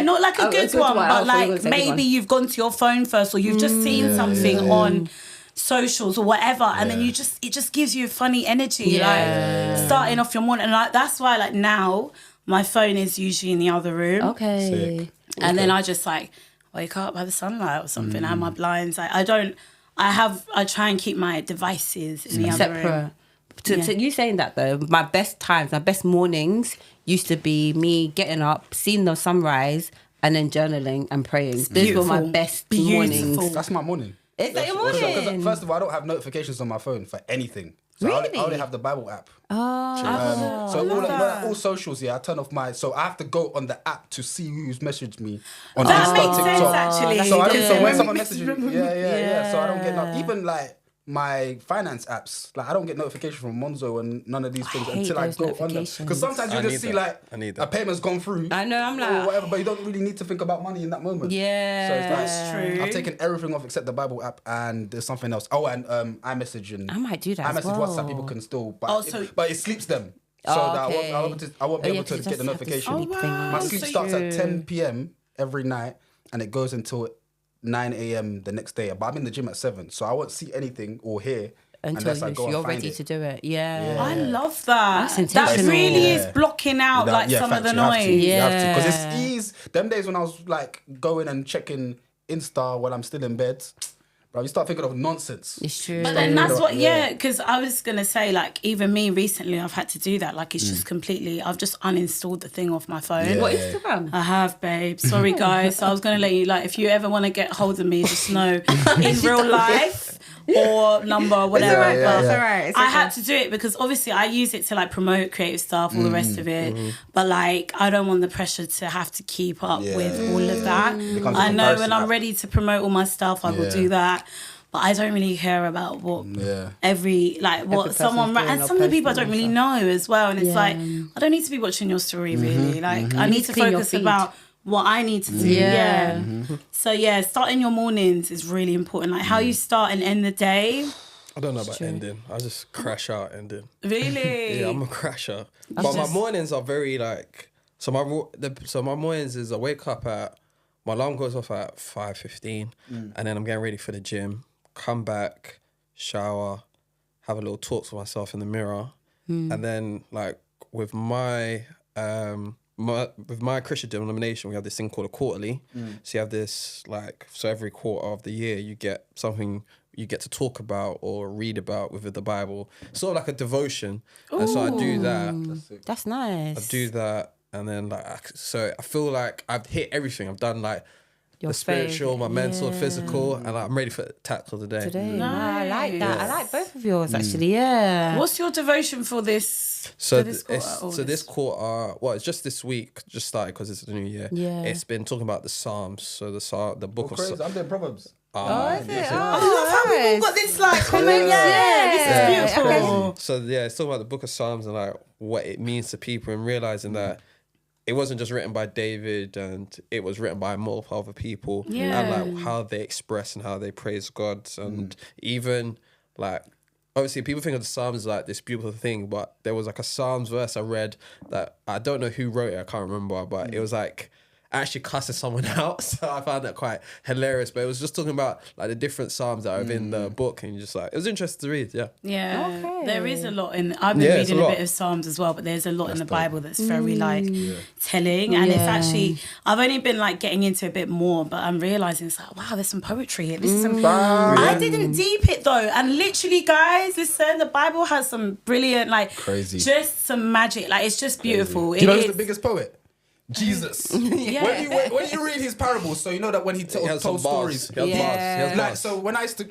Not like a good one, but like maybe you've gone to your phone first, or you've just seen something on socials or whatever, and then it just gives you a funny energy, like starting off your morning. And like that's why like now my phone is usually in the other room. Okay. Sick. And then I just like wake up by the sunlight or something. I have my blinds. I try and keep my devices in the other room. To you saying that though, my best mornings used to be me getting up, seeing the sunrise, and then journaling and praying. Those were my best mornings. That's my morning. Is that your morning? Because first of all, I don't have notifications on my phone for anything. So Really? I only have the Bible app. Oh. All socials, I turn off so I have to go on the app to see who's messaged me on That Insta, makes TikTok. sense, actually. So when someone messages me, so I don't get even like my finance apps, like I don't get notification from Monzo and none of these things hate until I those go on them. notifications. Because sometimes you I just need see that. I like need a that. payment's gone through. I know, I'm or like... whatever, but you don't really need to think about money in that moment. Yeah. So it's like, That's true. I've taken everything off except the Bible app, and there's something else. Oh, and iMessage and I might do that as iMessage, well. WhatsApp, people can still, but Also- but it sleeps them. So Oh, that okay. I won't be able to 'cause it get the does have this notification. sleep thing on My it. sleep so starts at you- 10 p.m. every night, and it goes until 9 a.m. the next day. But I'm in the gym at 7, so I won't see anything or hear Until unless I go and you're find ready it. to do it. Yeah. I love that. That's That intentional. really Yeah. is blocking out like some of facts, the you have to, noise. you have to. Because Yeah. it's ease. Them days when I was like going and checking Insta while I'm still in bed, bro, you start thinking of nonsense. It's true. But then that's what, because I was going to say, like, even me recently, I've had to do that. Like, it's just completely, I've just uninstalled the thing off my phone. Yeah. What, Instagram? I have, babe. Sorry, guys. So I was going to let you, like, if you ever want to get hold of me, just know in real life or number, whatever. alright, yeah, But yeah. It's alright. It's I okay. had to do it because obviously I use it to like promote creative stuff, all the rest of it. But like, I don't want the pressure to have to keep up with all of that. Becomes a I know when comparison I'm app. ready to promote all my stuff, I will do that. But I don't really care about what every person's someone doing and or some of the people I don't posting really and know as well. And it's Yeah. like I don't need to be watching your story really. Like I need to clean your focus feed. about what I need to do. Yeah. So starting your mornings is really important. Like how you start and end the day. I don't know about ending. I just crash out ending. Really? Yeah, I'm a crasher. But my mornings are very like so my mornings is I wake up at my alarm goes off at 5:15 and then I'm getting ready for the gym, come back, shower, have a little talk to myself in the mirror. And then like with my Christian denomination, we have this thing called a quarterly. So you have this like, so every quarter of the year you get something you get to talk about or read about with the Bible. Sort of like a devotion. And so I do that. That's nice. I do that. And then like, so I feel like I've hit everything. I've done like the spiritual, my mental, physical, and I'm ready for tactical today. Nice. I like that. I like both of yours actually. Yeah. What's your devotion for this? This quarter, well, it's just this week, just started because it's the new year. Yeah. It's been talking about the Psalms, so the book of Psalms. I'm doing Proverbs. Is it? I love how we've all got this like comment. This is beautiful. Okay. So it's talking about the book of Psalms and like what it means to people and realizing that it wasn't just written by David and it was written by multiple other people and like how they express and how they praise God and even like obviously people think of the Psalms as like this beautiful thing, but there was like a Psalms verse I read that I don't know who wrote it, I can't remember, but it was like actually cussing someone out, so I found that quite hilarious. But it was just talking about like the different psalms that are in the book, and you just like it was interesting to read. There is a lot in. I've been reading a bit of Psalms as well, but there's a lot in the Bible that's very like telling, and it's actually I've only been like getting into a bit more, but I'm realizing it's like wow, there's some poetry here. This is some. I didn't deep it though, and literally, guys, listen, the Bible has some brilliant like crazy, just some magic. Like it's just beautiful. Do you know who's the biggest poet? Jesus. When you read his parables, so you know that when he told stories, so when I used to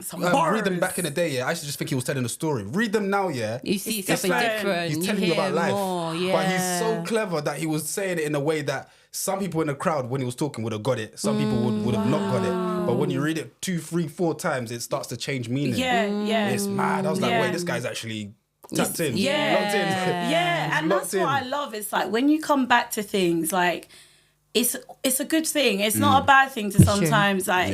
read them back in the day, I used to just think he was telling a story. Read them now, you see something different. He's telling you about life, but he's so clever that he was saying it in a way that some people in the crowd, when he was talking, would have got it. Some people would have not got it. But when you read it 2, 3, 4 times, it starts to change meaning. It's mad. I was like, wait, this guy's actually tapped in, locked in. And that's what I love. It's like when you come back to things, like it's a good thing. It's not a bad thing to sometimes like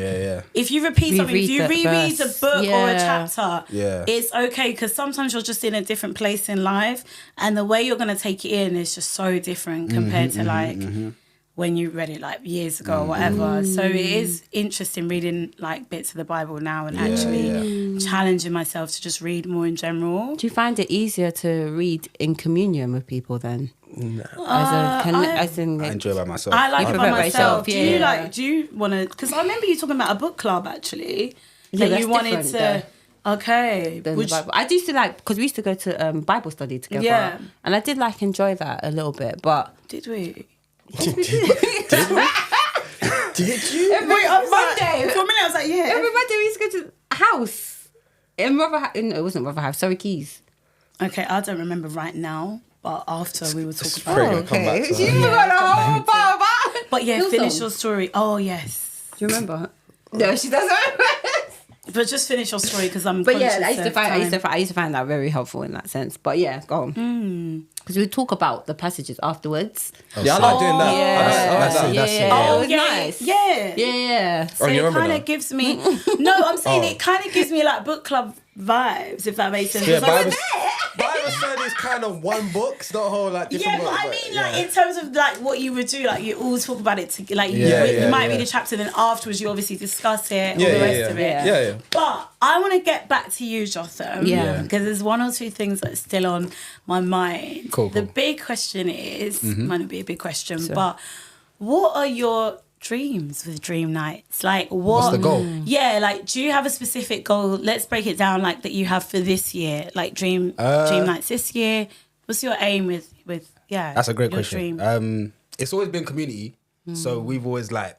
if you repeat something, if you reread a book or a chapter, it's okay because sometimes you're just in a different place in life, and the way you're gonna take it in is just so different compared to like when you read it like years ago or whatever. So it is interesting reading like bits of the Bible now and actually challenging myself to just read more in general. Do you find it easier to read in communion with people then? No. I enjoy it by myself. I like it by myself. Do you want to, because I remember you talking about a book club actually that you wanted to... Okay. I used to like, because we used to go to Bible study together and I did like enjoy that a little bit, but... Did we? Did you? Every Monday. For a minute, I was like, yeah. Every Monday we used to go to a house. No, it wasn't Rother House, Surrey Keys. Okay, I don't remember right now, but after we were talking about it. Okay. You forgot the whole part. But finish your story. Oh, yes. Do you remember? No, she doesn't remember. But just finish your story because I'm. But I used to find that very helpful in that sense. But yeah, go on. Because we talk about the passages afterwards. I like doing that. It was nice. Yeah. So it kind of gives me. No, I'm saying it kind of gives me like book club vibes, if that makes sense. Yeah, Bible study is kind of one book, it's not a whole like different books. I mean, like in terms of like what you would do, like you all talk about it, you might read a chapter, then afterwards you obviously discuss it, all the rest of it. Yeah. But I want to get back to you, Jotham, because there's one or two things that's still on my mind. Cool. The big question is, might not be a big question, but what are your dreams with dream nights? Like what's the goal? Yeah, like do you have a specific goal? Let's break it down like that you have for this year, like dream nights this year. What's your aim with that's a great question. It's always been community. So we've always like,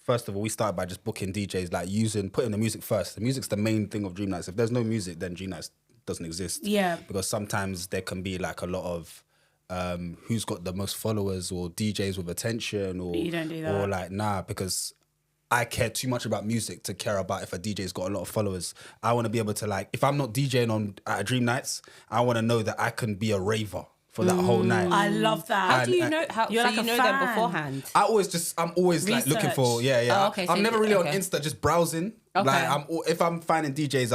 first of all, we started by just booking DJs, like putting the music first. The music's the main thing of dream nights. If there's no music, then dream nights doesn't exist. Because sometimes there can be like a lot of who's got the most followers or DJs with attention or you don't do that. Or like because I care too much about music to care about if a DJ's got a lot of followers. I want to be able to like, if I'm not DJing at a Dream Nights, I want to know that I can be a raver for that whole night. I love that. How do you know? You're like you know them beforehand? I'm always like looking for, Oh, okay, I'm never really on Insta just browsing. Okay. Like if I'm finding DJs,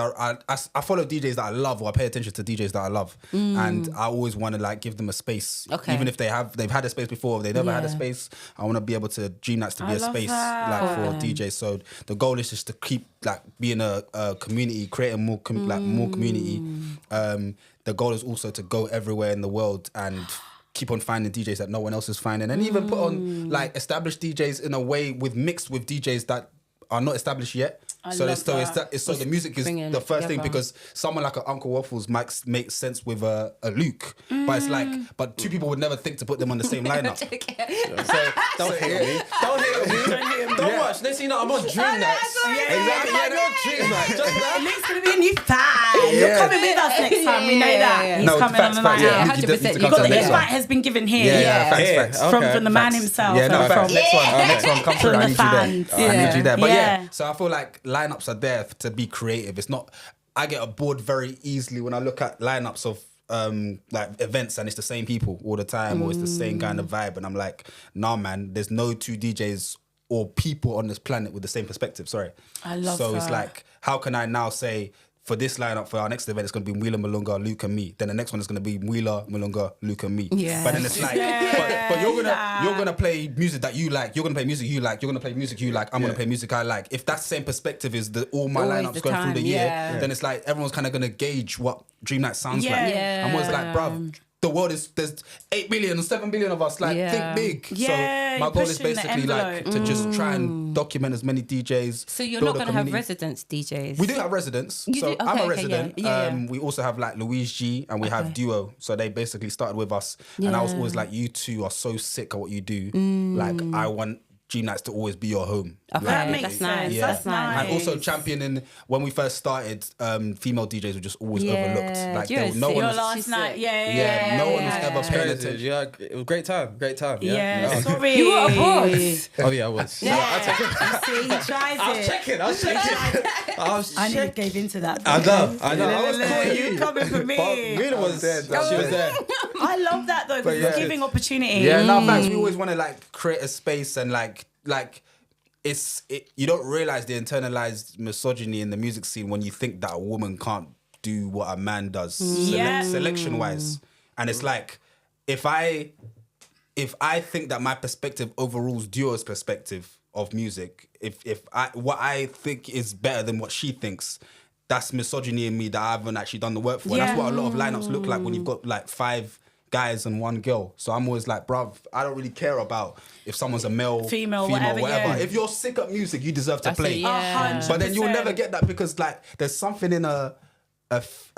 I follow DJs that I love, or I pay attention to DJs that I love, and I always want to like give them a space, even if they've had a space before, or they never had a space. I want to be able to Dream Nights to be a space like for DJs. So the goal is just to keep like being a community, creating more community. The goal is also to go everywhere in the world and keep on finding DJs that no one else is finding, and even put on like established DJs in a way mixed with DJs that are not established yet. So the music is the first thing, because someone like an Uncle Waffles might make sense with a Luke, but it's like, but two people would never think to put them on the same lineup. So don't hate me. Don't hate me. Don't watch. next thing you know, I'm on dream nights. Exactly. I'm on dream nights. Just that. Link's gonna be a new fan. You're coming with us next time. We know that. He's coming on the night out. 100%. You got the invite has been given here. Facts. From the man himself. Yeah, no, from next one, come through. From I the need you fans. there. I need you there. But Yeah. so I feel like lineups are there to be creative. It's not. I get bored very easily when I look at lineups of like events and it's the same people all the time or it's the same kind of vibe, and I'm like, nah, man. There's no two DJs or people on this planet with the same perspective. Sorry. I love So that. it's like, how can I now say, for this lineup, for our next event, it's going to be Wheeler, Malunga, Luke and me. Then the next one is going to be Wheeler, Malunga, Luke and me. Yeah. But then it's like, but you're gonna play music that you like. You're gonna play music you like. You're gonna play music you like. I'm gonna play music I like. If that same perspective is all my Always lineups the going time, through the year, yeah. then it's like everyone's kind of gonna gauge what Dream Night sounds like. Yeah. I'm always like, bruv, the world there's 8 billion, 7 billion of us. Like, Yeah. think big. Yeah, So my you're goal is pushing the basically like to just try and document as many DJs. So you're build not a going to have community. residence DJs? We do have residents. You So do? I'm a Okay, resident. yeah. We also have like Louise G and we have Duo. So they basically started with us. And I was always like, you two are so sick at what you do. Like, I want Dream Nights to always be your home. Okay, That makes that's sense. nice. Yeah. That's nice. And also championing, when we first started, female DJs were just always overlooked. Like, You're no sick. one Your was, last night, no one was ever paying Crazy. attention. Yeah, it was a great time. Great time. Yeah, No. sorry. You were abroad. Oh yeah, I was. Yeah, I see, he tries I was it. checking. I was checking. I nearly gave into that. I know. I was Look, you coming for me. Really was there. She was there. I love that though, because it's giving opportunity. Yeah, no, facts. We always want to like create a space and like you don't realize the internalized misogyny in the music scene when you think that a woman can't do what a man does selection wise, and it's like if I think that my perspective overrules Duo's perspective of music, what I think is better than what she thinks, that's misogyny in me that I haven't actually done the work for. And that's what a lot of lineups look like when you've got like 5 guys and 1 girl. So I'm always like, bruv, I don't really care about if someone's a male, female, whatever. Yeah. If you're sick at music, you deserve to That's play. it, yeah. But then you'll 100%. never get that because like there's something in a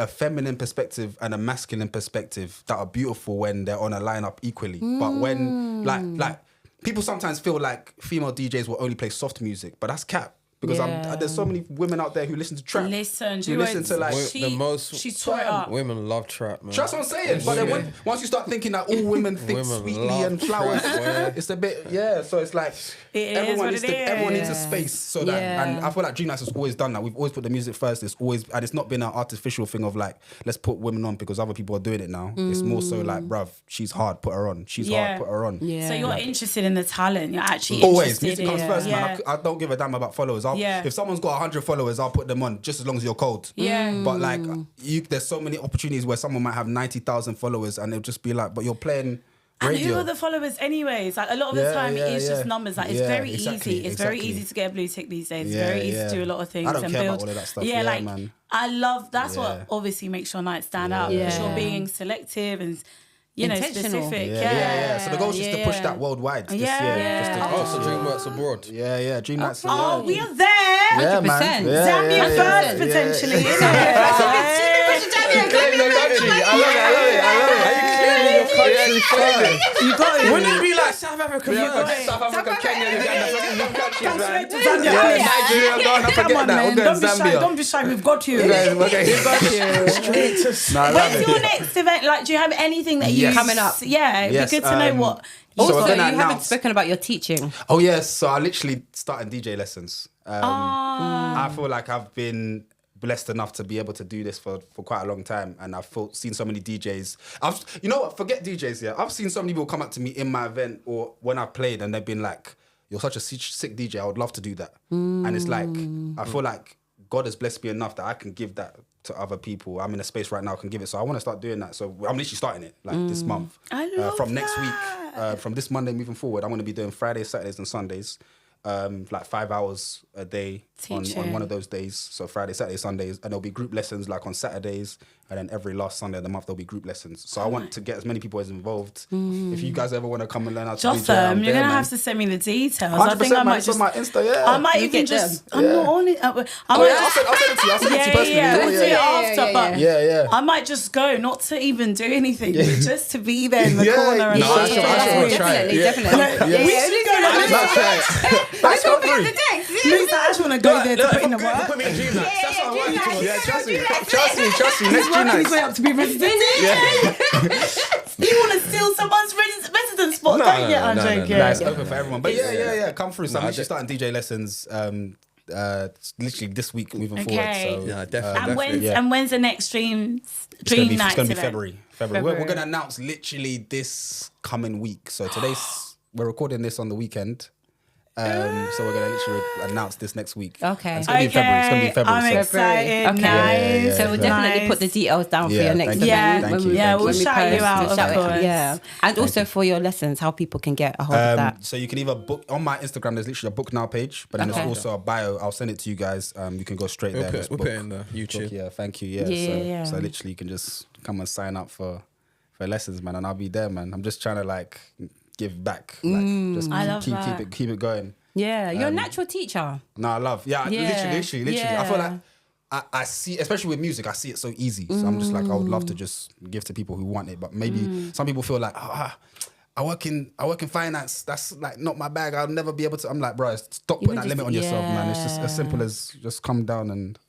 feminine perspective and a masculine perspective that are beautiful when they're on a lineup equally. But when like people sometimes feel like female DJs will only play soft music, but that's cap. Because there's so many women out there who listen to trap. Listen, listen to like she tore it up. Women love trap, man. That's what I'm saying. But then once you start thinking that all women think Women sweetly love and flowers, trap, it's a bit, so it's like everyone needs a space so that, and I feel like Dream Nights has always done that. We've always put the music first. It's always, and it's not been an artificial thing of like, let's put women on because other people are doing it now. It's more so like, bruv, she's hard, put her on. She's hard, put her on. Yeah. So you're interested in the talent. You're actually Always, interested music comes in first, it. man. I don't give a damn about followers. If someone's got 100 followers, I'll put them on just as long as you're cold. Yeah. But like, there's so many opportunities where someone might have 90,000 followers and they'll just be like, but you're playing radio. And who are the followers anyways? Like a lot of the time it is just numbers. Like it's very easy. It's very easy to get a blue tick these days. It's very easy to do a lot of things I don't and care build. about all of that stuff. Yeah, like man. I love that's what obviously makes your night stand out. Because you're being selective and Intentional. specific. So the goal is just to push that worldwide this year. So Dream Works abroad. Dream Nights. Oh, we are there. 100%. Zambia first, potentially. You got it. Wouldn't it be like South Africa? South Africa, Kenya, Uganda, Come straight to Nigeria, Zambia. Come on, man. Don't be shy. We've got you. When's your next event? Like, do you have anything that you coming up? Yeah, it'd be good to know what. Also, you haven't spoken about your teaching. Oh yes, so I literally started DJ lessons. I feel like I've been blessed enough to be able to do this for quite a long time, and I've seen so many DJs. You know what? Forget DJs. Yeah, I've seen so many people come up to me in my event or when I've played, and they've been like, "You're such a sick DJ. I would love to do that." And it's like I feel like God has blessed me enough that I can give that to other people. I'm in a space right now I can give it, so I want to start doing that. So I'm literally starting it like this month. I love from next week, from this Monday moving forward, I'm going to be doing Fridays, Saturdays, and Sundays. Like 5 hours a day on one of those days. So Friday, Saturday, Sundays, and there'll be group lessons like on Saturdays, and then every last Sunday of the month there'll be group lessons. So I want to get as many people as involved. If you guys ever want to come and learn how to DJ, Jotham, you're gonna have to send me the details. 100%, I think I might it's just. on my Insta, I might even just. I'm not on it. I'll send it to you. I'll send it to you personally. We'll do it after. But Yeah. I might just go, not to even do anything, but just to be there in the corner. And I should try it. Definitely. We should go. Let's try it. story. The text. Looks like I just want to go there to put in the work. Put me in dream nights. That's what I want you to. Yeah, trust me. Next He's Dream working his Nights. way up to be resident. You want to steal someone's residence spot, don't you? I'm joking. It's open for everyone. But yeah, come through. So I'm actually starting DJ lessons. Literally this week moving forward. So Yeah, definitely. And when's the next dream night? it's going to be event? February. We're going to announce literally this coming week. So we're recording this on the weekend. So we're going to literally announce this next week. Okay. And it's going to be February. It's going to be February. I'm excited. Okay. Nice. So we'll definitely put the details down for your next thank event. you. Yeah, we'll when we shout you post, out, we'll of shout it. course. Yeah. And also for your lessons, how people can get a hold of that. So you can either book on my Instagram. There's literally a book now page, but then Okay. there's also a bio. I'll send it to you guys. You can go straight there. We'll put it in the YouTube. Book, yeah, thank you. Yeah. So literally, you can just come and sign up for lessons, man, and I'll be there, man. I'm just trying to like give back, just I love that. keep it going. Yeah, you're a natural teacher. No, I love. Yeah, literally. Yeah. I feel like I see, especially with music, I see it so easy. So I'm just like, I would love to just give to people who want it, but maybe some people feel like, I work in finance. That's like not my bag. I'll never be able to. I'm like, bro, stop putting that limit on yourself, man. It's just as simple as just come down and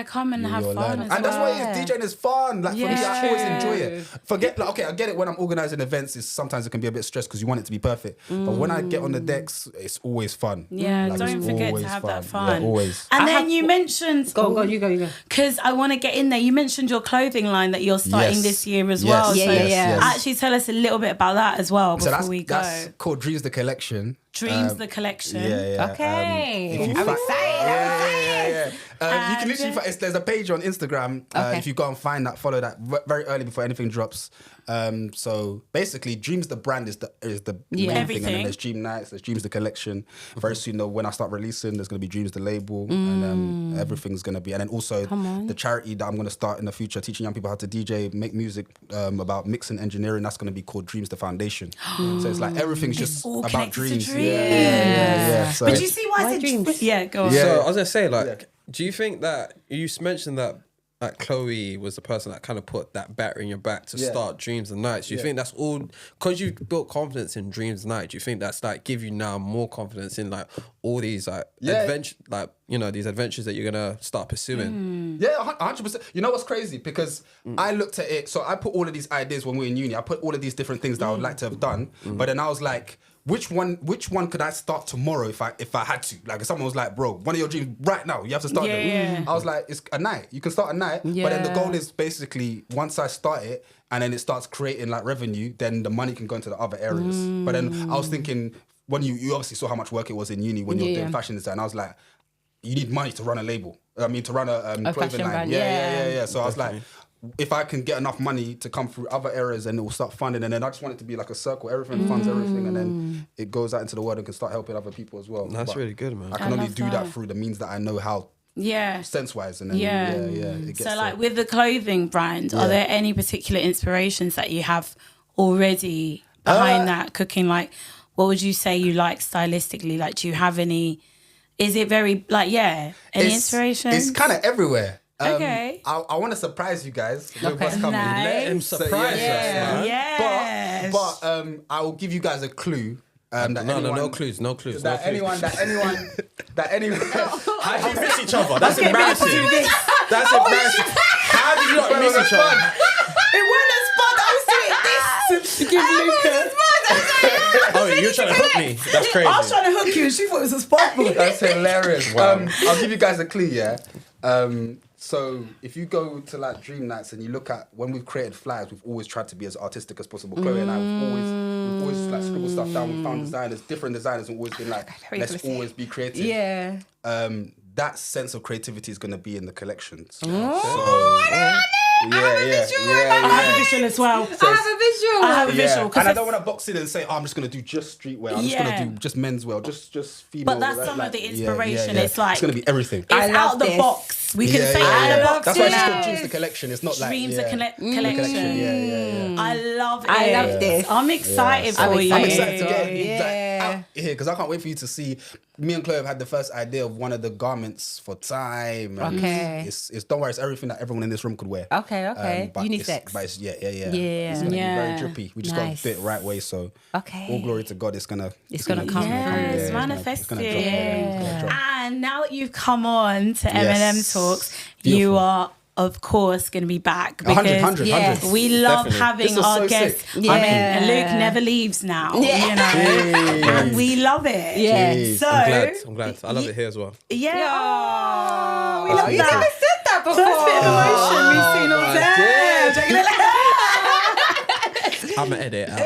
come and have you'll fun learn. as And that's why DJing is fun. Like for me, I always enjoy it. Forget like, okay, I get it when I'm organising events. Sometimes it can be a bit stressed because you want it to be perfect. But when I get on the decks, it's always fun. Yeah, Like, don't it's forget to always have that fun. Yeah, always. And then you mentioned... Go, you go. Because I want to get in there. You mentioned your clothing line that you're starting Yes. this year as Yes. well. Yeah, so yeah. actually tell us a little bit about that as well So before we go. that's called Dreams the Collection. Dreams the collection. Yeah. Okay. If you I'm fi- excited. Yeah. You can literally there's a page on Instagram. Okay. If you go and find that, follow that very early before anything drops. So basically, Dreams the brand is the main thing, and Everything. then there's Dream Nights, there's Dreams the collection. Very soon, though, when I start releasing, there's gonna be Dreams the label, and everything's gonna be. And then also the charity that I'm gonna start in the future, teaching young people how to DJ, make music about mixing engineering. That's gonna be called Dreams the Foundation. So it's like everything's just all about connected to dreams. dreams. Yeah. So But you see why I said dreams? Yeah, go on. Yeah. So I was gonna say, like, do you think that you mentioned that Chloe was the person that kind of put that batter in your back to start Dreams and Nights? Do you think that's all because you built confidence in Dreams and Nights? Do you think that's like give you now more confidence in like all these like adventure, like these adventures that you're gonna start pursuing? Yeah, 100%. You know what's crazy? Because I looked at it, so I put all of these ideas when we were in uni. I put all of these different things that I would like to have done, but then I was like, which one could I start tomorrow if I had to? Like if someone was like, bro, one of your dreams right now, you have to start them. I was like, it's a night. You can start a night, but then the goal is basically once I start it and then it starts creating like revenue, then the money can go into the other areas. But then I was thinking, when you obviously saw how much work it was in uni when you're doing fashion design, I was like, you need money to run a label. I mean, to run a clothing line. brand, Yeah. So I was like, if I can get enough money to come through other areas and it will start funding, and then I just want it to be like a circle. Everything funds everything, and then it goes out into the world and can start helping other people as well. That's But really good, man. I can only love do that that. through the means that I know how Yeah. sense-wise, and then it gets So like with the clothing brand, are there any particular inspirations that you have already behind that cooking? Like, what would you say you like stylistically? Like, do you have any? Is it very like any inspiration? It's kind of everywhere. Okay. I want to surprise you guys with what's coming. Nice. Let him surprise us, man. Yes. But I will give you guys a clue. No clues. That anyone. How did you miss each other? That's embarrassing. That's embarrassing. How did you not miss each other? It wasn't a spot. I was doing this to give Luca. Oh, you're trying to hook me. That's crazy. I was trying to hook you, and she thought it was a spot. That's hilarious. I'll give you guys a clue, yeah? So if you go to like Dream Nights and you look at when we've created flyers, we've always tried to be as artistic as possible. Chloe and I, we've always like scribbled stuff down. We found designers, different designers, and always been like, let's always be creative. Yeah. That sense of creativity is going to be in the collections. I have a visual. I have a visual as well. I have a visual. And I don't want to box in and say, I'm just going to do just streetwear. I'm just going to do just menswear, just female. But that's some of the inspiration. It's like it's going to be everything. It's out the box. We can say out the box. That's why it's called Dreams the Collection. It's not like Dreams the collection. Yeah. I love it. I love this. I'm excited for you. I'm excited to get it. here because I can't wait for you to see. Me and Chloe have had the first idea of one of the garments for time. Okay. It's don't worry, it's everything that everyone in this room could wear. Okay. Unisex. But it's, yeah. Yeah. It's gonna be very drippy. We just got to do it the right way. So all glory to God. It's gonna come. Yes, It's gonna drop. And now that you've come on to M&M Talks, you are of course going to be back because 100. we love having our guests. Sick. I mean, Luke never leaves now, you know, and we love it. Yeah. So I'm glad. I love it here as well. Yeah. Oh, We love you that. never said that before. First bit of emotion we've seen all day. I'm gonna edit it out.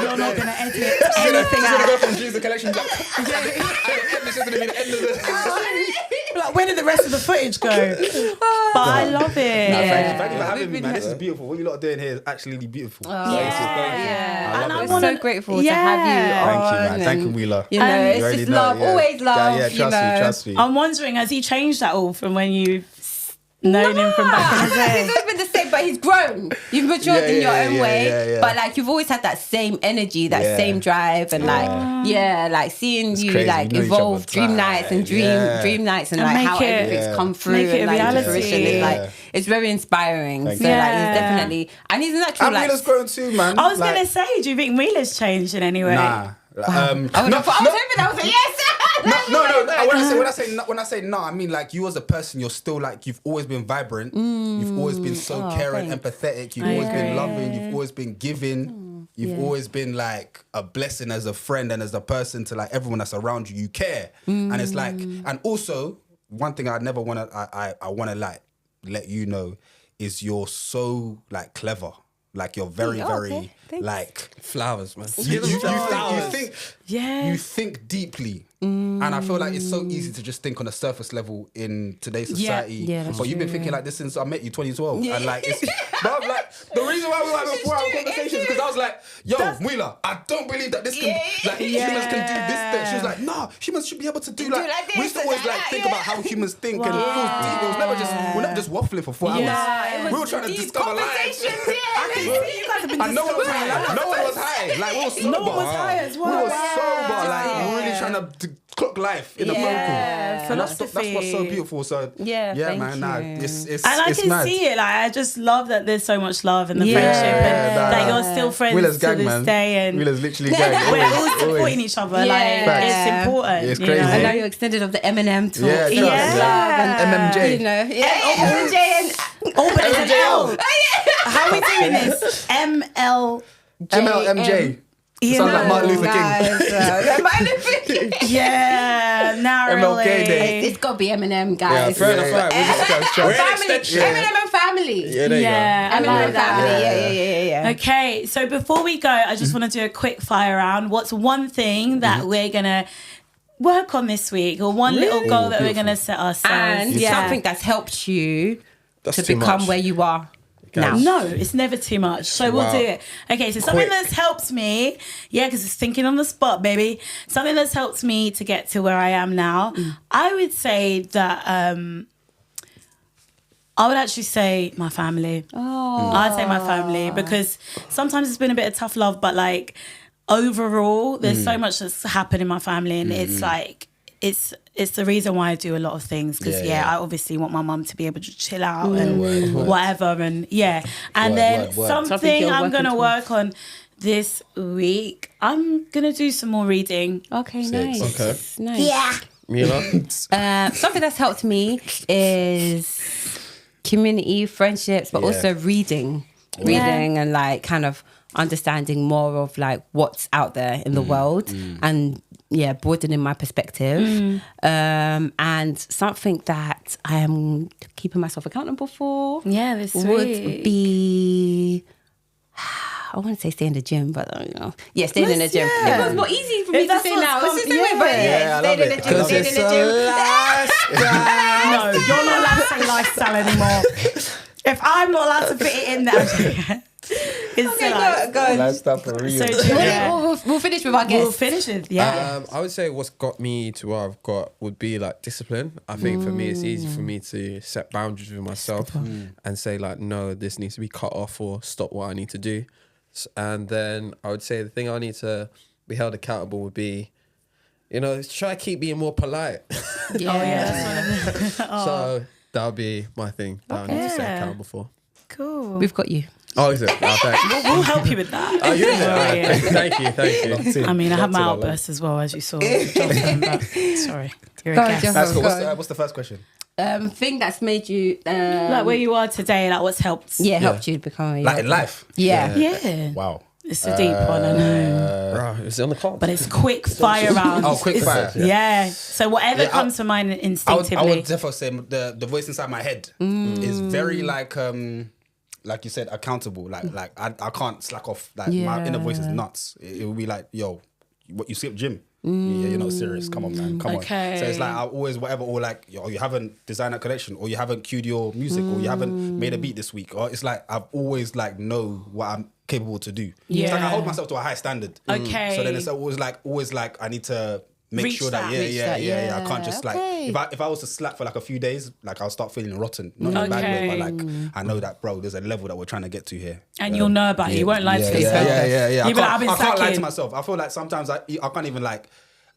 You're not going to edit She's anything gonna go out. from Jews the collection. This is gonna be the end of the. Like, where did the rest of the footage go? But I love it. Thank you for having me, man. This is beautiful. What you lot are doing here is actually beautiful. Yeah. I love it. We're so grateful to have you on. Thank you, man. Thank you, Wheeler. You know, And it's You already just know, love, always love. Yeah, trust me. I'm wondering, has he changed at all from when you known him from back in the day? He's always been the same, but he's grown. You've matured in your own way. Yeah. But like you've always had that same energy, that Yeah. same drive, and like seeing you crazy. like We know each evolve other. dream nights and dream nights and And like make how it- everything's come through make it and a like to reality. fruition. It's like Yeah. it's very inspiring. Thank So you. like Yeah. he's definitely and he's a natural And like. Wheeler's grown too, man. I was going to say, do you think Wheeler's changed in any way? Nah. I was hoping that was a yes. No. When I say no, I mean like you as a person, you're still like you've always been vibrant. You've always been so caring, empathetic. You've always been loving. You've always been giving. You've always been like a blessing as a friend and as a person to like everyone that's around you. You care, and it's like, and also one thing I never want to, I want to like let you know is you're so like clever. Like you're very like Flowers, man. you think deeply. And I feel like it's so easy to just think on a surface level in today's society. Yeah, that's but you've been true. thinking like this since I met you 2012. And like, it's, but I'm like, the reason why we were having 4-hour conversations is because I was like, yo, Wheeler, I don't believe that this can, like, humans can do this thing. She was like, no, humans should be able to do like like we used to this always and like that, think about how humans think and it was deep. It was never just, we're never just waffling for 4 hours. Yeah, We were trying to discover life. You guys have been And no one was high. No one was high. Like we were sober. No one was high as well. We were sober. Like we were really trying to clock life in a miracle. And that's what's so beautiful. So thank man. Nah, you. it's And I it's can mad. see it. Like I just love that there's so much love in the Yeah. friendship and Nah. that you're still friends Wheeler's to gang, this man. day. And Wheeler's literally gang. we're all Always. supporting each other. Yeah. Like Facts. it's important. It's you crazy. know? I know you're extended of the M&M talk. Yeah, Yeah. MMJ. You know, MMJ and Oh, but it's an L. yeah. How are we doing this? ML. MLMJ. Sounds like Martin Luther King. Martin Luther King. Yeah, narrowly. MLK Day. It's got to be Eminem, Yeah, guys. fair enough. Right. We're just Family. extension. Eminem and family. Yeah, there you go. Yeah, I Eminem like and that. family. Yeah. Okay, so before we go, I just want to do a quick fire round. What's one thing that we're gonna work on this week, or one little goal that we're gonna set ourselves? And something that's helped you That's to too become much. where you are now. No, it's never too much. So we'll Wow. do it. Okay, so something Quick. that's helped me, because it's thinking on the spot, baby. Something that's helped me to get to where I am now. I would say that I would actually say my family. Oh. I'd say my family because sometimes it's been a bit of tough love, but like overall, there's so much that's happened in my family, and it's like it's the reason why I do a lot of things because I obviously want my mum to be able to chill out and whatever, and and then word. Something something you're I'm working gonna towards. work on this week. I'm gonna do some more reading. Okay, nice. Okay. Nice. Yeah. Mila? Something that's helped me is community, friendships, but also reading and like kind of understanding more of like what's out there in the world and broadening my perspective. And something that I am keeping myself accountable for This would week. be, I want to say stay in the gym, but staying in the gym. It was more easy for me to that's say what's now. come- It's just a way, but I staying love in the it. gym, staying in the gym. No, you're not allowed to say lifestyle anymore. If I'm not allowed to fit it in there, it's Okay, like, go. That's stuff for real. So We'll finish with our guests. we'll finish it. I would say what's got me to where I've got would be like discipline. I think for me, it's easy for me to set boundaries with myself and say like, no, this needs to be cut off or stop what I need to do. And then I would say the thing I need to be held accountable would be, try to keep being more polite. So that'll be my thing that I need to stay accountable for. Cool. We've got you. Oh, is it? Oh, thanks. We'll help you with that. Oh, you're in there? Thank you. I mean, I have my outbursts as well, as you saw. Jotham, but sorry, you're a Go on, guest. Jotham. That's cool. What's the first question? Thing that's made you Like where you are today, like what's helped. helped you become Like in life? Yeah. Wow. It's a deep one, I know. Bro, it's on the cards. But it's quick fire round. Oh, quick fire. Yeah. So whatever comes to mind instinctively. I would definitely say the voice inside my head is very like you said, accountable. Like I can't slack off. Like my inner voice is nuts. It will be like, yo, what you skip gym? Yeah, you're not serious. Come on, man. Come on. So it's like I always whatever, or like, yo, you haven't designed that connection, or you haven't cued your music, or you haven't made a beat this week, or it's like I've always like know what I'm capable to do. It's like I hold myself to a high standard. Okay. So then it's always like I need to make Reach sure that that. I can't just like if I was to slack for like a few days, like I'll start feeling rotten. Not in a bad way, but like I know that, bro, there's a level that we're trying to get to here. And you'll know about it. You won't lie to yourself. Yeah. You'll be like, I've been I can't lie to slacking. myself. I feel like sometimes I can't even like.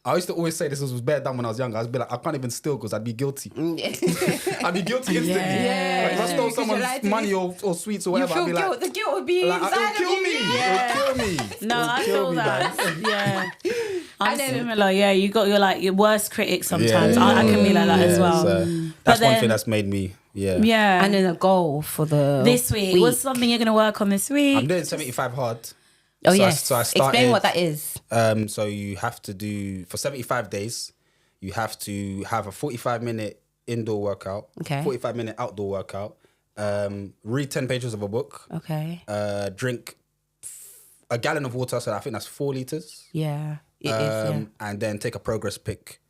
I used to always say this was bare dumb when I was younger. I'd be like, I can't even steal because I'd be guilty. I'd be guilty instantly. Yeah. Like if I stole Because someone's money or sweets or You whatever, feel I'd be guilt. like, The guilt would be like inside it'll kill of you. me. Yeah. It'll kill me. No, It'll I kill feel me, that. man. Yeah. I'm And then- similar. Yeah, you got your worst critic sometimes. I can be like that as well. So that's But one then- thing that's made me, Yeah. And then a goal for the this week. What's something you're going to work on this week? I'm doing 75 hard. Oh, So yes. I started, Explain what that is. So you have to do, for 75 days, you have to have a 45-minute indoor workout, Okay. 45-minute outdoor workout, read 10 pages of a book, Okay. drink a gallon of water, so I think that's 4 liters, Yeah. It is, yeah. and then take a progress pic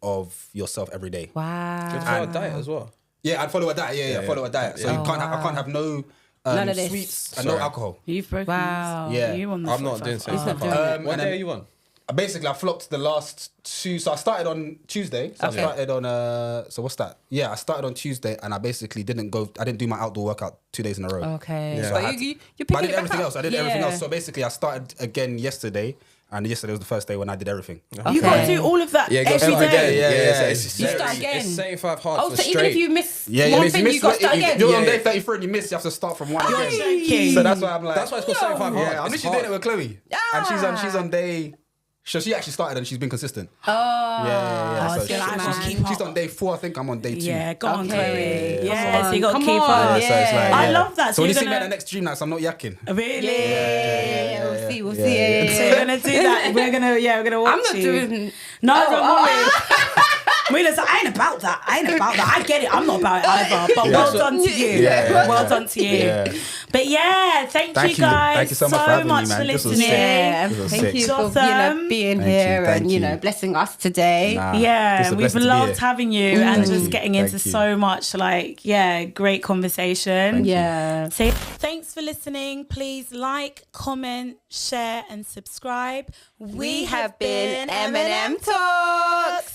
of yourself every day. Wow. Good for our diet as well. Yeah, I'd follow a diet. Yeah, follow a diet. So I can't have no None of this. sweets and no alcohol. You've broken. Wow. Yeah. You on the I'm not 45. doing He's not 75. doing it. What and day then- are you on? Basically, I flopped the last 2. So I started on Tuesday. So Okay. I started on so what's that? Yeah, I started on Tuesday, and I basically didn't do my outdoor workout 2 days in a row. Okay. Yeah. But I had you're But picking I did it back everything up. else. I did everything else. So basically, I started again yesterday, and yesterday was the first day when I did everything. You got to do all of that Yeah, go every start day. again. Yeah. It's You start again. It's 75 hard Oh, for so straight. even if you miss Yeah, one if thing, you got to start if again. you're on Yeah. day 33 and you miss, you have to start from one again. joking. So that's why I'm like, That's why it's called 75 hard. yeah, I'm It's literally doing it hard. with Chloe, and she's on day. So she actually started and she's been consistent. Oh. Yeah. Oh, So so like, I keep she's up. on day 4. I think I'm on day 2. Yeah, go on, Okay. Chloe. Come Yeah, so you got to on, keep come up. on. So it's like, I love that. So when you you're see me at gonna- the next dream nights, I'm not yakking. Really? Yeah. We'll see. We'll Yeah, see. yeah. Yeah. So you're gonna do that. We're gonna watch I'm not you. doing. No, don't worry. Mila's like, I ain't about that. I get it. I'm not about it either. But well done to you. Yeah. Well done to you. Yeah. But yeah, thank you guys Thank you so much for having me, man. for This was listening. sick. Yeah, This was thank sick. you for Jotham. being Thank you, here thank and you. blessing us today. Nah, it's Yeah, a we've blessing to be loved here. having you and just getting into Thank you. so much great conversation. Yeah. So thanks for listening. Please like, comment, share, and subscribe. We have been M&M Talks.